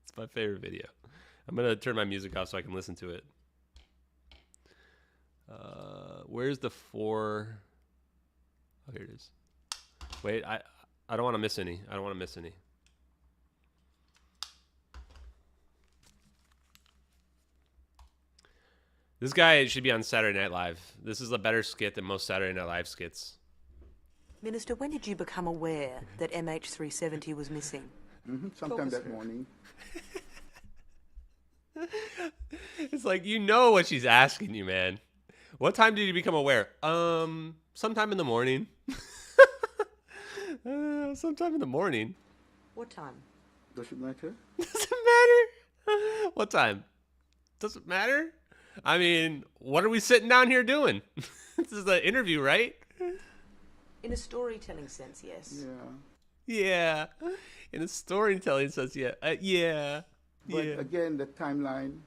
It's my favorite video. I'm going to turn my music off so I can listen to it. Where's the 4? Oh, here it is. Wait, I don't want to miss any. I don't want to miss any. This guy should be on Saturday Night Live. This is a better skit than most Saturday Night Live skits. Minister, when did you become aware that MH370 was missing? Sometime that morning. It's like, you know what she's asking you, man. What time did you become aware? Sometime in the morning. Sometime in the morning. What time? Does it matter? Doesn't matter. What time? Doesn't matter. I mean, what are we sitting down here doing? This is the interview, right? In a storytelling sense, yes. Yeah. In a storytelling sense, yeah. Yeah. But again, the timeline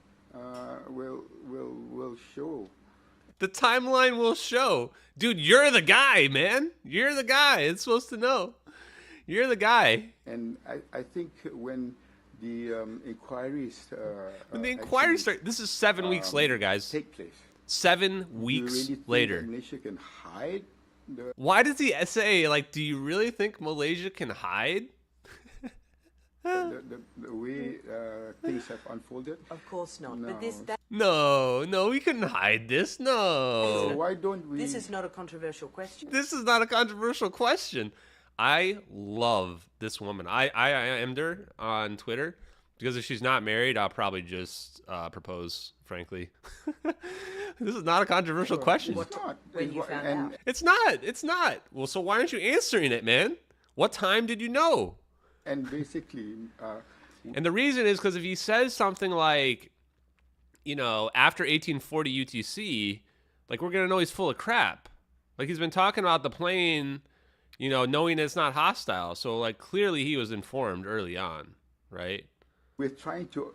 will show. The timeline will show. Dude, you're the guy, man. You're the guy. It's supposed to know. You're the guy. And I think when the inquiries... when the inquiries start... This is 7 weeks later, guys. Take place. 7 weeks do you really think later. that Malaysia can hide? Why does he say, like, do you really think Malaysia can hide? the way things have unfolded? Of course not. No. But No, we couldn't hide this. No. So why don't we... This is not a controversial question. This is not a controversial question. I love this woman. I IM'd her on Twitter Because if she's not married, I'll probably just propose, frankly. This is not a controversial question. It's not. When you found out. It's not. It's not. Well, so why aren't you answering it, man? What time did you know? And basically, And the reason is because if he says something like, you know, after 1840 UTC, like, we're going to know he's full of crap. Like, he's been talking about the plane, you know, knowing it's not hostile. So, like, clearly he was informed early on, right? we're trying to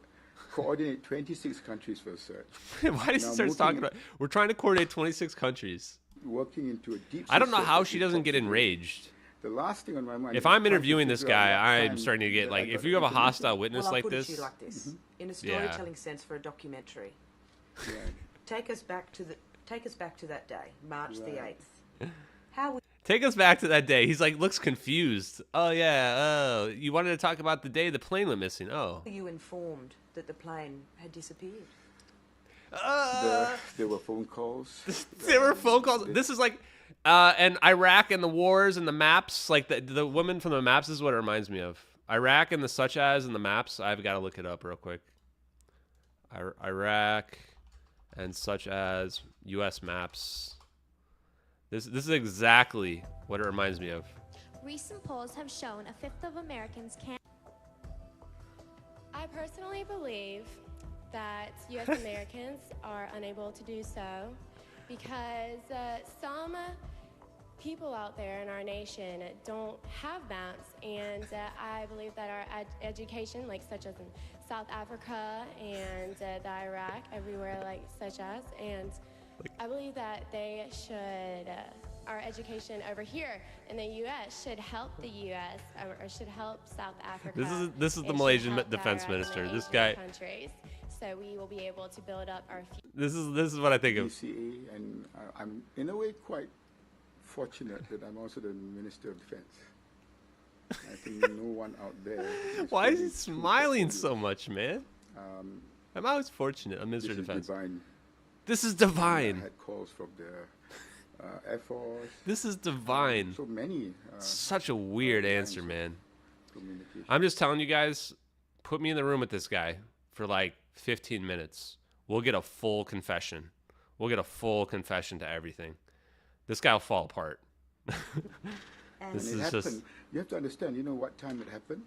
coordinate 26 countries for a search. Why does he start talking about, we're trying to coordinate 26 countries? Working into a deep... I don't know how she doesn't get enraged. The last thing on my mind... If I'm interviewing this guy, I'm starting to get, like, if you have a hostile witness Well, I'll like put it this... to you like this. In a storytelling sense for a documentary. Yeah. Take us back to that day, March the 8th. How would Take us back to that day. He's like, looks confused. Oh, yeah. Oh, you wanted to talk about the day the plane went missing. Oh. you informed that the plane had disappeared? There were phone calls. There were phone calls. This is like, and Iraq and the wars and the maps. Like the woman from the maps is what it reminds me of. Iraq and the such as and the maps. I've got to look it up real quick. Iraq and such as U.S. maps. This is exactly what it reminds me of. Recent polls have shown a fifth of Americans can't. I personally believe that U.S. Americans are unable to do so because some people out there in our nation don't have maps, and I believe that our education, like such as in South Africa and the Iraq, everywhere like such as, and I believe that they should, our education over here in the U.S. should help the U.S. Or should help South Africa. This is the Malaysian defense minister. This guy. Countries, so we will be able to build up our. This is what I think of. DCA, and I'm in a way quite fortunate that I'm also the Minister of Defense. I think no one out there. Why is he smiling so much, man? I'm always fortunate. I'm Minister of Defense. Divine. This is divine. I had calls from the Air Force. This is divine. So many. Such a weird answer, man. I'm just telling you guys, put me in the room with this guy for like 15 minutes. We'll get a full confession. We'll get a full confession to everything. This guy will fall apart. This is just... You have to understand, you know what time it happened?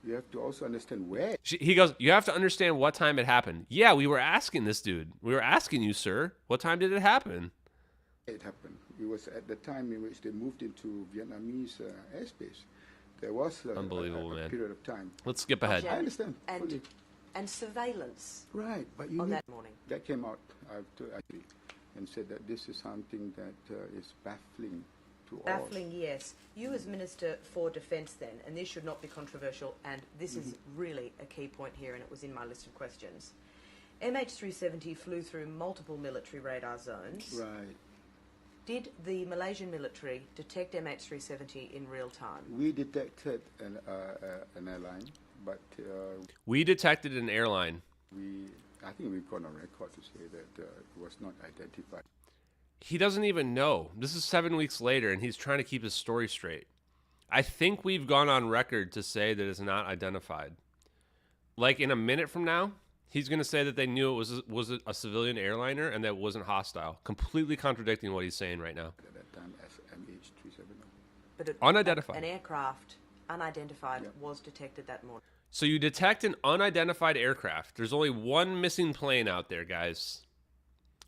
You have to also understand where. He goes, you have to understand what time it happened. Yeah, we were asking this dude. We were asking you, sir. What time did it happen? It happened. It was at the time in which they moved into Vietnamese airspace. There was a period of time. Let's skip ahead. I understand. And surveillance. Right, but you on that morning. That came out actually and said that this is something that is baffling. Baffling, yes. You as Minister for Defence then, and this should not be controversial, and this is really a key point here, and it was in my list of questions. MH370 flew through multiple military radar zones. Right. Did the Malaysian military detect MH370 in real time? We detected an airline, but... we detected an airline. I think we've gone on record to say that it was not identified. He doesn't even know. This is 7 weeks later, and he's trying to keep his story straight. I think we've gone on record to say that it's not identified. Like in a minute from now, he's going to say that they knew it was a civilian airliner and that it wasn't hostile, completely contradicting what he's saying right now. At that time, as MH370. But unidentified. An aircraft, unidentified, was detected that morning. So you detect an unidentified aircraft. There's only one missing plane out there, guys.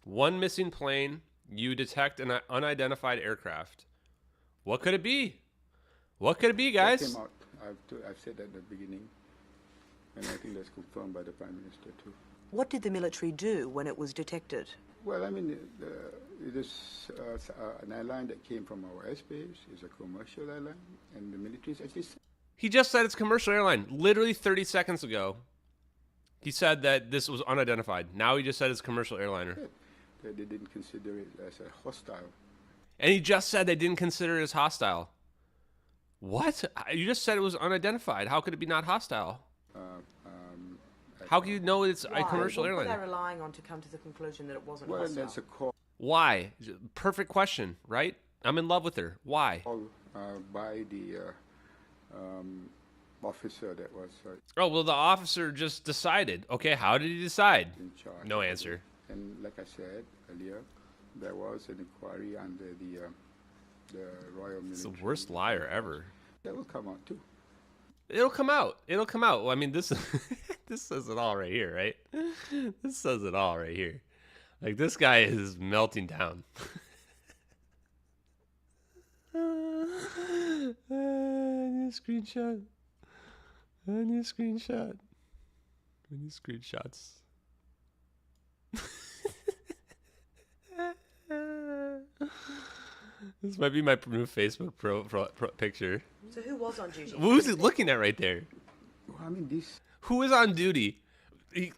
One missing plane. You detect an unidentified aircraft. What could it be? What could it be, guys? That came out. I've said that at the beginning, and I think that's confirmed by the Prime Minister too. What did the military do when it was detected? Well, I mean, it is an airline that came from our airspace. It's a commercial airline, and the military is actually... He just said it's a commercial airline. Literally 30 seconds ago, he said that this was unidentified. Now he just said it's a commercial airliner. That they didn't consider it as a hostile. And he just said they didn't consider it as hostile. What? You just said it was unidentified. How could it be not hostile? How can you know it's a commercial airline? What were they relying on to come to the conclusion that it wasn't hostile? Well, that's a call. Why? Perfect question, right? I'm in love with her. Why? By the officer that was Oh, well, the officer just decided. Okay, how did he decide? in charge. No answer. And like I said earlier, there was an inquiry under the Royal It's the Military. worst liar ever. That will come out too. It'll come out. It'll come out. Well, I mean, this this says it all right here, right? This says it all right here. Like, this guy is melting down. I need a screenshot. I need a screenshot. I need screenshots. This might be my new Facebook pro picture. So who was on duty? Who's he looking at right there? Well, I mean, this Who is on duty? You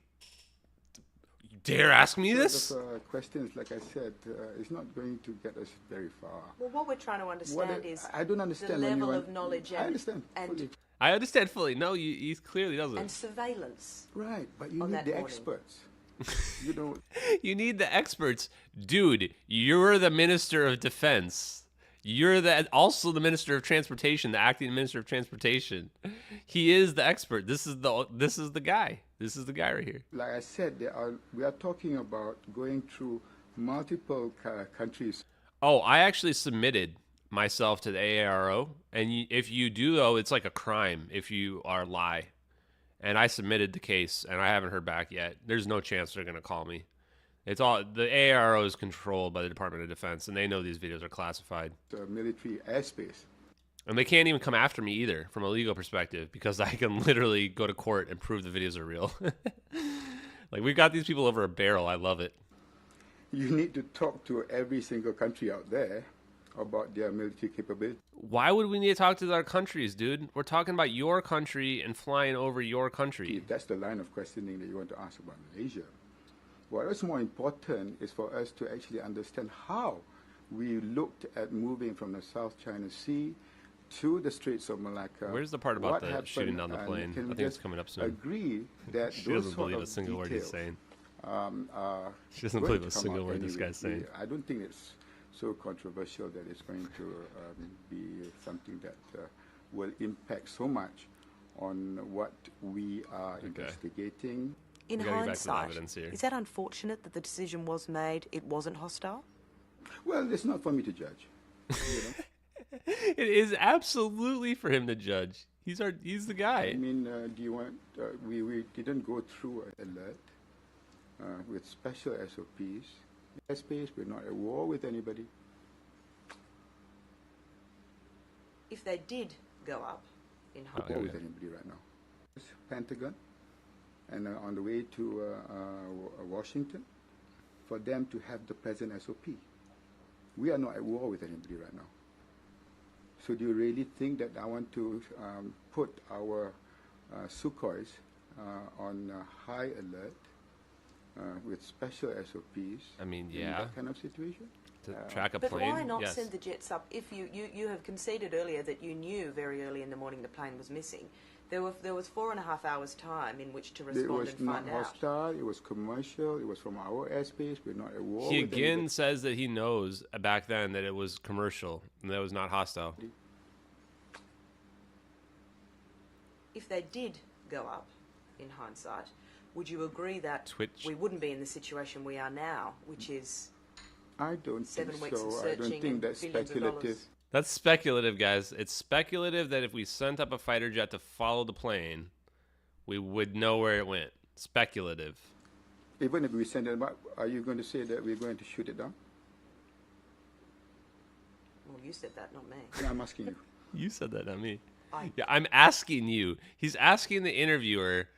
dare ask me this? sort of, questions, like I said, is not going to get us very far. Well, what we're trying to understand is I don't understand the when you level want- of knowledge I understand and fully. I understand fully. No, he clearly doesn't. and surveillance. Right, but you on need that the morning. experts. You know, You need the experts. Dude, you're the Minister of Defense. You're also the Minister of Transportation, the acting Minister of Transportation. He is the expert. This is the guy. This is the guy right here. like I said, we are talking about going through multiple countries. Oh, I actually submitted myself to the AARO, and if you do, though, it's like a crime if you are lie. And I submitted the case, and I haven't heard back yet. There's no chance they're going to call me. It's all the AARO is controlled by the Department of Defense, and they know these videos are classified. Military airspace. And they can't even come after me either from a legal perspective because I can literally go to court and prove the videos are real. Like, we've got these people over a barrel. I love it. You need to talk to every single country out there about their military capability. Why would we need to talk to other countries, dude? We're talking about your country and flying over your country. If that's the line of questioning that you want to ask about Malaysia. What is more important is for us to actually understand how we looked at moving from the South China Sea to the Straits of Malacca. Where's the part about What the happened, shooting down the and plane? can I we think it's just coming up soon. Agree that She those doesn't sort believe of a single word he's details, saying. are She doesn't going believe to a come single out word this anyway. guy's saying. I don't think it's so controversial that it's going to be something that will impact so much on what we are investigating. In We gotta get back to the hindsight, evidence here. is that unfortunate that the decision was made? It wasn't hostile. Well, it's not for me to judge. You know? It is absolutely for him to judge. He's the guy. I mean, do you want? We didn't go through an alert with special SOPs. Airspace, we're not at war with anybody. If they did go up in At war with anybody right now. Pentagon, and on the way to Washington, for them to have the present SOP. We are not at war with anybody right now. So do you really think that I want to put our Sukhois on high alert with special SOPs? I mean, in yeah. that kind of situation? To track a But plane. why not Yes. send the jets up? If you have conceded earlier that you knew very early in the morning the plane was missing, there was 4.5 hours time in which to It respond was and not find out. hostile. It was commercial. It was from our airspace. We're not at war. He with again anybody. says that he knows back then that it was commercial and that it was not hostile. If they did go up, in hindsight, would you agree that Twitch. we wouldn't be in the situation we are now, which is I don't 7 think weeks of so. I searching don't think and that's billions of speculative. dollars? That's speculative, guys. It's speculative that if we sent up a fighter jet to follow the plane, we would know where it went. Speculative. Even if we send it back, are you going to say that we're going to shoot it down? Well, you said that, not me. No, I'm asking you. You said that, not me. Yeah, I'm asking you. He's asking the interviewer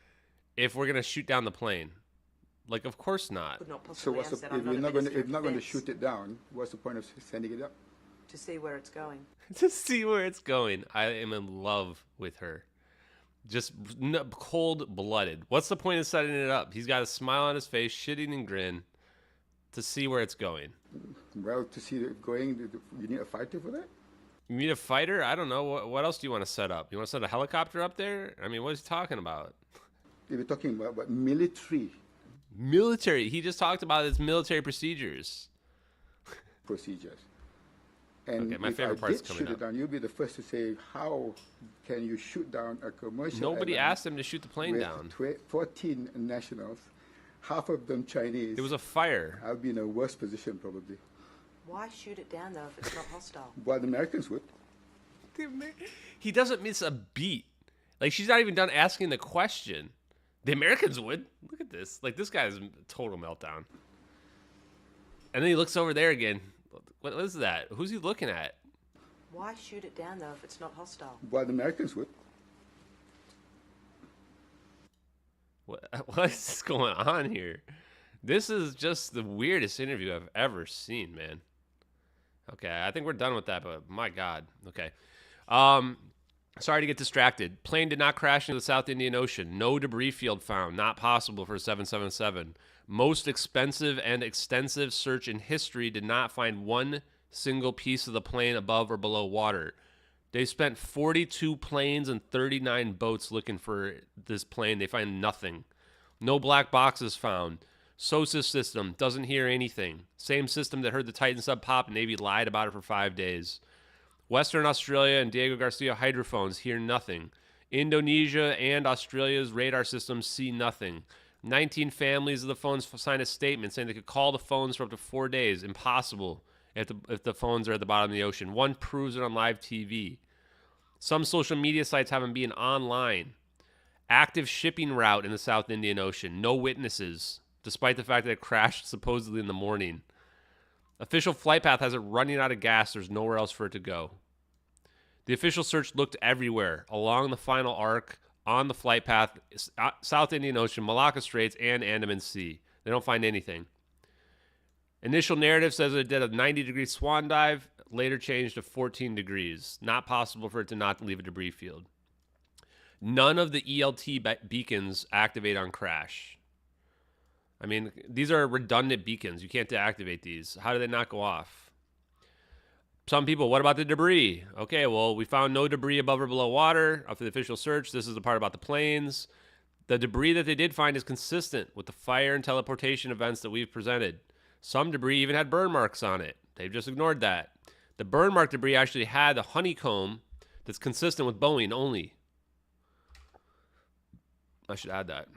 if we're gonna shoot down the plane. Like, of course not. Could not So possibly what's the, answer. if I'm we're not not a going to, Minister if of not going to Defence. shoot it down, what's the point of sending it up? To see where it's going. To see where it's going. I am in love with her. Just cold-blooded. What's the point of setting it up? He's got a smile on his face, shitting and grin, to see where it's going. Well, to see it going, you need a fighter for that? You need a fighter? I don't know. What else do you want to set up? You want to set a helicopter up there? I mean, what is he talking about? If we're talking about military Military. He just talked about his military procedures. procedures. And Okay, my if favorite I part's did coming shoot up. it down, you'll be the first to say, how can you shoot down a commercial Nobody airline asked him to shoot the plane with down. 14 nationals, half of them Chinese? There was a fire. I'll be in a worse position probably. Why shoot it down, though, if it's not hostile? Well, the Americans would. He doesn't miss a beat. Like, she's not even done asking the question. The Americans would. Look at this. Like, this guy's a total meltdown. And then he looks over there again. What is that? Who's he looking at? Why shoot it down, though, if it's not hostile? Well, the Americans would. What is going on here? This is just the weirdest interview I've ever seen, man. Okay, I think we're done with that, but my God. Okay. Sorry to get distracted. Plane did not crash into the South Indian Ocean. No debris field found. Not possible for a 777. Most expensive and extensive search in history did not find one single piece of the plane above or below water. They spent 42 planes and 39 boats looking for this plane. They find nothing. No black boxes found. SOSA system doesn't hear anything. Same system that heard the Titan sub pop, Navy lied about it for 5 days. Western Australia and Diego Garcia hydrophones hear nothing. Indonesia and Australia's radar systems see nothing. 19 families of the phones signed a statement saying they could call the phones for up to 4 days. Impossible if the phones are at the bottom of the ocean. One proves it on live TV. Some social media sites have them being online. Active shipping route in the South Indian Ocean. No witnesses, despite the fact that it crashed supposedly in the morning. Official flight path has it running out of gas. There's nowhere else for it to go. The official search looked everywhere, along the final arc, on the flight path, South Indian Ocean, Malacca Straits, and Andaman Sea. They don't find anything. Initial narrative says it did a 90-degree swan dive, later changed to 14 degrees. Not possible for it to not leave a debris field. None of the ELT beacons activate on crash. I mean, these are redundant beacons. You can't deactivate these. How do they not go off? Some people, what about the debris? Okay, well, we found no debris above or below water after the official search. This is the part about the planes. The debris that they did find is consistent with the fire and teleportation events that we've presented. Some debris even had burn marks on it. They've just ignored that. The burn mark debris actually had a honeycomb that's consistent with Boeing only. I should add that.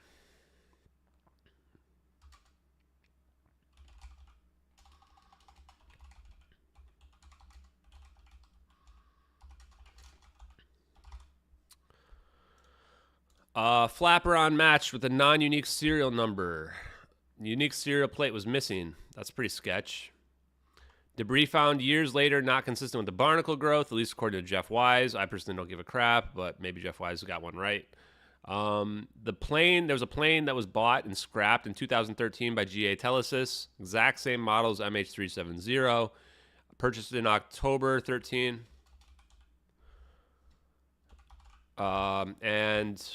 Flapper unmatched with a non-unique serial number. Unique serial plate was missing. That's pretty sketch. Debris found years later, not consistent with the barnacle growth, at least according to Jeff Wise. I personally don't give a crap, but maybe Jeff Wise got one right. The plane, there was a plane that was bought and scrapped in 2013 by GA Telesis. Exact same model as MH370. Purchased in October 13. And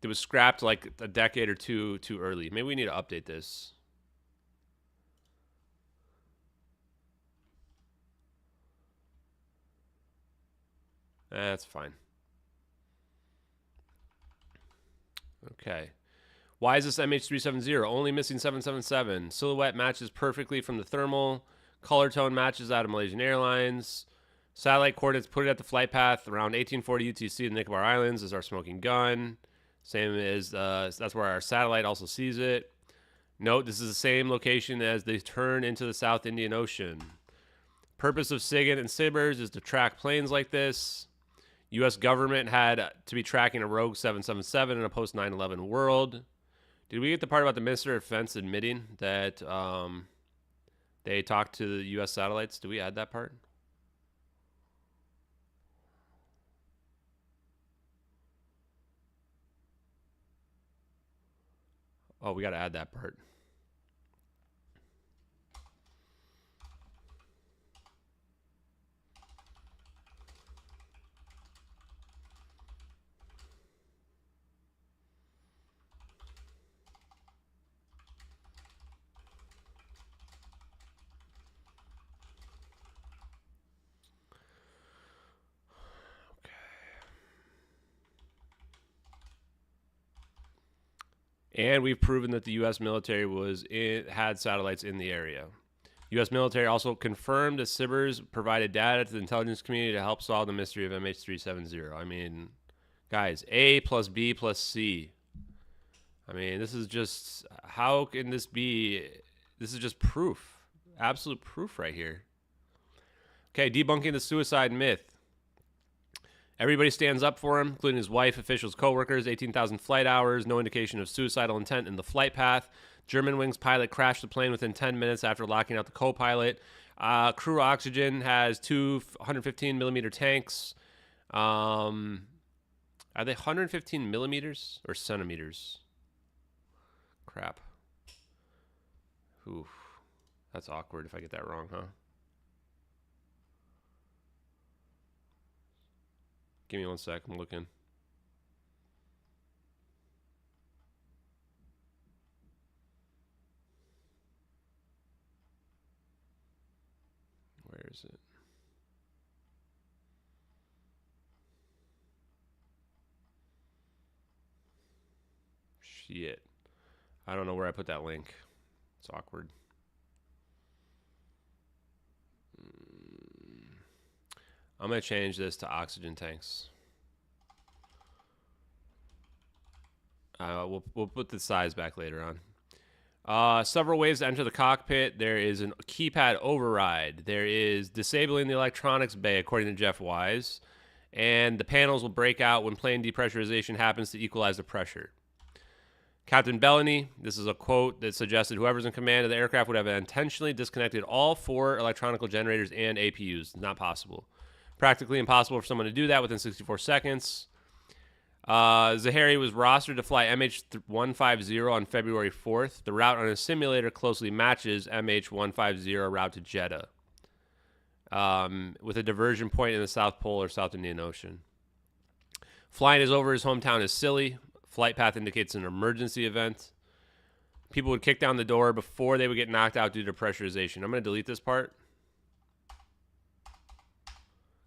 it was scrapped like a decade or two too early. Maybe we need to update this. That's fine. Okay. Why is this MH370 only missing 777? Silhouette matches perfectly from the thermal. Color tone matches out of Malaysian Airlines. Satellite coordinates put it at the flight path around 1840 UTC in the Nicobar Islands is our smoking gun. Same as, that's where our satellite also sees it. Note, this is the same location as they turn into the South Indian Ocean. Purpose of SIGINT and SIBRs is to track planes like this. U.S. government had to be tracking a rogue 777 in a post 9/11 world. Did we get the part about the Minister of Defense admitting that they talked to the U.S. satellites? Did we add that part? Oh, we got to add that part. And we've proven that the U.S. military had satellites in the area. U.S. military also confirmed that Sibbers provided data to the intelligence community to help solve the mystery of MH370. I mean, guys, A plus B plus C. I mean, this is just, how can this be? This is just proof. Absolute proof right here. Okay, debunking the suicide myth. Everybody stands up for him, including his wife, officials, co-workers, 18,000 flight hours, no indication of suicidal intent in the flight path. Germanwings pilot crashed the plane within 10 minutes after locking out the co-pilot. Crew oxygen has two 115 millimeter tanks. Are they 115 millimeters or centimeters? Crap. Oof. That's awkward if I get that wrong, huh? Give me 1 sec. I'm looking. Where is it? Shit. I don't know where I put that link. It's awkward. I'm going to change this to oxygen tanks. We'll put the size back later on. Several ways to enter the cockpit. There is a keypad override. There is disabling the electronics bay, according to Jeff Wise. And the panels will break out when plane depressurization happens to equalize the pressure. Captain Bellany, this is a quote that suggested whoever's in command of the aircraft would have intentionally disconnected all 4 electronical generators and APUs. Not possible. Practically impossible for someone to do that within 64 seconds. Zahari was rostered to fly MH150 on February 4th. The route on his simulator closely matches MH150 route to Jeddah, with a diversion point in the South Pole or South Indian Ocean. Flying is over his hometown is silly. Flight path indicates an emergency event. People would kick down the door before they would get knocked out due to pressurization. I'm going to delete this part,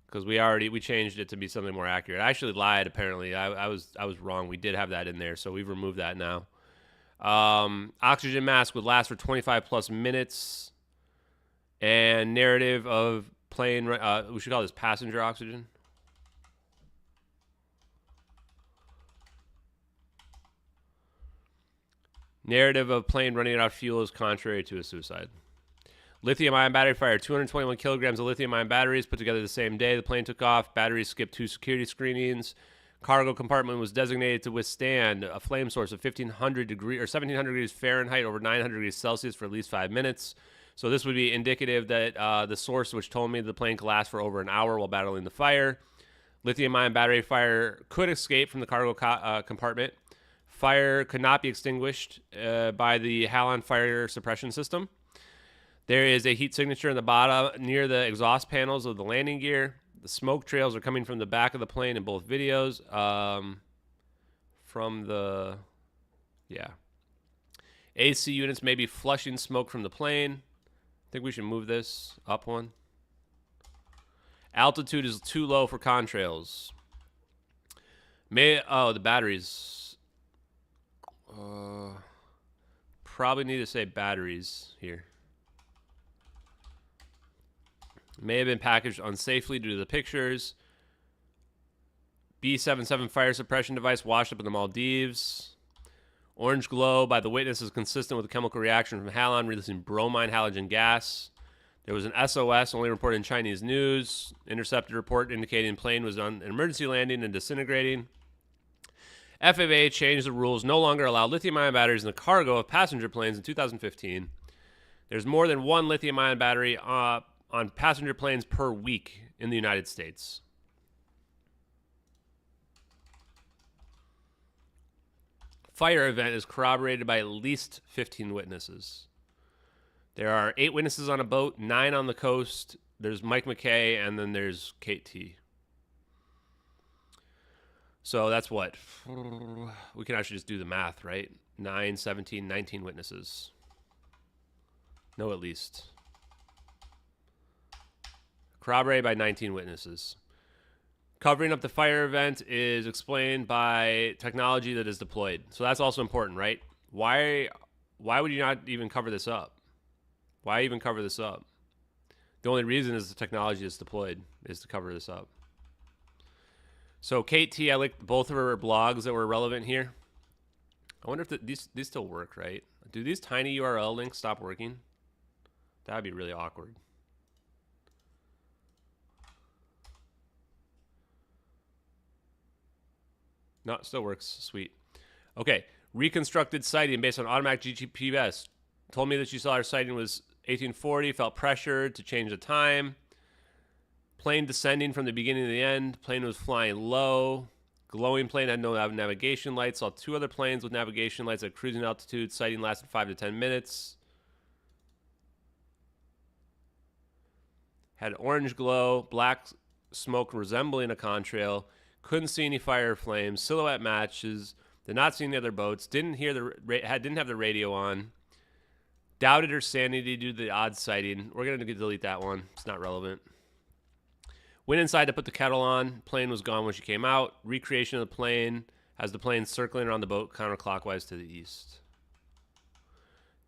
because we changed it to be something more accurate. I actually lied, apparently. I was wrong. We did have that in there, so we've removed that now. Oxygen mask would last for 25 plus minutes. And narrative of plane, we should call this passenger oxygen. Narrative of plane running out of fuel is contrary to a suicide. Lithium-ion battery fired 221 kilograms of lithium-ion batteries put together the same day the plane took off. Batteries skipped 2 security screenings. Cargo compartment was designated to withstand a flame source of 1,500 degrees or 1,700 degrees Fahrenheit over 900 degrees Celsius for at least 5 minutes. So this would be indicative that the source which told me the plane could last for over an hour while battling the fire. Lithium-ion battery fire could escape from the cargo compartment. Fire could not be extinguished by the halon fire suppression system. There is a heat signature in the bottom near the exhaust panels of the landing gear. The smoke trails are coming from the back of the plane in both videos. AC units may be flushing smoke from the plane. I think we should move this up one. Altitude is too low for contrails. The batteries. Probably need to say batteries here. May have been packaged unsafely due to the pictures. B-77 fire suppression device washed up in the Maldives. Orange glow by the witness is consistent with a chemical reaction from halon releasing bromine halogen gas. There was an SOS only reported in Chinese news. Intercepted report indicating plane was on an emergency landing and disintegrating. FAA changed the rules, no longer allow lithium-ion batteries in the cargo of passenger planes in 2015. There's more than one lithium-ion battery on passenger planes per week in the United States. Fire event is corroborated by at least 15 witnesses. There are 8 witnesses on a boat, 9 on the coast. There's Mike McKay, and then there's Kate T. So that's what? We can actually just do the math, right? 9, 17, 19 witnesses. No, at least. Corroborated by 19 witnesses. Covering up the fire event is explained by technology that is deployed. So that's also important, right? Why would you not even cover this up? Why even cover this up? The only reason is the technology is deployed is to cover this up. So Kate T, I linked both of her blogs that were relevant here. I wonder if these still work, right? Do these tiny URL links stop working? That'd be really awkward. No, it still works. Sweet. Okay. Reconstructed sighting based on automatic GPS. Told me that she saw her sighting was 1840, felt pressured to change the time. Plane descending from the beginning to the end. Plane was flying low. Glowing plane had no navigation lights. Saw 2 other planes with navigation lights at cruising altitude. Sighting lasted 5 to 10 minutes. Had orange glow, black smoke resembling a contrail. Couldn't see any fire or flames. Silhouette matches. Did not see any other boats. Didn't have the radio on. Doubted her sanity due to the odd sighting. We're gonna delete that one. It's not relevant. Went inside to put the kettle on. Plane was gone when she came out. Recreation of the plane has the plane circling around the boat counterclockwise to the east.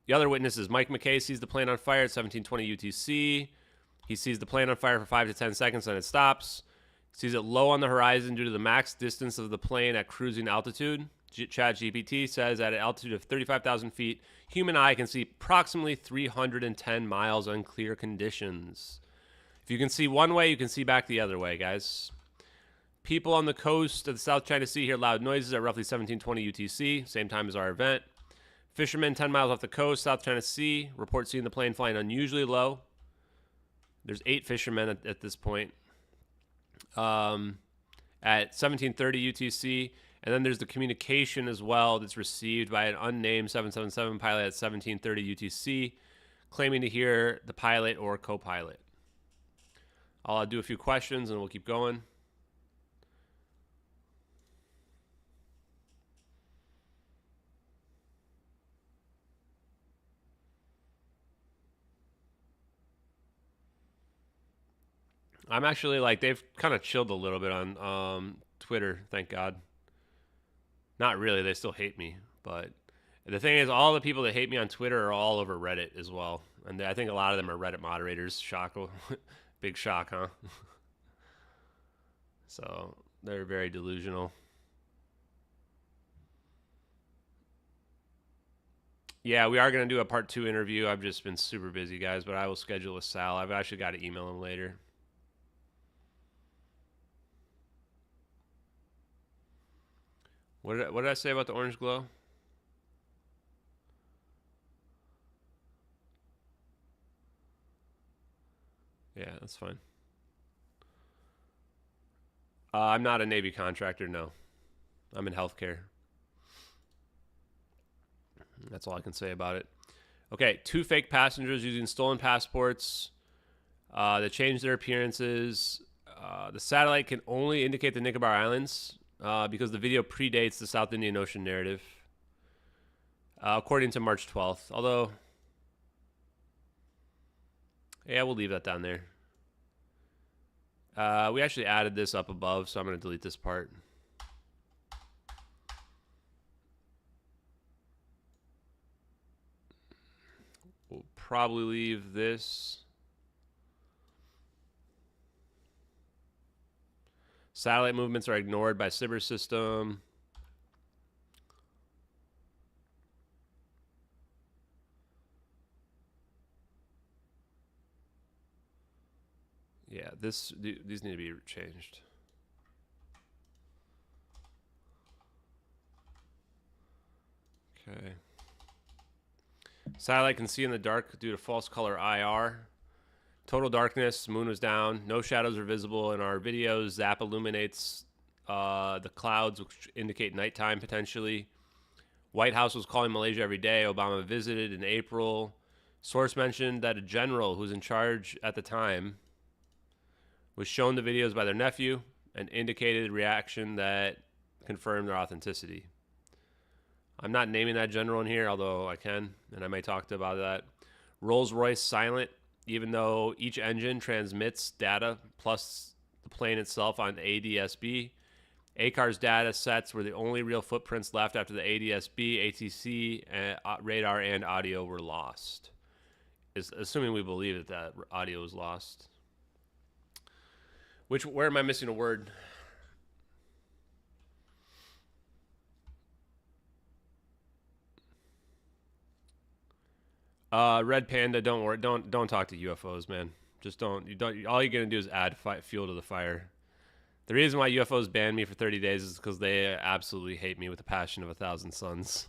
The other witness is Mike McKay sees the plane on fire at 1720 UTC. He sees the plane on fire for 5 to 10 seconds and it stops. Sees it low on the horizon due to the max distance of the plane at cruising altitude. ChatGPT says at an altitude of 35,000 feet, human eye can see approximately 310 miles on clear conditions. If you can see one way, you can see back the other way, guys. People on the coast of the South China Sea hear loud noises at roughly 1720 UTC, same time as our event. Fishermen 10 miles off the coast, South China Sea, report seeing the plane flying unusually low. There's 8 fishermen at this point. At 1730 UTC. And then there's the communication as well that's received by an unnamed 777 pilot at 1730 UTC, claiming to hear the pilot or co-pilot. I'll do a few questions and we'll keep going. I'm actually like, they've kind of chilled a little bit on Twitter, thank God. Not really, they still hate me. But the thing is, all the people that hate me on Twitter are all over Reddit as well. And I think a lot of them are Reddit moderators. Shock. Big shock, huh? So they're very delusional. Yeah, we are going to do a part 2 interview. I've just been super busy, guys, but I will schedule with Sal. I've actually got to email him later. What did I say about the orange glow? Yeah, that's fine. I'm not a Navy contractor, no. I'm in healthcare. That's all I can say about it. Okay, 2 fake passengers using stolen passports that changed their appearances. The satellite can only indicate the Nicobar Islands because the video predates the South Indian Ocean narrative, according to March 12th. Although, yeah, we'll leave that down there. We actually added this up above, so I'm going to delete this part. We'll probably leave this. Satellite movements are ignored by cyber system. Yeah, these need to be changed. Okay. Satellite can see in the dark due to false color IR. Total darkness, moon was down, no shadows are visible in our videos. Zap illuminates the clouds, which indicate nighttime potentially. White House was calling Malaysia every day. Obama visited in April. Source mentioned that a general who was in charge at the time was shown the videos by their nephew and indicated a reaction that confirmed their authenticity. I'm not naming that general in here, although I can, and I may talk about that. Rolls-Royce silent, even though each engine transmits data plus the plane itself on ADSB. ACAR's data sets were the only real footprints left after the ADSB, ATC, radar, and audio were lost. is assuming we believe that that audio is lost. Where am I missing a word? Red Panda, don't worry. Don't talk to UFOs, man. Just don't. All you're gonna do is add fuel to the fire. The reason why UFOs banned me for 30 days is because they absolutely hate me with the passion of 1,000 suns.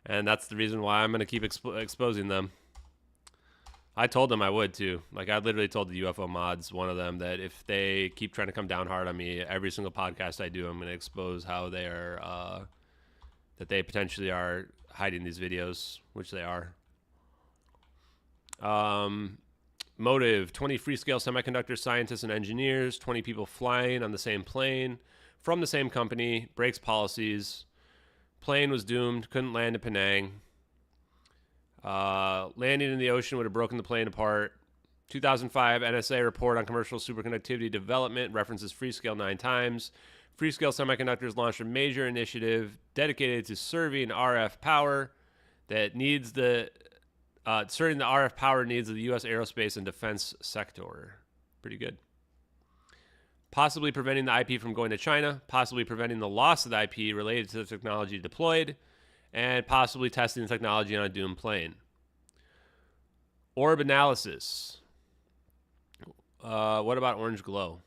And that's the reason why I'm gonna keep exposing them. I told them I would too. Like, I literally told the UFO mods, one of them, that if they keep trying to come down hard on me, every single podcast I do, I'm gonna expose how they are, that they potentially are hiding these videos, which they are. Motive: 20 Freescale semiconductor scientists and engineers, 20 people flying on the same plane from the same company, breaks policies. Plane was doomed, couldn't land in Penang. Landing in the ocean would have broken the plane apart. 2005 NSA report on commercial superconductivity development references Freescale 9 times. Freescale Semiconductors launched a major initiative dedicated to serving RF power that needs serving the RF power needs of the U.S. aerospace and defense sector. Pretty good. Possibly preventing the IP from going to China, possibly preventing the loss of the IP related to the technology deployed, and possibly testing the technology on a doomed plane. Orb analysis. What about orange glow?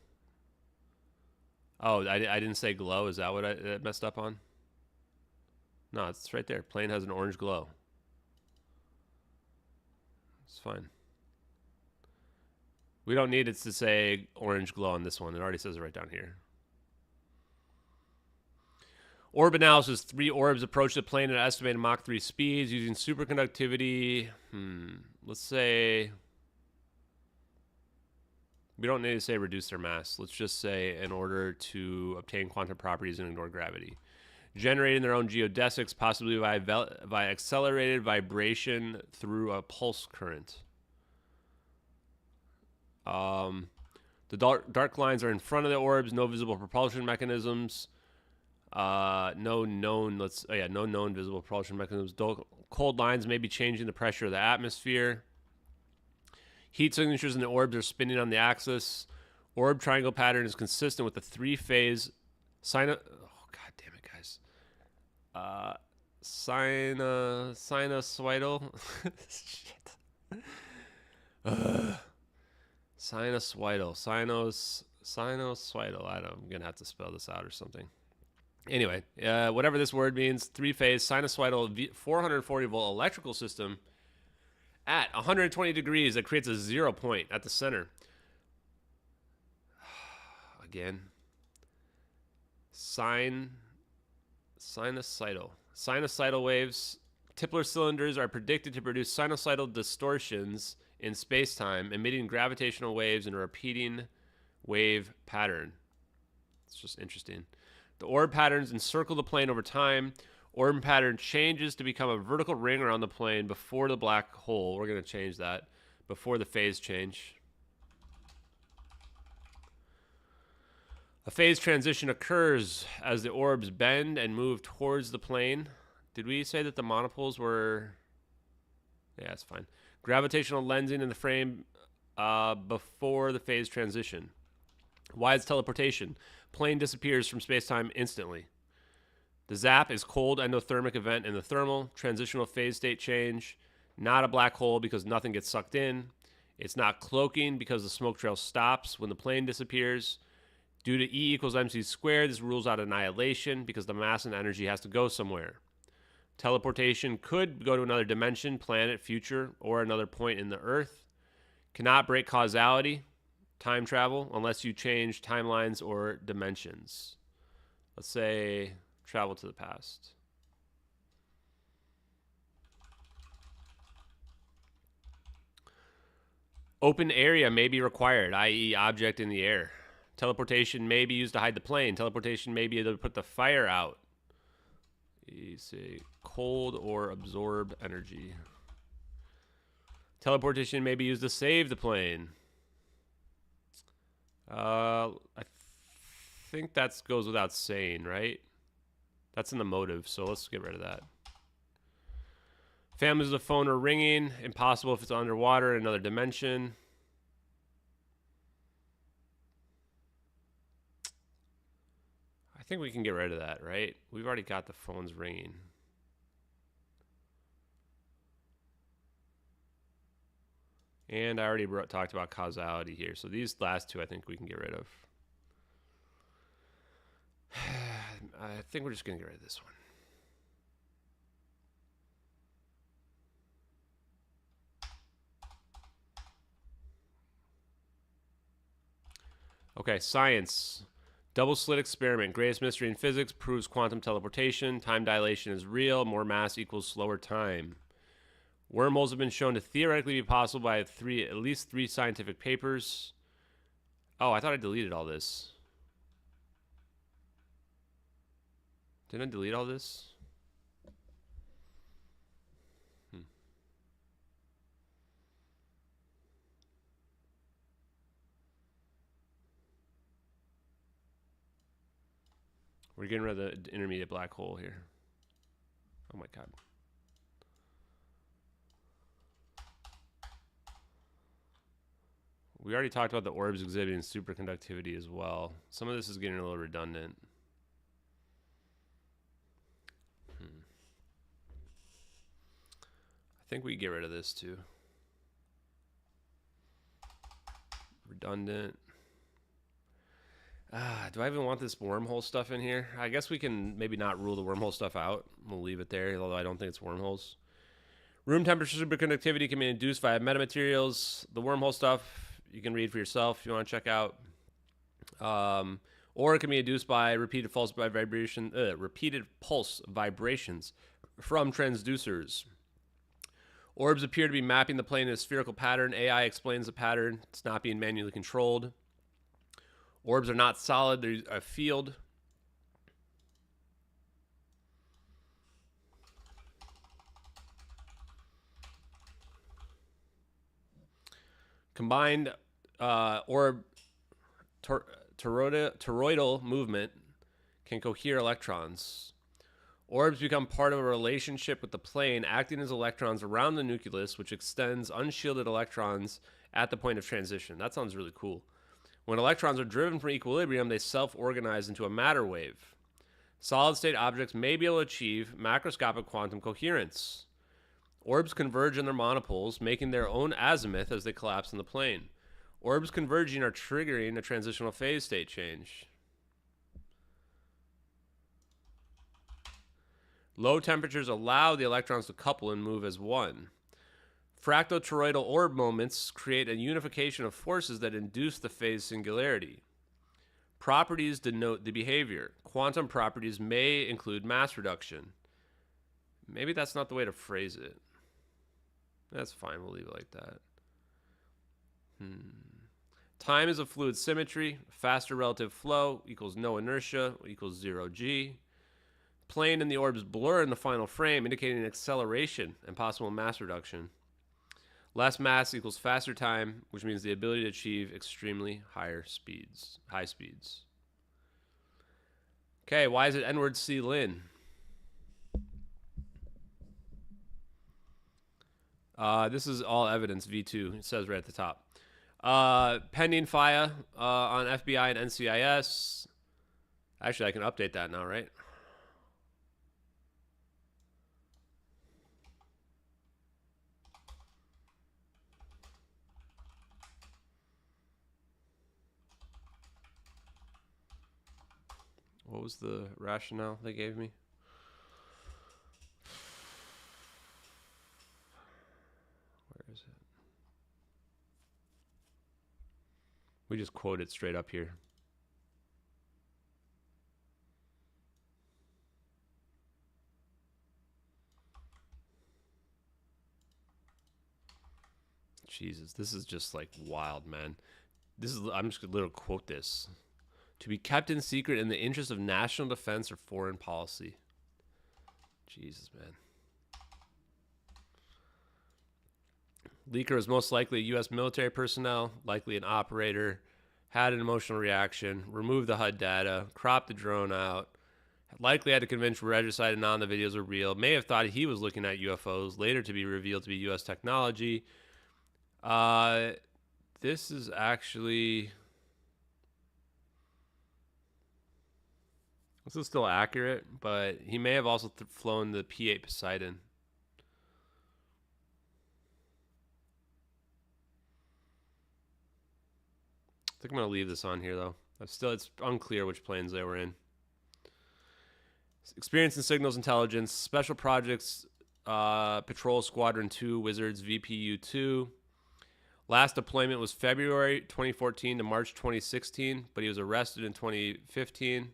Oh, I didn't say glow. Is that what I messed up on? No, it's right there. Plane has an orange glow. It's fine. We don't need it to say orange glow on this one. It already says it right down here. Orb analysis. 3 orbs approach the plane at estimated Mach 3 speeds using superconductivity. Let's say... We don't need to say reduce their mass. Let's just say in order to obtain quantum properties and ignore gravity. Generating their own geodesics, possibly by accelerated vibration through a pulse current. The dark lines are in front of the orbs. No visible propulsion mechanisms. No known visible propulsion mechanisms. Cold lines may be changing the pressure of the atmosphere. Heat signatures in the orbs are spinning on the axis. Orb triangle pattern is consistent with the 3-phase sinusoidal. Shit. Sinusoidal. I'm gonna have to spell this out or something. Anyway, whatever this word means, 3-phase sinusoidal 440 volt electrical system at 120 degrees that creates a 0 point at the center. Again. Sinusoidal. Sinusoidal waves. Tipler cylinders are predicted to produce sinusoidal distortions in space-time, emitting gravitational waves in a repeating wave pattern. It's just interesting. The orb patterns encircle the plane over time. Orb pattern changes to become a vertical ring around the plane before the black hole. We're going to change that before the phase change. A phase transition occurs as the orbs bend and move towards the plane. Did we say that the monopoles were... Yeah, it's fine. Gravitational lensing in the frame before the phase transition. Why is teleportation? Plane disappears from space-time instantly. The zap is cold endothermic event in the thermal. Transitional phase state change. Not a black hole because nothing gets sucked in. It's not cloaking because the smoke trail stops when the plane disappears. Due to E equals mc squared, this rules out annihilation because the mass and energy has to go somewhere. Teleportation could go to another dimension, planet, future, or another point in the Earth. Cannot break causality, time travel, unless you change timelines or dimensions. Let's say travel to the past. Open area may be required, i.e. object in the air. Teleportation may be used to hide the plane. Teleportation may be able to put the fire out. You say cold or absorb energy. Teleportation may be used to save the plane. I think that goes without saying, right? That's in the motive, so let's get rid of that. Families of the phone are ringing. Impossible if it's underwater in another dimension. I think we can get rid of that, right? We've already got the phones ringing. And I already talked about causality here. So these last two I think we can get rid of. I think we're just going to get rid of this one. Okay, science. Double slit experiment. Greatest mystery in physics proves quantum teleportation. Time dilation is real. More mass equals slower time. Wormholes have been shown to theoretically be possible by at least three scientific papers. Oh, I thought I deleted all this. Didn't I delete all this? We're getting rid of the intermediate black hole here. Oh my god. We already talked about the orbs exhibiting superconductivity as well. Some of this is getting a little redundant. I think we get rid of this too. Redundant. Do I even want this wormhole stuff in here? I guess we can maybe not rule the wormhole stuff out. We'll leave it there, although I don't think it's wormholes. Room temperature superconductivity can be induced via metamaterials. The wormhole stuff you can read for yourself if you want to check out. Or it can be induced by repeated pulse vibrations from transducers. Orbs appear to be mapping the plane in a spherical pattern. AI explains the pattern. It's not being manually controlled. Orbs are not solid. They're a field. Combined orb toroidal movement can cohere electrons. Orbs become part of a relationship with the plane, acting as electrons around the nucleus, which extends unshielded electrons at the point of transition. That sounds really cool. When electrons are driven from equilibrium, they self-organize into a matter wave. Solid-state objects may be able to achieve macroscopic quantum coherence. Orbs converge in their monopoles, making their own azimuth as they collapse in the plane. Orbs converging are triggering a transitional phase state change. Low temperatures allow the electrons to couple and move as one. Fractotoroidal orb moments create a unification of forces that induce the phase singularity. Properties denote the behavior. Quantum properties may include mass reduction. Maybe that's not the way to phrase it. That's fine, we'll leave it like that. Time is a fluid symmetry. Faster relative flow equals no inertia equals 0g. Plane and the orbs blur in the final frame, indicating an acceleration and possible mass reduction. Less mass equals faster time, which means the ability to achieve extremely high speeds. Okay, why is it Edward C. Lynn? This is all evidence, V2. It says right at the top. Pending FIA on FBI and NCIS. Actually, I can update that now, right? What was the rationale they gave me? Where is it? We just quote it straight up here. Jesus, this is just like wild, man. I'm just gonna literally quote this. To be kept in secret in the interest of national defense or foreign policy. Jesus, man. Leaker is most likely a U.S. military personnel, likely an operator, had an emotional reaction, removed the HUD data, cropped the drone out, Likely had to convince regicide and non the videos were real. May have thought he was looking at UFOs, later to be revealed to be U.S. technology. This is actually... This is still accurate, but he may have also flown the P-8 Poseidon. I think I'm going to leave this on here, though. It's unclear which planes they were in. Experience in signals intelligence, special projects, Patrol Squadron 2, Wizards VPU-2. Last deployment was February 2014 to March 2016, but he was arrested in 2015.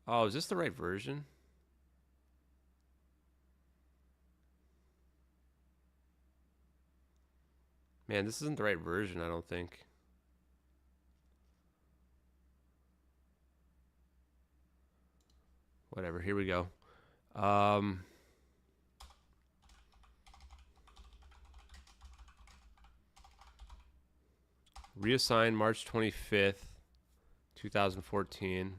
Oh, is this the right version? Man, this isn't the right version, I don't think. Whatever, here we go. Reassigned March 25th, 2014.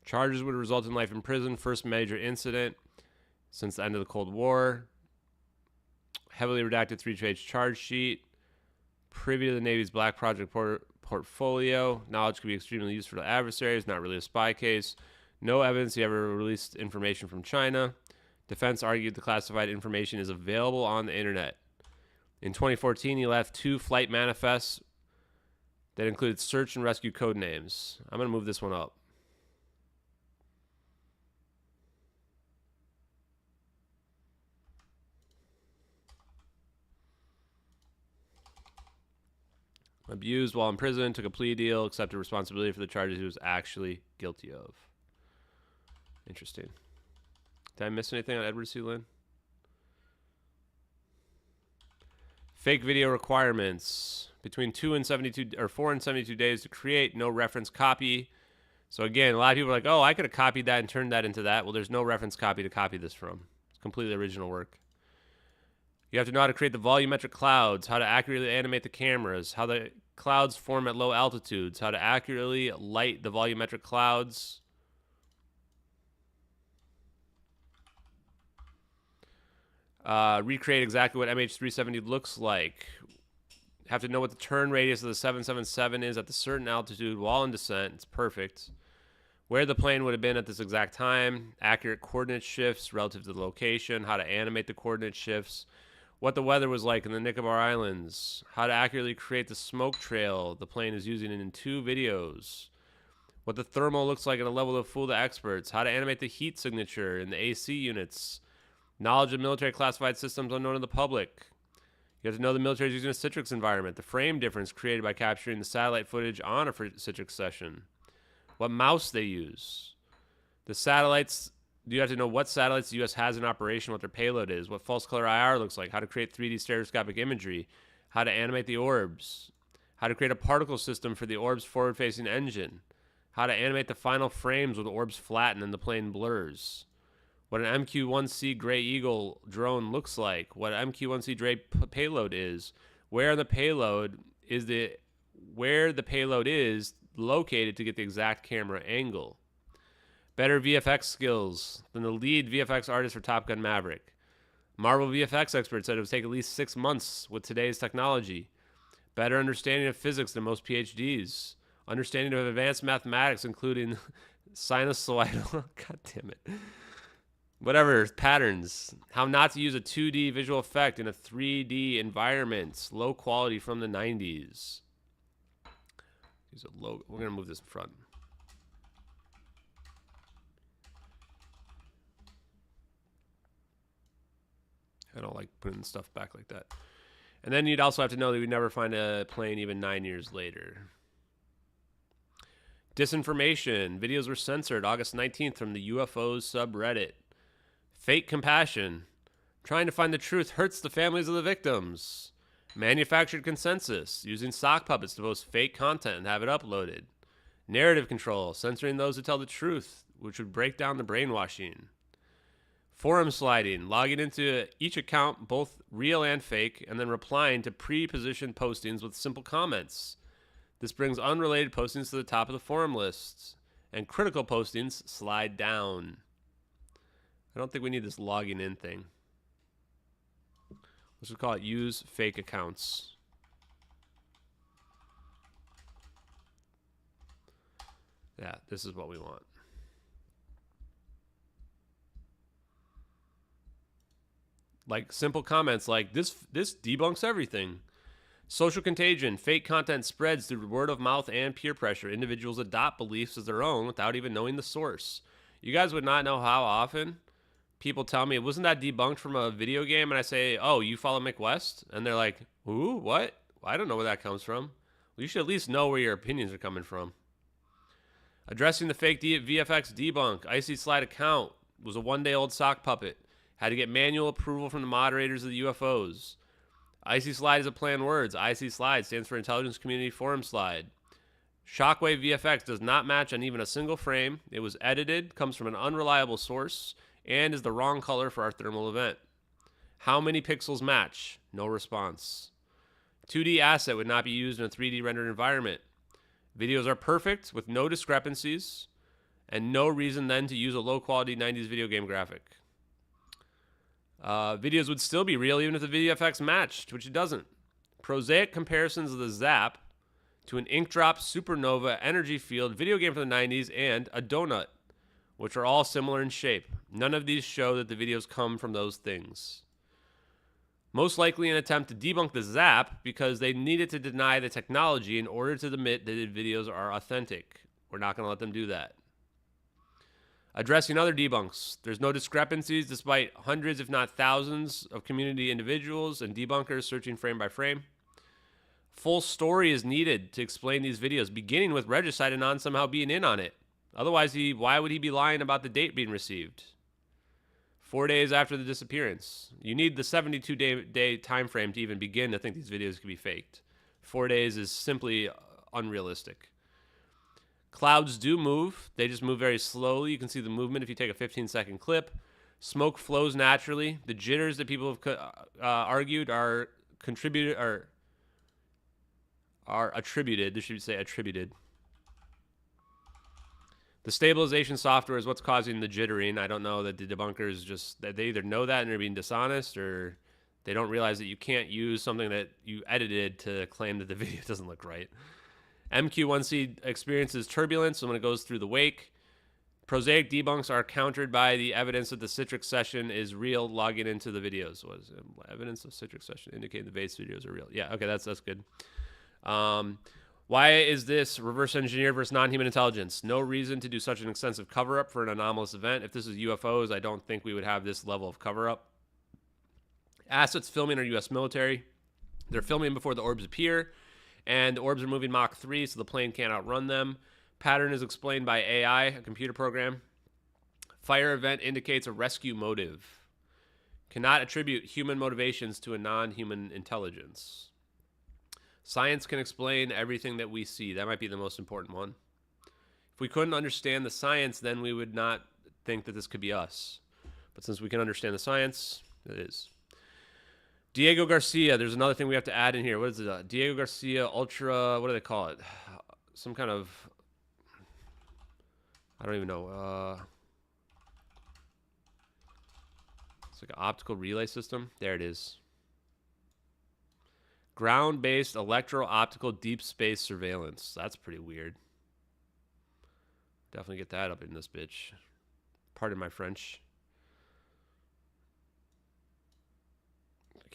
Charges would result in life in prison. First major incident since the end of the Cold War. Heavily redacted 3-page charge sheet. Privy to the Navy's Black Project portfolio. Knowledge could be extremely useful to adversaries. Not really a spy case. No evidence he ever released information from China. Defense argued the classified information is available on the internet. In 2014, he left 2 flight manifests that included search and rescue code names. I'm going to move this one up. Abused while in prison, took a plea deal, accepted responsibility for the charges he was actually guilty of. Interesting. Did I miss anything on Edward C. Lin? Fake video requirements. Between 4 and 72 days to create, no reference copy. So again, a lot of people are like, oh, I could have copied that and turned that into that. Well, there's no reference copy to copy this from. It's completely original work. You have to know how to create the volumetric clouds, how to accurately animate the cameras, how the clouds form at low altitudes, how to accurately light the volumetric clouds. Recreate exactly what MH370 looks like. Have to know what the turn radius of the 777 is at the certain altitude while in descent. It's perfect. Where the plane would have been at this exact time. Accurate coordinate shifts relative to the location. How to animate the coordinate shifts. What the weather was like in the Nicobar Islands. How to accurately create the smoke trail the plane is using in 2 videos. What the thermal looks like at a level to fool the experts. How to animate the heat signature in the AC units. Knowledge of military classified systems unknown to the public. You have to know the military is using a Citrix environment. The frame difference created by capturing the satellite footage on a Citrix session. What mouse they use. The satellites... You have to know what satellites the U.S. has in operation, what their payload is, what false color IR looks like, how to create 3D stereoscopic imagery, how to animate the orbs, how to create a particle system for the orb's forward-facing engine, how to animate the final frames where the orbs flatten and the plane blurs, what an MQ-1C Gray Eagle drone looks like, what an MQ-1C Gray payload is, where the payload is located to get the exact camera angle. Better VFX skills than the lead VFX artist for Top Gun Maverick. Marvel VFX experts said it would take at least 6 months with today's technology. Better understanding of physics than most PhDs. Understanding of advanced mathematics, including sinusoidal, god damn it. Whatever, patterns. How not to use a 2D visual effect in a 3D environment. Low quality from the 90s. Use a logo. We're going to move this in front. I don't like putting stuff back like that. And then you'd also have to know that we'd never find a plane even 9 years later. Disinformation. Videos were censored August 19th from the UFOs subreddit. Fake compassion. Trying to find the truth hurts the families of the victims. Manufactured consensus. Using sock puppets to post fake content and have it uploaded. Narrative control. Censoring those who tell the truth, which would break down the brainwashing. Forum sliding. Logging into each account, both real and fake, and then replying to pre-positioned postings with simple comments. This brings unrelated postings to the top of the forum lists, and critical postings slide down. I don't think we need this logging in thing. Let's just call it use fake accounts. Yeah, this is what we want. Like simple comments like this debunks everything. Social contagion. Fake content spreads through word of mouth and peer pressure. Individuals adopt beliefs as their own without even knowing the source. You guys would not know how often people tell me, wasn't that debunked from a video game? And I say, oh, you follow McWest? And they're like, ooh, what? I don't know where that comes from. Well, you should at least know where your opinions are coming from. Addressing the fake VFX debunk. Icy Slide account was a one-day-old sock puppet. Had to get manual approval from the moderators of the UFOs. Icy Slide is a play on words. Icy Slide stands for Intelligence Community Forum Slide. Shockwave VFX does not match on even a single frame. It was edited, comes from an unreliable source, and is the wrong color for our thermal event. How many pixels match? No response. 2D asset would not be used in a 3D rendered environment. Videos are perfect with no discrepancies, and no reason then to use a low-quality 90s video game graphic. Videos would still be real even if the VFX matched, which it doesn't. Prosaic comparisons of the Zap to an ink drop supernova energy field video game from the 90s and a donut, which are all similar in shape. None of these show that the videos come from those things. Most likely an attempt to debunk the Zap because they needed to deny the technology in order to admit that the videos are authentic. We're not going to let them do that. Addressing other debunks. There's no discrepancies despite hundreds, if not thousands, of community individuals and debunkers searching frame by frame. Full story is needed to explain these videos, beginning with Regicide and on somehow being in on it. Otherwise, why would he be lying about the date being received? 4 days after the disappearance. You need the 72-day time frame to even begin to think these videos could be faked. 4 days is simply unrealistic. Clouds do move. They just move very slowly. You can see the movement if you take a 15-second clip. Smoke flows naturally. The jitters that people have argued are attributed. They should say attributed. The stabilization software is what's causing the jittering. I don't know that the debunkers they either know that and they're being dishonest, or they don't realize that you can't use something that you edited to claim that the video doesn't look right. MQ1C experiences turbulence when it goes through the wake. Prosaic debunks are countered by the evidence that the Citrix session is real logging into the videos. Was evidence of Citrix session indicating the base videos are real? Yeah, okay, that's good. Why is this reverse engineered versus non-human intelligence? No reason to do such an extensive cover-up for an anomalous event. If this is UFOs, I don't think we would have this level of cover-up. Assets filming are U.S. military. They're filming before the orbs appear, and the orbs are moving Mach 3, so the plane can't outrun them. Pattern is explained by AI, a computer program. Fire event indicates a rescue motive. Cannot attribute human motivations to a non-human intelligence. Science can explain everything that we see. That might be the most important one. If we couldn't understand the science, then we would not think that this could be us. But since we can understand the science, it is. Diego Garcia, there's another thing we have to add in here. What is it? Diego Garcia Ultra, what do they call it? Some kind of, I don't even know. It's like an optical relay system. There it is. Ground-based electro-optical deep space surveillance. That's pretty weird. Definitely get that up in this bitch. Pardon my French.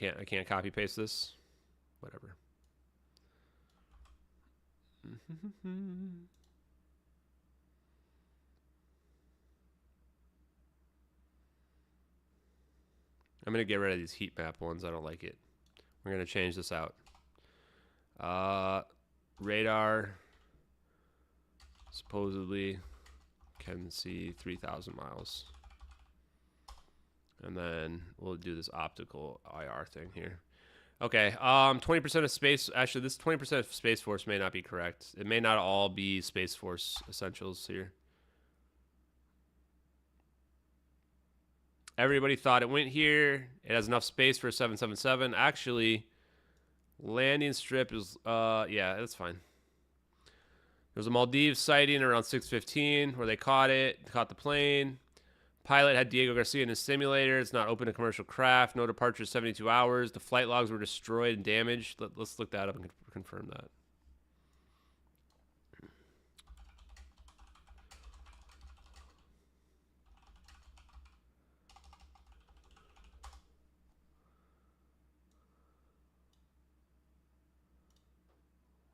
I can't copy paste this. Whatever. I'm gonna get rid of these heat map ones. I don't like it. We're going to change this out. Radar. supposedly can see 3,000 miles. And then we'll do this optical IR thing here. Okay, 20% of space, actually this 20% of Space Force may not be correct. It may not all be Space Force essentials here. Everybody thought it went here. It has enough space for a 777. Actually, landing strip is, yeah, that's fine. There's a Maldives sighting around 6:15 where they caught the plane. Pilot had Diego Garcia in his simulator. It's not open to commercial craft. No departure 72 hours. The flight logs were destroyed and damaged. Let's look that up and confirm that.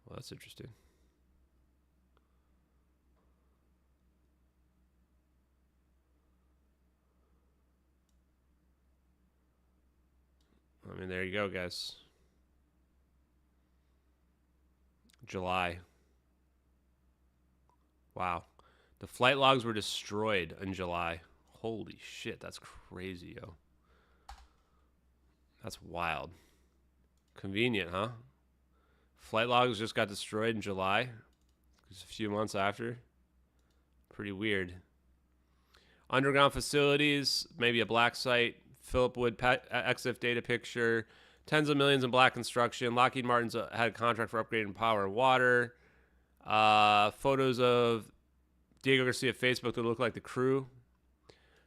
Well, that's interesting. I mean, there you go, guys. July. Wow. The flight logs were destroyed in July. Holy shit, that's crazy, yo. That's wild. Convenient, huh? Flight logs just got destroyed in July. Just a few months after. Pretty weird. Underground facilities, maybe a black site. Philip Wood EXIF data picture. Tens of millions in black construction. Lockheed Martin's had a contract for upgrading power and water. Photos of Diego Garcia Facebook that look like the crew.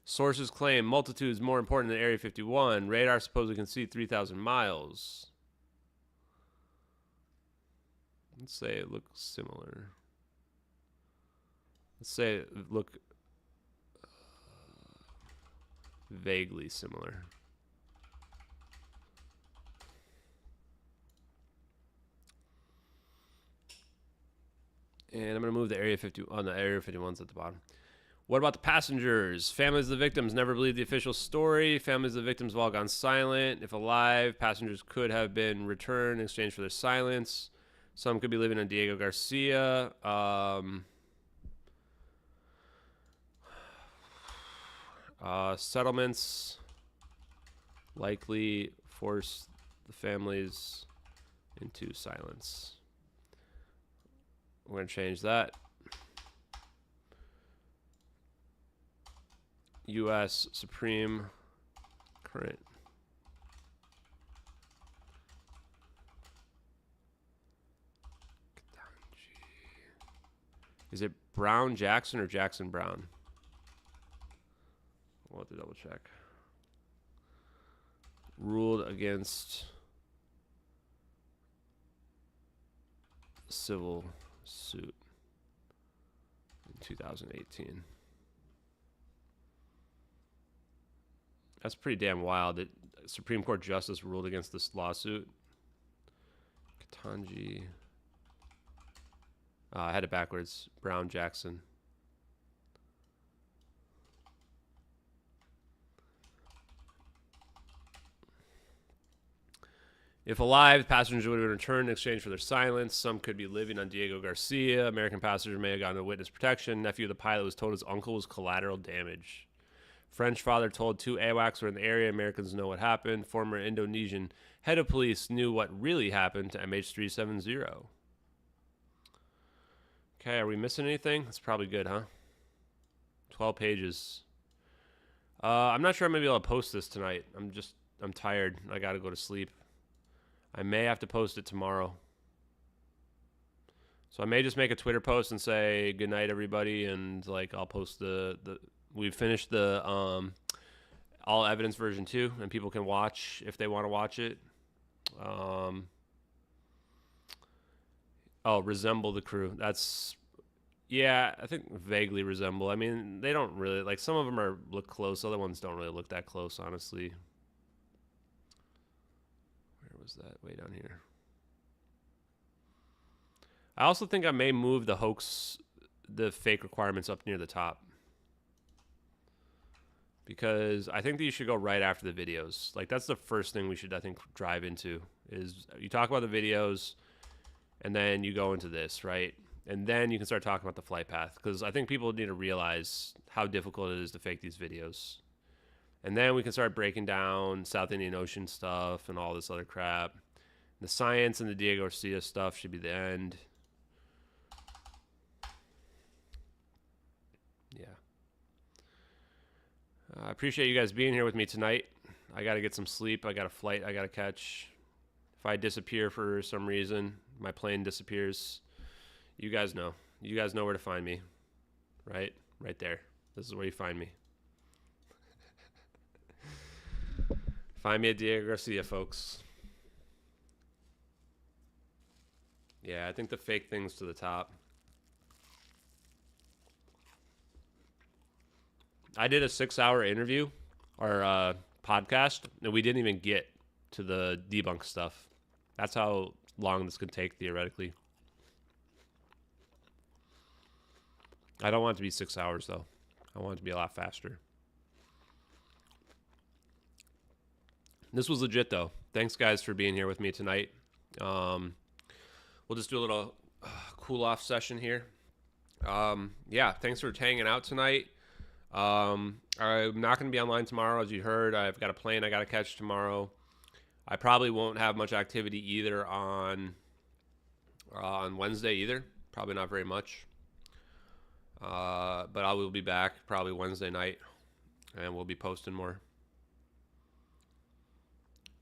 Sources claim multitudes more important than Area 51. Radar supposedly can see 3,000 miles. Let's say it looks similar. Let's say it look vaguely similar. And I'm going to move the Area 50 on the Area 51s at the bottom. What about the passengers? Families of the victims never believed the official story. Families of the victims have all gone silent. If alive, passengers could have been returned in exchange for their silence. Some could be living on Diego Garcia. Settlements likely force the families into silence. We're going to change that. U.S. Supreme current. Is it Brown Jackson or Jackson Brown? We'll have to double check. Ruled against civil suit in 2018. That's pretty damn wild that Supreme Court Justice ruled against this lawsuit. Katanji. I had it backwards. Brown Jackson. If alive, passengers would have returned in exchange for their silence. Some could be living on Diego Garcia. American passengers may have gotten a witness protection. Nephew of the pilot was told his uncle was collateral damage. French father told 2 AWACS were in the area. Americans know what happened. Former Indonesian head of police knew what really happened to MH370. Okay, are we missing anything? That's probably good, huh? 12 pages. I'm not sure I'm going to be able to post this tonight. I'm tired. I got to go to sleep. I may have to post it tomorrow. So I may just make a Twitter post and say good night, everybody, and like I'll post we've finished the all evidence version 2, and people can watch if they want to watch it. Resemble the crew. That's, yeah, I think vaguely resemble. I mean, they don't really, like, some of them look close. Other ones don't really look that close, honestly. Where was that? Way down here. I also think I may move the fake requirements up near the top. Because I think that you should go right after the videos. Like, that's the first thing we should, I think, drive into. Is you talk about the videos, and then you go into this, right? And then you can start talking about the flight path, because I think people need to realize how difficult it is to fake these videos. And then we can start breaking down South Indian Ocean stuff and all this other crap. The science and the Diego Garcia stuff should be the end. Yeah. I appreciate you guys being here with me tonight. I got to get some sleep. I got a flight I got to catch. If I disappear for some reason, my plane disappears, you guys know. You guys know where to find me. Right? Right there. This is where you find me. Find me at Diego Garcia, folks. Yeah, I think the fake thing's to the top. I did a 6-hour interview, or podcast, and we didn't even get to the debunk stuff. That's how long this could take, theoretically. I don't want it to be 6 hours, though. I want it to be a lot faster. This was legit, though. Thanks, guys, for being here with me tonight. We'll just do a little cool-off session here. Yeah, thanks for hanging out tonight. I'm not going to be online tomorrow, as you heard. I've got a plane I got to catch tomorrow. I probably won't have much activity either on Wednesday either. Probably not very much. But I will be back probably Wednesday night, and we'll be posting more.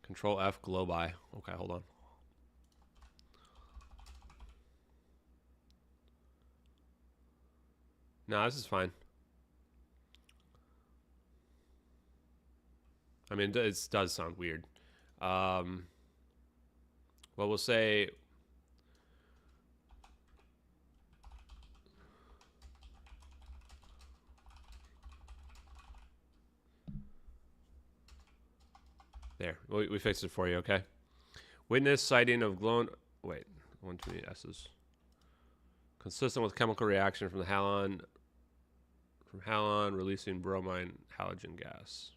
Control F Globi. Okay, hold on. No, this is fine. I mean, it does sound weird. Well, we'll say... There, we fixed it for you, okay? Witness sighting of glowing... Wait, 1 too many S's. Consistent with chemical reaction from the halon... From halon releasing bromine halogen gas.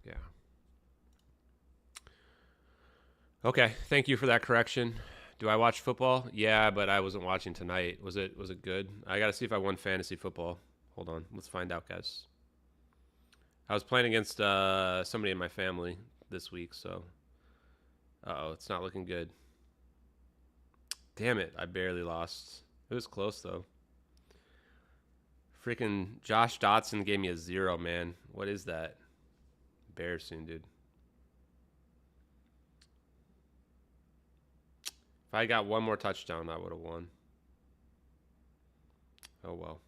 Yeah. Okay, thank you for that correction. Do I watch football? Yeah, but I wasn't watching tonight. Was it good? I got to see if I won fantasy football. Hold on. Let's find out, guys. I was playing against somebody in my family this week, so... Uh-oh, it's not looking good. Damn it, I barely lost. It was close, though. Freaking Josh Dotson gave me a 0, man. What is that? Embarrassing, dude. If I got one more touchdown, I would have won. Oh, well.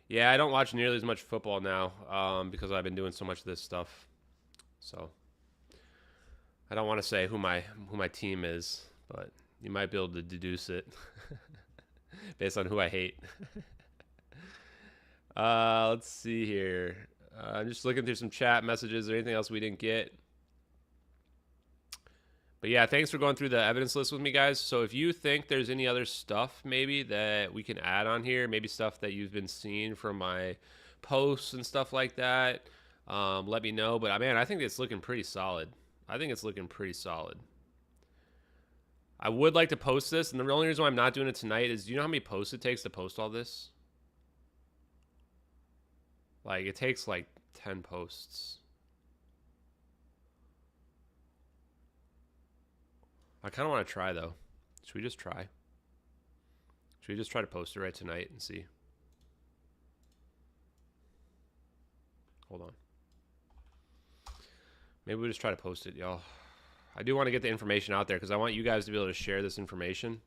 Yeah, I don't watch nearly as much football now because I've been doing so much of this stuff. So I don't want to say who my team is, but you might be able to deduce it based on who I hate. Let's see here. I'm just looking through some chat messages. Is there anything else we didn't get? But yeah, thanks for going through the evidence list with me, guys. So if you think there's any other stuff maybe that we can add on here, maybe stuff that you've been seeing from my posts and stuff like that, let me know. But man, I think it's looking pretty solid. I think it's looking pretty solid. I would like to post this, and the only reason why I'm not doing it tonight is, do you know how many posts it takes to post all this? Like, it takes like 10 posts. I kind of want to try, though. Should we just try? Should we just try to post it right tonight and see? Hold on. Maybe we'll just try to post it, y'all. I do want to get the information out there because I want you guys to be able to share this information.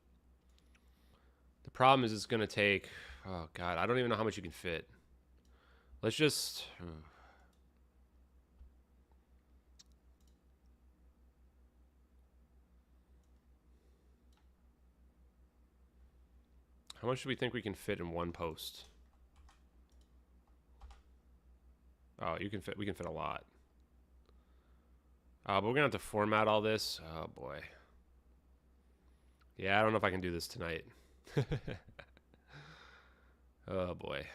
The problem is it's going to take... Oh, God. I don't even know how much you can fit. Let's just... How much do we think we can fit in one post? Oh, we can fit a lot. But we're gonna have to format all this. Oh boy. Yeah, I don't know if I can do this tonight. Oh boy.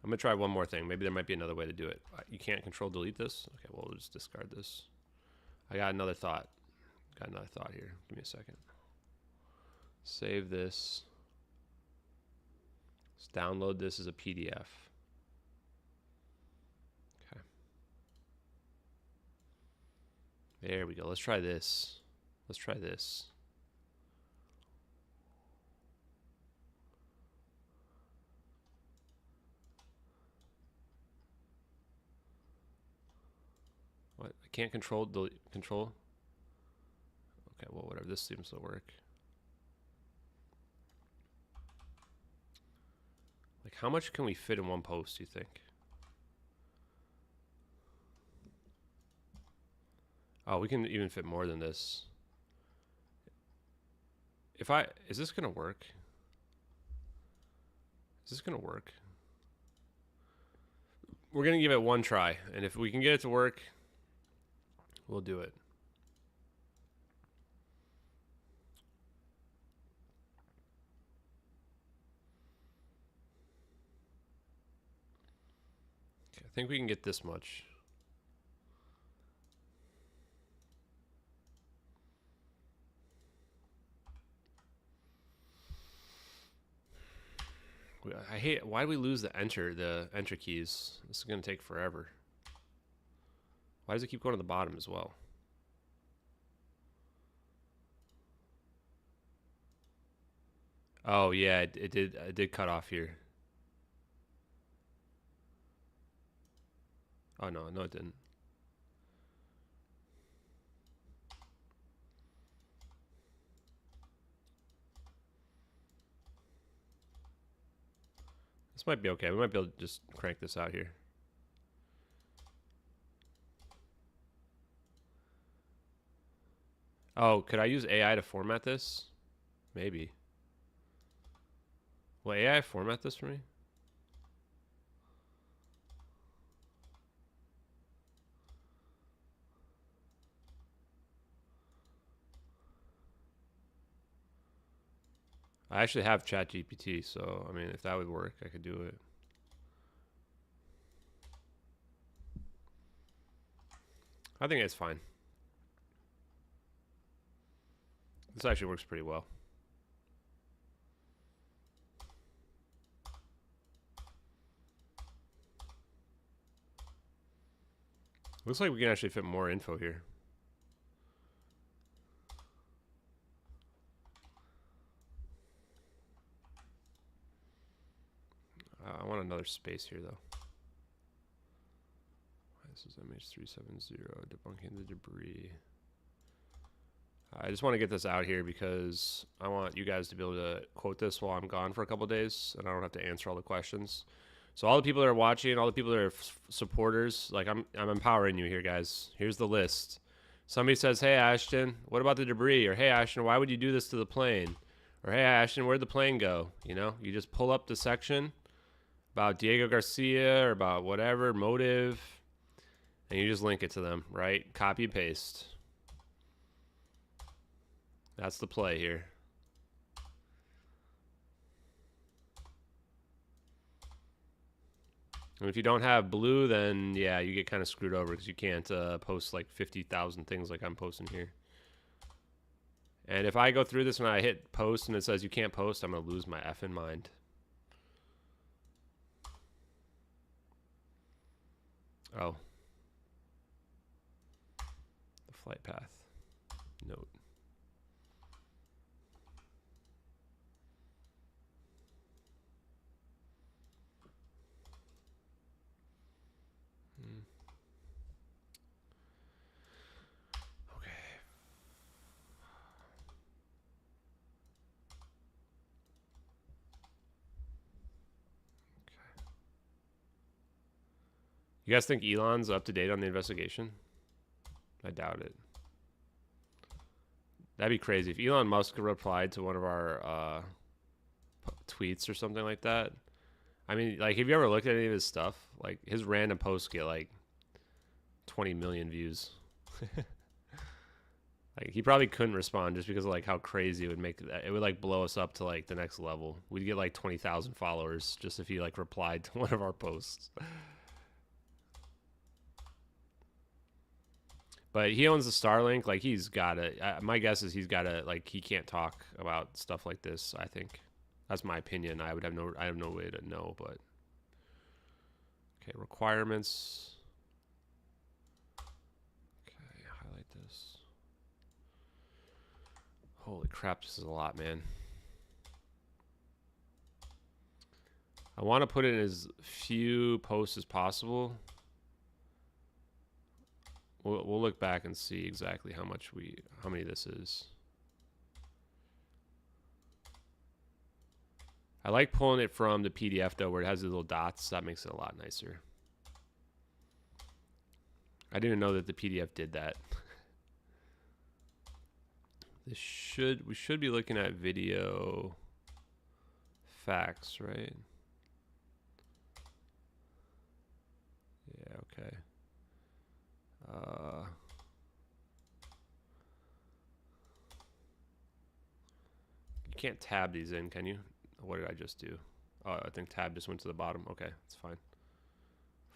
I'm gonna try one more thing. Maybe there might be another way to do it. You can't control delete this? Okay, well, we'll just discard this. I got another thought. Got another thought here. Give me a second. Save this. Let's download this as a PDF. Okay. There we go. Let's try this. Let's try this. What? I can't control delete. Control? Okay, well, whatever. This seems to work. Like, how much can we fit in one post, do you think? Oh, we can even fit more than this. Is this gonna work? Is this gonna work? We're gonna give it one try, and if we can get it to work, we'll do it. Okay, I think we can get this much. I hate, why do we lose the enter keys? This is gonna take forever. Why does it keep going to the bottom as well? Oh yeah, it did cut off here. Oh no, it didn't. This might be okay. We might be able to just crank this out here. Oh, could I use AI to format this? Maybe. Will AI format this for me? I actually have ChatGPT, so I mean, if that would work, I could do it. I think it's fine. This actually works pretty well. Looks like we can actually fit more info here. I want another space here, though. This is MH370, debunking the debris. I just want to get this out here because I want you guys to be able to quote this while I'm gone for a couple days, and I don't have to answer all the questions. So all the people that are watching, all the people that are supporters, like I'm empowering you here, guys. Here's the list. Somebody says, "Hey Ashton, what about the debris?" Or "Hey Ashton, why would you do this to the plane?" Or "Hey Ashton, where'd the plane go?" You know, you just pull up the section about Diego Garcia or about whatever motive, and you just link it to them, right? Copy paste. That's the play here. And if you don't have blue, then yeah, you get kind of screwed over because you can't post like 50,000 things like I'm posting here. And if I go through this and I hit post and it says you can't post, I'm going to lose my effing mind. Oh. The flight path. Note. Okay. You guys think Elon's up to date on the investigation? I doubt it. That'd be crazy if Elon Musk replied to one of our tweets or something like that. I mean, like, have you ever looked at any of his stuff? Like, his random posts get like 20 million views. Like he probably couldn't respond just because of like how crazy it would make that. It would like blow us up to like the next level. We'd get like 20,000 followers just if he like replied to one of our posts. But he owns the Starlink. Like he's got to. My guess is he's got to. Like he can't talk about stuff like this. I think that's my opinion. I have no way to know. But okay, requirements. Okay, highlight this. Holy crap, this is a lot, man. I want to put in as few posts as possible. We'll look back and see exactly how many this is. I like pulling it from the PDF though, where it has the little dots. That makes it a lot nicer. I didn't know that the PDF did that. We should be looking at video facts, right? Yeah, okay. You can't tab these in, can you? What did I just do? Oh, I think tab just went to the bottom. Okay, that's fine.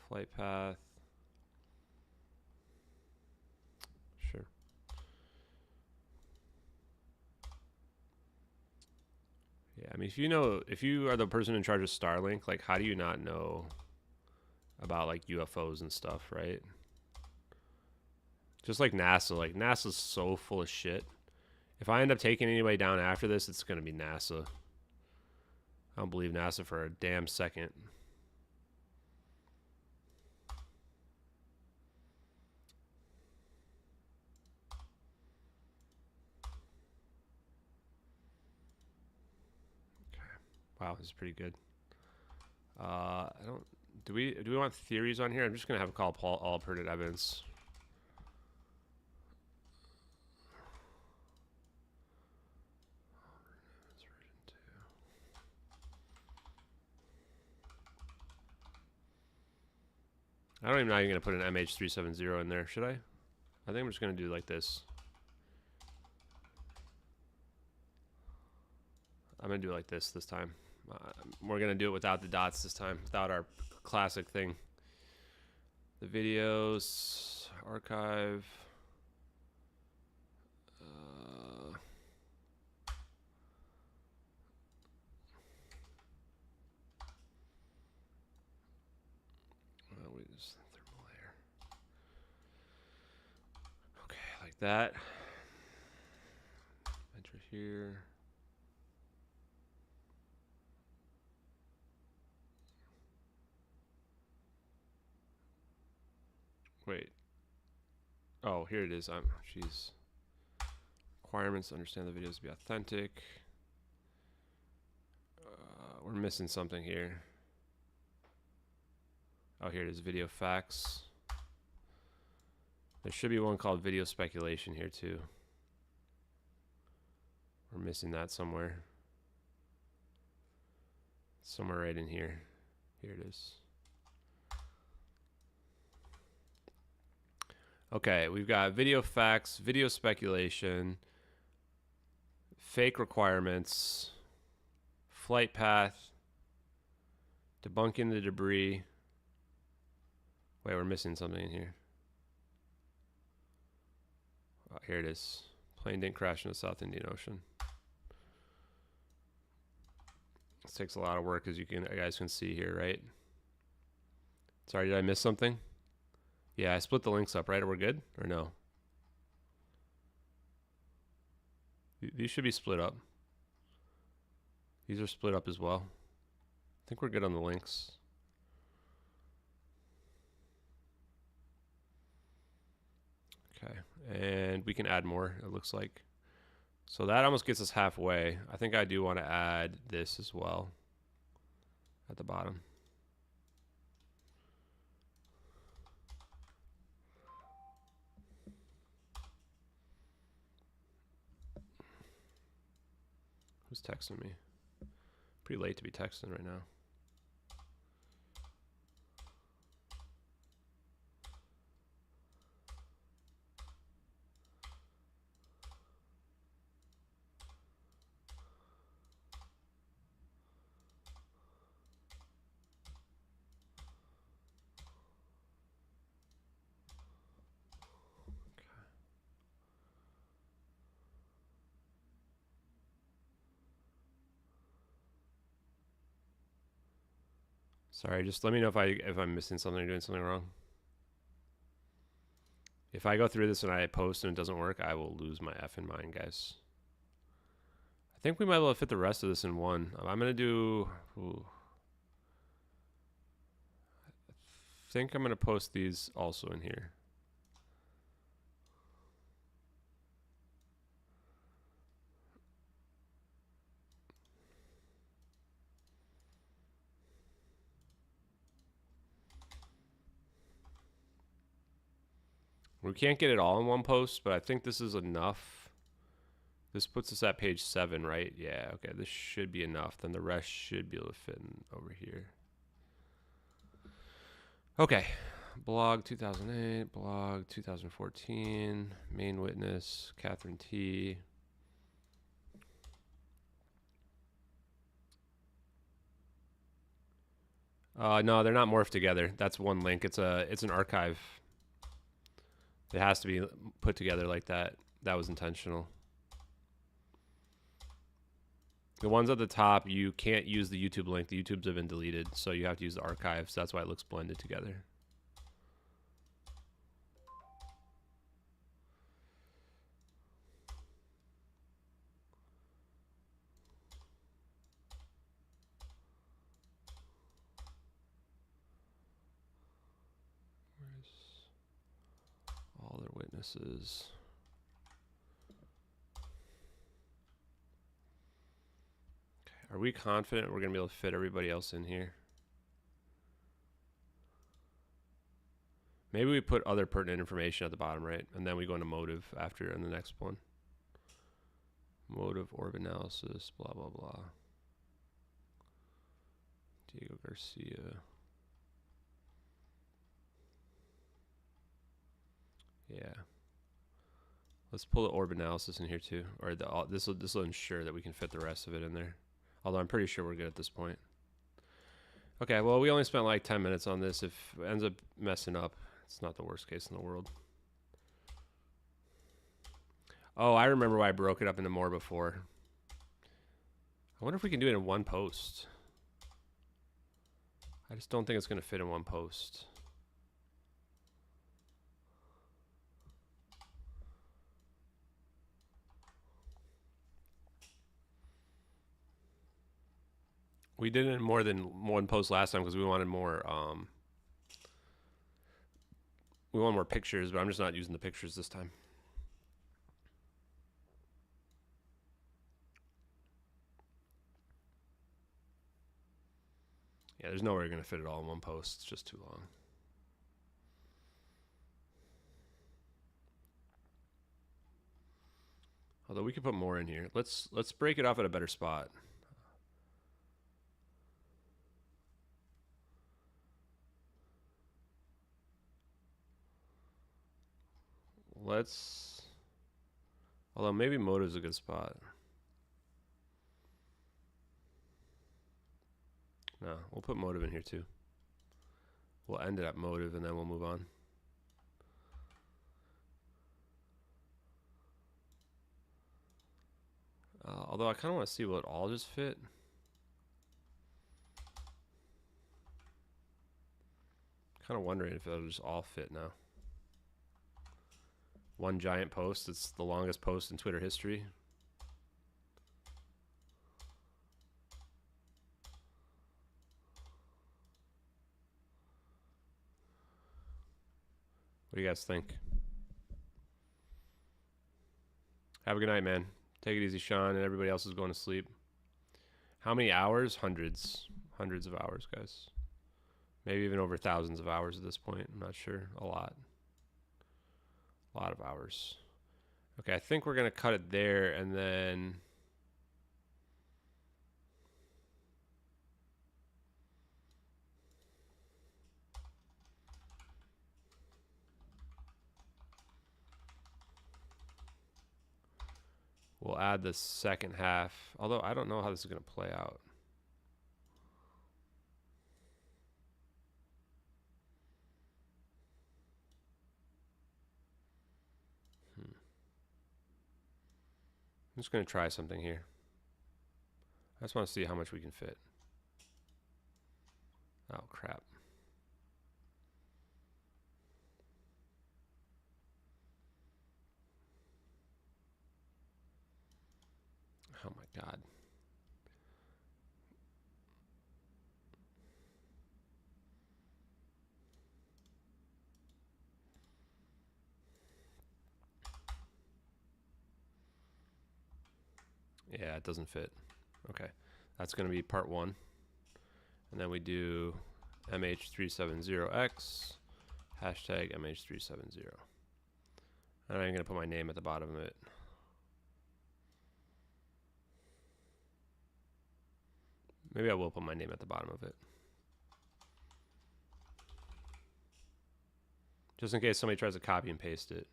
Flight path. Sure. Yeah, I mean, if you are the person in charge of Starlink, like, how do you not know about like UFOs and stuff, right? Just like NASA. Like, NASA's so full of shit. If I end up taking anybody down after this, it's going to be NASA. I don't believe NASA for a damn second. Okay. Wow, this is pretty good. I don't... Do we want theories on here? I'm just going to have a call Paul all pertinent evidence. I don't even know how you're going to put an MH370 in there, should I? I think I'm just going to do like this. I'm going to do it like this time. We're going to do it without the dots this time, without our classic thing. The videos, archive. We just thermal layer. Okay, like that. Enter here. Wait. Oh, here it is. Jeez. Requirements to understand the videos to be authentic. We're missing something here. Oh, here it is. Video facts. There should be one called video speculation here too. We're missing that somewhere. Somewhere right in here. Here it is. Okay, we've got video facts, video speculation, fake requirements, flight path, debunking the debris. Wait, we're missing something in here. Oh, here it is. Plane didn't crash in the South Indian Ocean. This takes a lot of work, as you guys can see here, right? Sorry, did I miss something? Yeah, I split the links up, right? Are we good or no? These should be split up. These are split up as well. I think we're good on the links. Okay, and we can add more, it looks like. So that almost gets us halfway. I think I do want to add this as well at the bottom. Who's texting me? Pretty late to be texting right now. Sorry, just let me know if I'm missing something or doing something wrong. If I go through this and I post and it doesn't work, I will lose my effing mind, guys. I think we might be able to fit the rest of this in one. I'm gonna do. Ooh. I think I'm gonna post these also in here. We can't get it all in one post, but I think this is enough. This puts us at page 7, right? Yeah, okay, this should be enough. Then the rest should be able to fit in over here. Okay, blog 2008, blog 2014, main witness, Catherine T. No, they're not morphed together. That's one link. It's an archive. It has to be put together like that. That was intentional. The ones at the top, you can't use the YouTube link. The YouTubes have been deleted, so you have to use the archives. That's why it looks blended together. All their witnesses. Okay, are we confident we're going to be able to fit everybody else in here? Maybe we put other pertinent information at the bottom, right? And then we go into motive after in the next one. Motive, orb analysis, blah, blah, blah. Diego Garcia. Yeah. Let's pull the orb analysis in here too. Or this will ensure that we can fit the rest of it in there. Although I'm pretty sure we're good at this point. Okay, well, we only spent like 10 minutes on this. If it ends up messing up, it's not the worst case in the world. Oh, I remember why I broke it up into more before. I wonder if we can do it in one post. I just don't think it's going to fit in one post. We did it in more than one post last time because we wanted more pictures, but I'm just not using the pictures this time. Yeah, there's no way we're going to fit it all in one post. It's just too long. Although we could put more in here. Let's break it off at a better spot. Although maybe motive's a good spot. No, we'll put motive in here too. We'll end it at motive and then we'll move on. Although I kind of want to see will it all just fit. Kind of wondering if it'll just all fit now. One giant post. It's the longest post in Twitter history. What do you guys think? Have a good night, man. Take it easy, Sean, and everybody else is going to sleep. How many hours? Hundreds. Hundreds of hours, guys. Maybe even over thousands of hours at this point. I'm not sure. A lot. A lot of hours. Okay, I think we're going to cut it there and then... we'll add the second half. Although I don't know how this is going to play out. I'm just going to try something here. I just want to see how much we can fit. Oh, crap. Oh my God. Yeah, it doesn't fit. Okay. That's going to be part 1. And then we do MH370x, hashtag MH370. And I'm going to put my name at the bottom of it. Maybe I will put my name at the bottom of it. Just in case somebody tries to copy and paste it.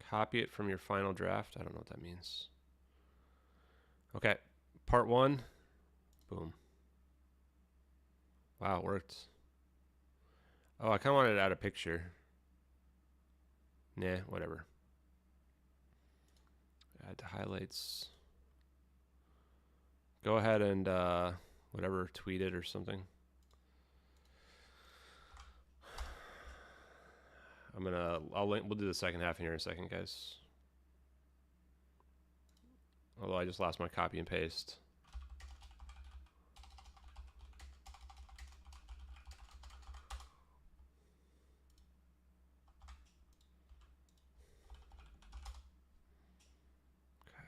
Copy it from your final draft. I don't know what that means. Okay, part 1. Boom. Wow, it worked. Oh, I kind of wanted to add a picture. Nah, whatever. Add to highlights. Go ahead and whatever, tweet it or something. We'll do the second half in here in a second, guys. Although I just lost my copy and paste. Okay.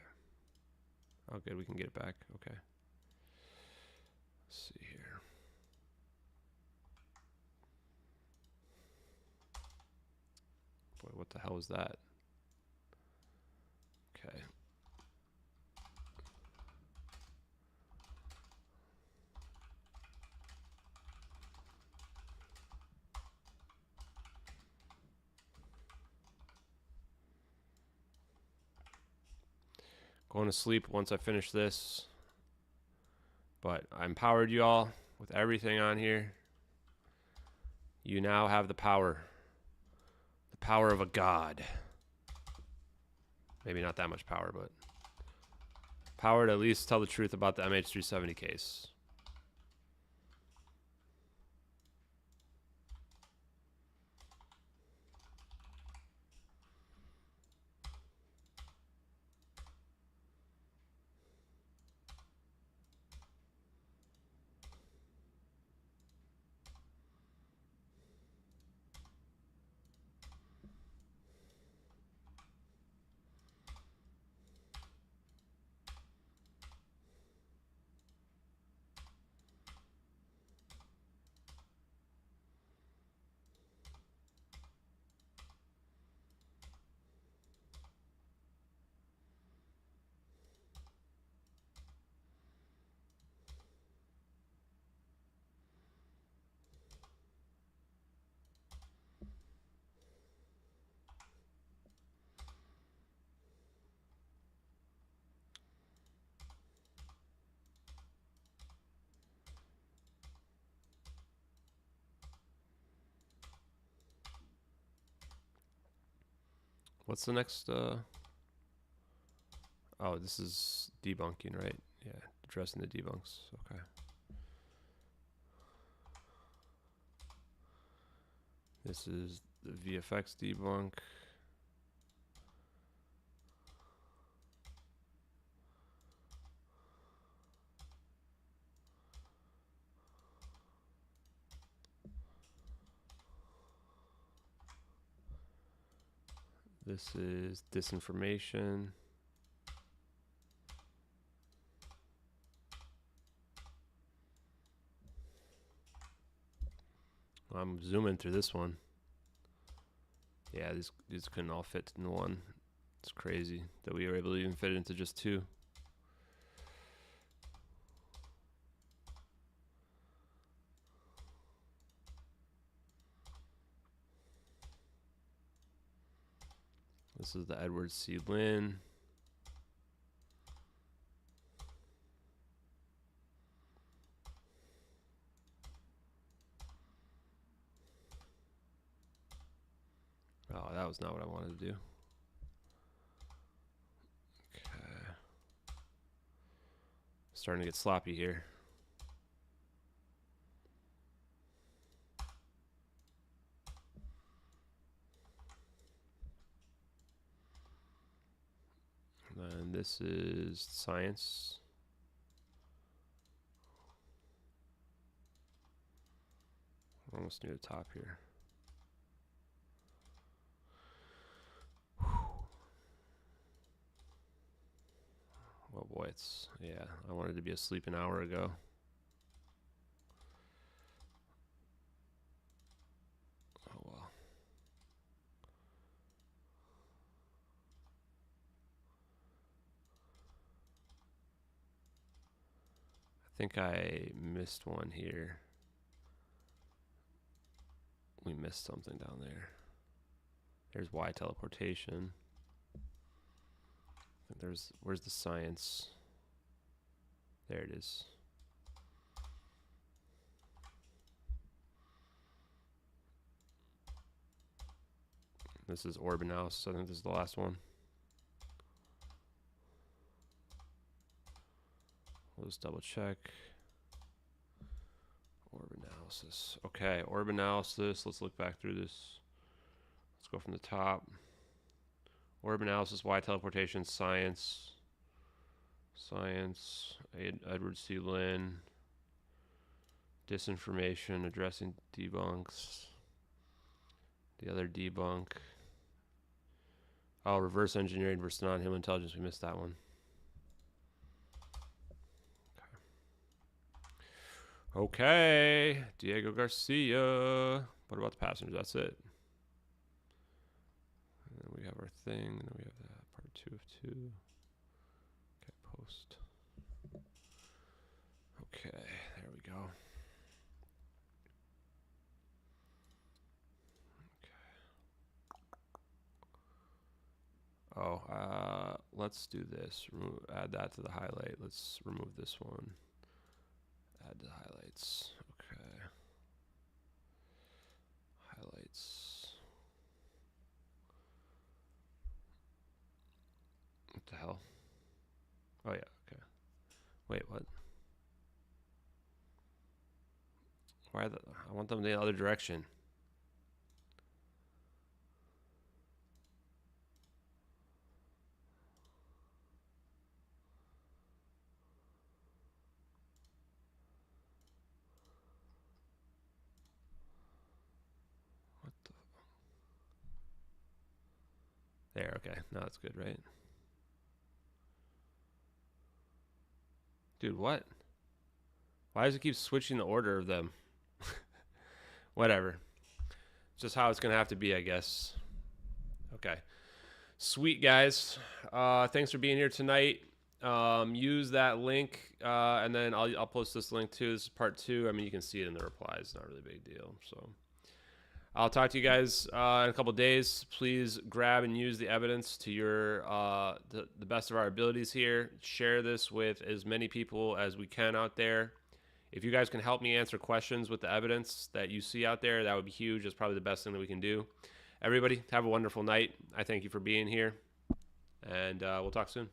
Oh, good, we can get it back. Okay. Let's see here. Boy, what the hell was that? Okay. Going to sleep once I finish this. But I empowered you all with everything on here. You now have the power. The power of a god. Maybe not that much power, but power to at least tell the truth about the MH370 case. What's the next? Oh, this is debunking, right? Yeah, addressing the debunks. Okay. This is the VFX debunk. This is disinformation. I'm zooming through this one. Yeah, these couldn't all fit in one. It's crazy that we were able to even fit it into just 2. This is the Edward C. Lynn. Oh, that was not what I wanted to do. Okay. Starting to get sloppy here. And this is science. We're almost near the top here. Oh boy, it's, yeah, I wanted to be asleep an hour ago. Oh well. I think I missed one here. We missed something down there. There's Y teleportation. I think there's, where's the science? There it is. This is orb analysis. I think this is the last one. We'll just double check. Orb analysis. Okay, orb analysis. Let's look back through this. Let's go from the top. Orb analysis, Y teleportation, science. Science, Edward C. Lynn. Disinformation, addressing debunks. The other debunk. Oh, reverse engineering versus non-human intelligence. We missed that one. Okay. Diego Garcia. What about the passengers? That's it. And then we have our thing. And then we have that part 2 of 2. Okay, post. Okay, there we go. Oh, let's do this. Add that to the highlight. Let's remove this one. Add to highlights. Okay. Highlights. What the hell? Oh yeah, okay. Wait, what? Why I want them the other direction. There, okay. Now it's good, right? Dude, what? Why does it keep switching the order of them? Whatever. It's just how it's going to have to be, I guess. Okay. Sweet, guys. Thanks for being here tonight. Use that link, and then I'll post this link too. This is part 2. I mean, you can see it in the replies. Not really a big deal. So I'll talk to you guys in a couple days. Please grab and use the evidence to your the best of our abilities here. Share this with as many people as we can out there. If you guys can help me answer questions with the evidence that you see out there, that would be huge. That's probably the best thing that we can do. Everybody, have a wonderful night. I thank you for being here, and we'll talk soon.